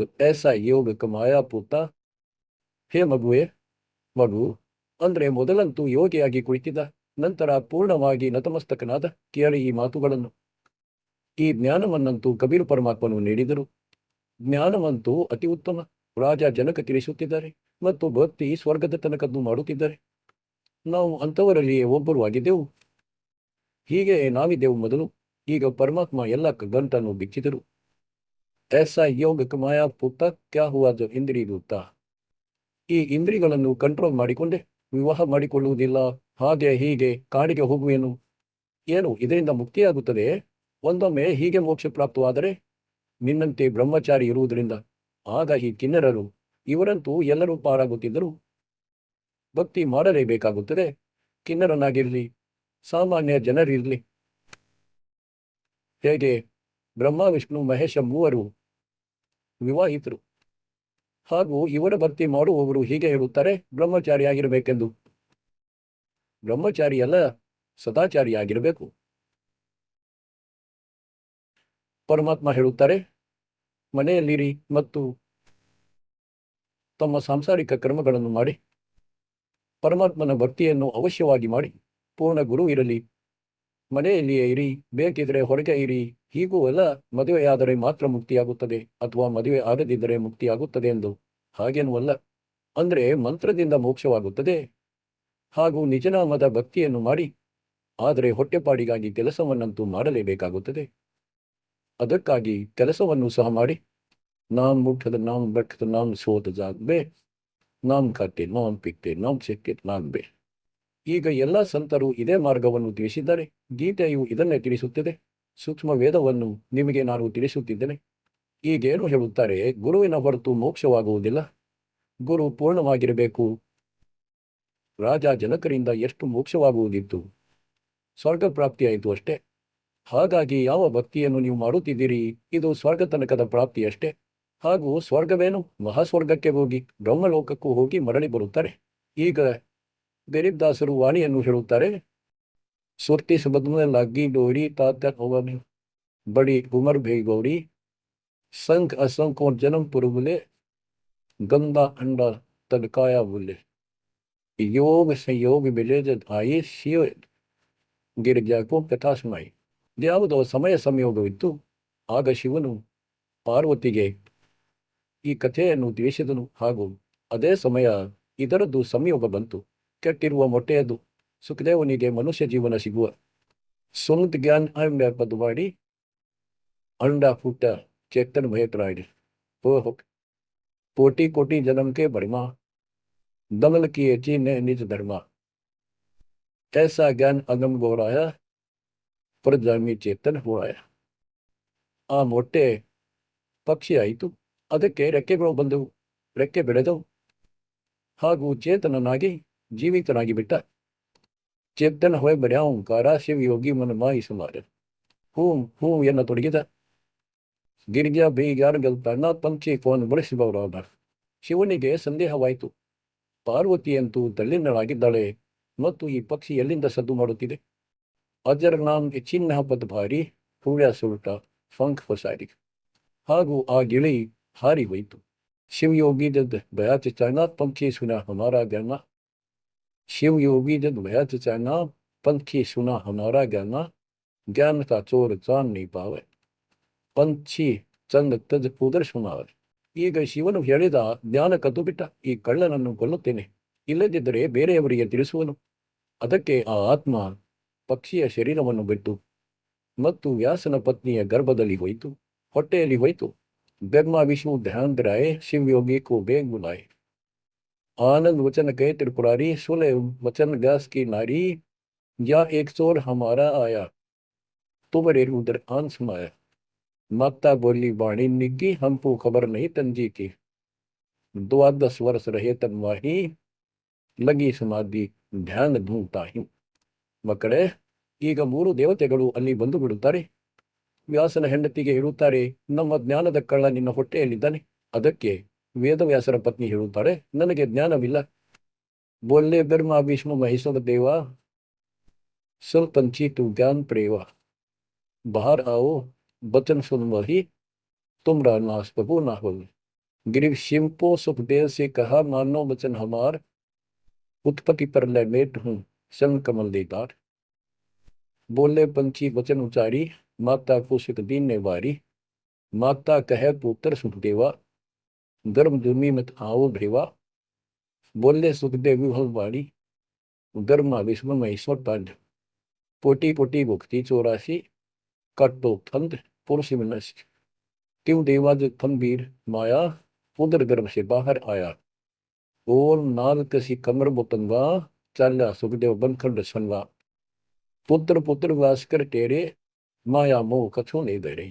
ऐसा योग कमाया ಪೂತ. ಹೇ ಮಗುವೆ, ಮಗು ಅಂದ್ರೆ ಮೊದಲಂತೂ ಯೋಗಿಯಾಗಿ ಕುಳಿತಿದ್ದ, ನಂತರ ಪೂರ್ಣವಾಗಿ ನತಮಸ್ತಕನಾದ. ಕೇಳಿ ಈ ಮಾತುಗಳನ್ನು. ಈ ಜ್ಞಾನವನ್ನಂತೂ ಕಬೀರ್ ಪರಮಾತ್ಮನು ನೀಡಿದರು. ಜ್ಞಾನವಂತೂ ಅತಿ ಉತ್ತಮ. ರಾಜ ಜನಕ ತಿಳಿಸುತ್ತಿದ್ದಾರೆ ಮತ್ತು ಭಕ್ತಿ ಸ್ವರ್ಗದ ತನಕದ್ದು ಮಾಡುತ್ತಿದ್ದಾರೆ. ನಾವು ಅಂಥವರಲ್ಲಿಯೇ ಒಬ್ಬರು ಆಗಿದ್ದೆವು. ಹೀಗೆ ನಾವಿದ್ದೆವು ಮೊದಲು. ಈಗ ಪರಮಾತ್ಮ ಎಲ್ಲ ಗಂಟನ್ನು ಬಿಚ್ಚಿದರು. ऐसा योग कमाया पुತ್ತ ಕ್ಯಾ ಹುವಾ ಜೋ ಇಂದ್ರಿಯ ದೂತ. ಈ ಇಂದ್ರಿಯಗಳನ್ನು ಕಂಟ್ರೋಲ್ ಮಾಡಿಕೊಂಡೆ ವಿವಾಹ ಮಾಡಿಕೊಳ್ಳುವುದಿಲ್ಲ, ಹಾಗೆ ಹೀಗೆ ಕಾಡಿಗೆ ಹೋಗುವೆನು. ಏನು ಇದರಿಂದ ಮುಕ್ತಿಯಾಗುತ್ತದೆ? ಒಂದೊಮ್ಮೆ ಹೀಗೆ ಮೋಕ್ಷ ಪ್ರಾಪ್ತವಾದರೆ ನಿನ್ನಂತೆ ಬ್ರಹ್ಮಚಾರಿ ಇರುವುದರಿಂದ. ಆಗ ಈ ಕಿನ್ನರರು ಇವರಂತೂ ಎಲ್ಲರೂ ಪಾರಾಗುತ್ತಿದ್ದರು. ಭಕ್ತಿ ಮಾಡಲೇಬೇಕಾಗುತ್ತದೆ. ಕಿನ್ನರನಾಗಿರಲಿ, ಸಾಮಾನ್ಯ ಜನರಿರಲಿ. ಹೇಗೆ ಬ್ರಹ್ಮ ವಿಷ್ಣು ಮಹೇಶ ಮೂವರು ವಿವಾಹಿತರು, ಹಾಗೂ ಇವರ ಭಕ್ತಿ ಮಾಡುವವರು ಹೀಗೆ ಹೇಳುತ್ತಾರೆ ಬ್ರಹ್ಮಚಾರಿಯಾಗಿರಬೇಕೆಂದು. ಬ್ರಹ್ಮಚಾರಿಯಲ್ಲ, ಸದಾಚಾರಿಯಾಗಿರಬೇಕು. ಪರಮಾತ್ಮ ಹೇಳುತ್ತಾರೆ ಮನೆಯಲ್ಲಿರಿ ಮತ್ತು ತಮ್ಮ ಸಾಂಸಾರಿಕ ಕರ್ಮಗಳನ್ನು ಮಾಡಿ ಪರಮಾತ್ಮನ ಭಕ್ತಿಯನ್ನು ಅವಶ್ಯವಾಗಿ ಮಾಡಿ. ಪೂರ್ಣ ಗುರು ಇರಲಿ, ಮನೆಯಲ್ಲಿಯೇ ಇರಿ, ಬೇಕಿದ್ರೆ ಹೊರಗೆ ಇರಿ. ಹೀಗೂ ಅಲ್ಲ ಮದುವೆಯಾದರೆ ಮಾತ್ರ ಮುಕ್ತಿಯಾಗುತ್ತದೆ ಅಥವಾ ಮದುವೆ ಆಗದಿದ್ದರೆ ಮುಕ್ತಿಯಾಗುತ್ತದೆ ಎಂದು. ಹಾಗೇನೂ ಅಲ್ಲ. ಅಂದ್ರೆ ಮಂತ್ರದಿಂದ ಮೋಕ್ಷವಾಗುತ್ತದೆ. ಹಾಗೂ ನಿಜನಾಮದ ಭಕ್ತಿಯನ್ನು ಮಾಡಿ. ಆದರೆ ಹೊಟ್ಟೆಪಾಡಿಗಾಗಿ ಕೆಲಸವನ್ನಂತೂ ಮಾಡಲೇಬೇಕಾಗುತ್ತದೆ. ಅದಕ್ಕಾಗಿ ಕೆಲಸವನ್ನು ಸಹ ಮಾಡಿ. ನಾಮ್ ಮುಟ್ಟದ ನಾಮ್ ಬೆಟ್ಟದ ನಾಮ್ ಸೋತ ಜಾಗ್ಬೆ, ನಾಮ್ ಕತ್ತೆ ನಾಮ್ ಪಿಕ್ತೆ ನಾಮ್ ಸೆಕ್ಕೆ ನಾಗ್ಬೆ. ಈಗ ಎಲ್ಲ ಸಂತರು ಇದೇ ಮಾರ್ಗವನ್ನು ತಿಳಿಸಿದ್ದಾರೆ. ಗೀತೆಯು ಇದನ್ನೇ ತಿಳಿಸುತ್ತದೆ. ಸೂಕ್ಷ್ಮ ವೇದವನ್ನು ನಿಮಗೆ ನಾನು ತಿಳಿಸುತ್ತಿದ್ದೇನೆ. ಈಗೇನು ಹೇಳುತ್ತಾರೆ? ಗುರುವಿನ ಹೊರತು ಮೋಕ್ಷವಾಗುವುದಿಲ್ಲ. ಗುರು ಪೂರ್ಣವಾಗಿರಬೇಕು. ರಾಜ ಜನಕರಿಂದ ಎಷ್ಟು ಮೋಕ್ಷವಾಗುವುದಿತ್ತು, ಸ್ವರ್ಗ ಪ್ರಾಪ್ತಿಯಾಯಿತು ಅಷ್ಟೇ. ಹಾಗಾಗಿ ಯಾವ ಭಕ್ತಿಯನ್ನು ನೀವು ಮಾಡುತ್ತಿದ್ದೀರಿ, ಇದು ಸ್ವರ್ಗ ತನಕದ ಪ್ರಾಪ್ತಿಯಷ್ಟೇ. ಹಾಗೂ ಸ್ವರ್ಗವೇನು, ಮಹಾಸ್ವರ್ಗಕ್ಕೆ ಹೋಗಿ ಬ್ರಹ್ಮಲೋಕಕ್ಕೂ ಹೋಗಿ ಮರಳಿ ಬರುತ್ತಾರೆ. ಈಗ ಗರೀಬ್ದಾಸರು ವಾಣಿಯನ್ನು ಹೇಳುತ್ತಾರೆ. ಸುರ್ತಿ ಸುಬದ್ಮಲಾಗಿ ಡೋರಿ ತಾತ ಹೋಗನೆ ಬಡಿ ಉಮರ್ ಭೇ ಗೌರಿ ಸಂಘ असंख और जन्म पुरबुले गंदा अंडा तड़काया बोले योग संयोग मिले जब आई शिव ಗಿರಿಜಾಕೋ ಕಥಾ ಸುನಾಯಿ. ಯಾವುದೋ ಸಮಯ ಸಂಯೋಗವಿತ್ತು. ಆಗ ಶಿವನು ಪಾರ್ವತಿಗೆ ಈ ಕಥೆಯನ್ನು ತಿಳಿಸಿದನು. ಹಾಗೂ ಅದೇ ಸಮಯ ಇದರದ್ದು ಸಂಯೋಗ ಬಂತು. ಕೆಟ್ಟಿರುವ ಮೊಟ್ಟೆಯದು ಸುಖದೇವನಿಗೆ ಮನುಷ್ಯ ಜೀವನ ಸಿಗುವ ಸುಮತ್ ಜ್ಞಾನ ಅಂಡ ಪದವಾಡಿ अंडा फूटा चेतन भयतराय कोटि कोटि जन्म के बड़मा दमल की एची ने निज धर्मा ऐसा ज्ञान अगम गौराया ಪ್ರಜಾಮಿ ಚೇತನ್ ಹೋರಾಯ. ಆ ಮೊಟ್ಟೆ ಪಕ್ಷಿ ಆಯಿತು. ಅದಕ್ಕೆ ರೆಕ್ಕೆಗಳು ಬಂದವು, ರೆಕ್ಕೆ ಬೆಳೆದವು, ಹಾಗೂ ಚೇತನನಾಗಿ ಜೀವಿತನಾಗಿ ಬಿಟ್ಟ. ಚೇತನ ಹೊಯ್ ಬರ್ಯಾ ಓಂಕಾರ ಶಿವಯೋಗಿ ಮನಮಾಯಿ ಸುಮಾರ ಹೂಂ ಹೂಂ ಎನ್ನತೊಡಗಿದ. ಗಿರಿಜಾ ಬೇಗಾರಗಲ್ಪನ್ನ ಪಂಚಿ ಕೋನ್ ಬಳಸಿದವರಾದ. ಶಿವನಿಗೆ ಸಂದೇಹವಾಯಿತು. ಪಾರ್ವತಿಯಂತೂ ತಲ್ಲಿನಳಾಗಿದ್ದಾಳೆ ಮತ್ತು ಈ ಪಕ್ಷಿ ಎಲ್ಲಿಂದ ಸದ್ದು ಮಾಡುತ್ತಿದೆ. ಅಜರ್ ನಾಮ್ ಚಿಹ್ನ ಪದ ಭಾರಿ ಹೂಳ್ಯ ಸುಲ್ಟ ಫಂಕ್ ಹೊಸಾರಿ. ಹಾಗೂ ಆ ಗಿಳಿ ಹಾರಿ ಹೋಯಿತು. ಶಿವಯೋಗಿ ಜದ್ ಭಯಾಚ ಚಾಯ್ನಾ ಪಂಕ್ಷಿ ಸುನಾ ಹಮಾರಾ ಜ್ಞಾನ. ಶಿವಯೋಗಿ ಜದ್ ಭಯಾಚ ಚಾಯ್ನಾ ಪಂಕ್ಷಿ ಸುನಾ ಹಮಾರಾ ಜ್ಞಾನ. ज्ञान का चोर जान नहीं पावे ಪಂಕ್ಷಿ ಚಂದ ತಜ್ ಪೂದರ್ ಸುಮಾರ್. ಈಗ ಶಿವನು ಹೇಳಿದ ಜ್ಞಾನ ಕದ್ದು ಬಿಟ್ಟ. ಈ ಕಳ್ಳನನ್ನು ಕೊಲ್ಲುತ್ತೇನೆ, ಇಲ್ಲದಿದ್ದರೆ ಬೇರೆಯವರಿಗೆ ತಿಳಿಸುವನು. ಅದಕ್ಕೆ ಆ ಆತ್ಮ ಪಕ್ಷಿಯ ಶರೀರವನ್ನು ಬಿಟ್ಟು ಮತ್ತು ವ್ಯಾಸನ ಪತ್ನಿಯ ಗರ್ಭದಲ್ಲಿ ಹೋಯಿತು, ಹೊಟ್ಟೆಯಲ್ಲಿ ಹೋಯಿತು. ಬ್ರಹ್ಮ ವಿಷ್ಣು ಧ್ಯಾನ್ ರಾಯ್ ಶಿವಯೋಗಿ ಕೋ ಬೇಗ್ ಬುಲಾಯ್. आनंद वचन कहे त्रिपुरारी सुले वचन व्यास की नारी या एक चोर हमारा आया तुमरे उधर आन समाया. माता बोली बाणी निग्गी हमको खबर नहीं तंजी की. 12 वर्ष रहे तन्वाही लगी समाधि ಧ್ಯಾನ ಧೂಂತಾಹಿ. ಮಕ್ಕಳೇ, ಈಗ 3 ದೇವತೆಗಳು ಅಲ್ಲಿ ಬಂದು ಬಿಡುತ್ತಾರೆ. ವ್ಯಾಸನ ಹೆಂಡತಿಗೆ ಹೇಳುತ್ತಾರೆ, ನಮ್ಮ ಜ್ಞಾನದ ಕಳ್ಳ ನಿನ್ನ ಹೊಟ್ಟೆಯಲ್ಲಿದ್ದಾನೆ. ಅದಕ್ಕೆ ವೇದವ್ಯಾಸರ ಪತ್ನಿ ಹೇಳುತ್ತಾರೆ, ನನಗೆ ಜ್ಞಾನವಿಲ್ಲ. ಬೋಲ್ಲೆ ಬ್ರಹ್ಮ ವಿಷ್ಣು ಮಹೇಶ್ವರ ದೇವ सुन पंछी तू ज्ञान प्रेवा बाहर आओ बचन सुन वही तुमरा नाश प्रभु ना हो. गिरिव शिवपो सुखदेव से कहा मानो वचन हमार उत्पत्ति पर लैमेट हूँ सन कमल देदार. बोले पंछी वचन उचारी माता को सुख दीने वारी। माता कहे पुत्र सुखदेवा, गर्भ जूमी मत आओ भेवा। बोले सुखदेव विहलवाणी, गर्मा विश्व महेश्वर पांड। पोटी पोटी भुक्ति 84, काटो फंद पुरुष विनश। क्यों देवाज खंबीर माया, उदर गर्भ से बाहर आया। ओल नाल कसी कमर बुतंगा, चाला सुखदेव बनखंड सनवा। पुत्र पुत्र वास्कर तेरे, ಮಾಯಾ ಮೋಹ ಕಥು ನೇದರೆ.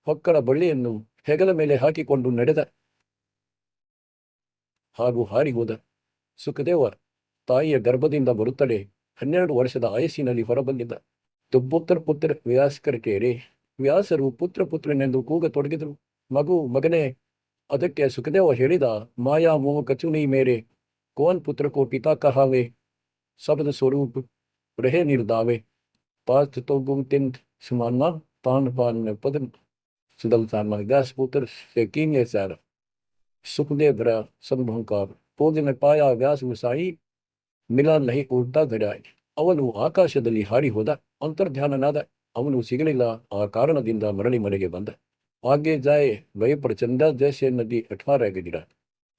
ಹೊಕ್ಕಳ ಬಳ್ಳಿಯನ್ನು ಹೆಗಲ ಮೇಲೆ ಹಾಕಿಕೊಂಡು ನಡೆದ ಹಾಗೂ ಹಾರಿ ಹೋದ. ಸುಖದೇವ ತಾಯಿಯ ಗರ್ಭದಿಂದ ಬರುತ್ತಲೇ 12 ವರ್ಷದ ಆಯಸ್ಸಿನಲ್ಲಿ ಹೊರಬಂದಿದ್ದ. ಪುತ್ರ ಪುತ್ರ ವ್ಯಾಸ್ಕರ ಕೇರೆ, ವ್ಯಾಸರು ಪುತ್ರ ಪುತ್ರನೆಂದು ಕೂಗತೊಡಗಿದರು. ಮಗು ಮಗನೇ. ಅದಕ್ಕೆ ಸುಖದೇವ ಹೇಳಿದ, ಮಾಯಾ ಮೋಹ ಕಚುನಿ ಮೇರೆ, ಕೋನ್ ಪುತ್ರ ಕೋ ಪಿತಾ ಕಹಾವೆ, ಶಬ್ದ ಸ್ವರೂಪ ರಹೆ ನಿರ್ದಾವೆ, पार्थ तो गुम तिंद समाना, पान पान में पदम सुदलता में 10 पुत्र से कीने सार। सुखदेव भरा संभंकार, पोज में पाया व्यास गुसाई, मिला नहीं उल्टा धराई. ಅವನು ಆಕಾಶದಲ್ಲಿ ಹಾರಿ ಹೋದ, ಅಂತರ್ಧ್ಯಾನನಾದ. ಅವನು ಸಿಗಲಿಲ್ಲ, ಆ ಕಾರಣದಿಂದ ಮರಳಿ ಮನೆಗೆ ಬಂದ. आगे जाए वही प्रचंडा जैसे नदी 18 गिरा.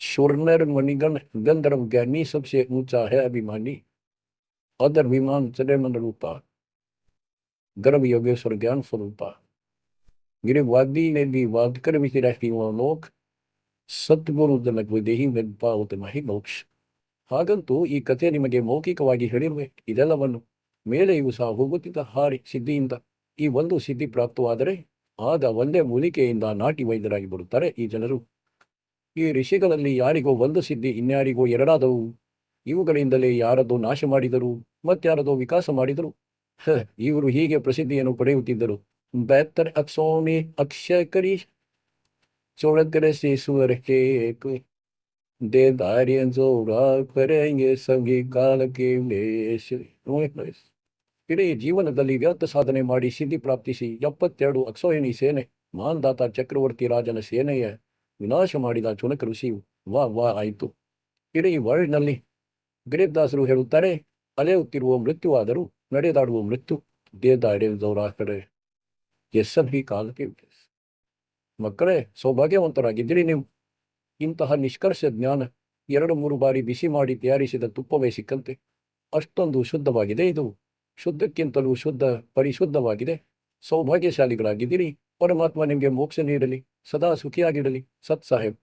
शूरनर मणिगण गंधर्व ज्ञानी सबसे ऊंचा है अभिमानी. अदर विमान चले मन रूपा, गर्भ योगेश्वर ज्ञान स्वरूपा. गिरिवादी ने भी वाद कर विचरा लोक, ಸದ್ಗುರು ಜನಕ ದೇಹಿ ಮೆದ್ಭಾವತ ಮಹಿ ಮೋಕ್ಷ. ಹಾಗಂತೂ ಈ ಕಥೆ ನಿಮಗೆ ಮೌಖಿಕವಾಗಿ ಹೇಳಿರುವೆ. ಇದೆಲ್ಲವನ್ನು ಮೇಲೆ ಇವು ಸಹ ಹೋಗುತ್ತಿದ್ದ ಹಾರಿ ಸಿದ್ಧಿಯಿಂದ ಈ ಒಂದು ಸಿದ್ಧಿ ಪ್ರಾಪ್ತವಾದರೆ ಆಗ ಒಂದೇ ಮೂಲಿಕೆಯಿಂದ ನಾಟಿ ವೈದ್ಯರಾಗಿ ಬರುತ್ತಾರೆ ಈ ಜನರು. ಈ ಋಷಿಗಳಲ್ಲಿ ಯಾರಿಗೋ ಒಂದು ಸಿದ್ಧಿ, ಇನ್ಯಾರಿಗೋ ಎರಡಾದವು. ಇವುಗಳಿಂದಲೇ ಯಾರದೋ ನಾಶ ಮಾಡಿದರು, ಮತ್ತಾರದೋ ವಿಕಾಸ ಮಾಡಿದರು. ಇವರು ಹೀಗೆ ಪ್ರಸಿದ್ಧಿಯನ್ನು ಪಡೆಯುತ್ತಿದ್ದರು. बेहतर अक्षों में अक्षय करी, चौड़कर से सुअर के दे धार्य जोड़ा करेंगे सभी काल के वेश. ಇಡೀ ಜೀವನದಲ್ಲಿ ವ್ಯರ್ಥ ಸಾಧನೆ ಮಾಡಿ ಸಿದ್ಧಿ ಪ್ರಾಪ್ತಿಸಿ 72 ಅಕ್ಷೋಹಿಣಿ ಸೇನೆ, ಮಾಂದಾತ ಚಕ್ರವರ್ತಿ ರಾಜನ ಸೇನೆಯ ವಿನಾಶ ಮಾಡಿದ ಚುನಕ ಋಷಿಯು ವಾ ಆಯಿತು. ಇಡೀ ವರ್ಲ್ಡ್ನಲ್ಲಿ ಗಿರಿದಾಸರು ಹೇಳುತ್ತಾರೆ, ಅಲೆಯುತ್ತಿರುವ ಮೃತ್ಯುವಾದರೂ ನಡೆದಾಡುವ ಮೃತ್ಯು ದೇದಾರ್ಯ ಜೋರಾ ಕಡೆ. ಎಸ್ಸಭಿ ಕಾಲಕ್ಕೆ ಮಕ್ಕಳೇ, ಸೌಭಾಗ್ಯವಂತರಾಗಿದ್ದೀರಿ ನೀವು. ಇಂತಹ ನಿಷ್ಕರ್ಷ ಜ್ಞಾನ 2-3 ಬಾರಿ ಬಿಸಿ ಮಾಡಿ ತಯಾರಿಸಿದ ತುಪ್ಪವೇ ಸಿಕ್ಕಂತೆ. ಅಷ್ಟೊಂದು ಶುದ್ಧವಾಗಿದೆ ಇದು. ಶುದ್ಧಕ್ಕಿಂತಲೂ ಶುದ್ಧ, ಪರಿಶುದ್ಧವಾಗಿದೆ. ಸೌಭಾಗ್ಯಶಾಲಿಗಳಾಗಿದ್ದೀರಿ. ಪರಮಾತ್ಮ ನಿಮಗೆ ಮೋಕ್ಷ ನೀಡಲಿ, ಸದಾ ಸುಖಿಯಾಗಿರಲಿ. ಸತ್ ಸಾಹೇಬ್.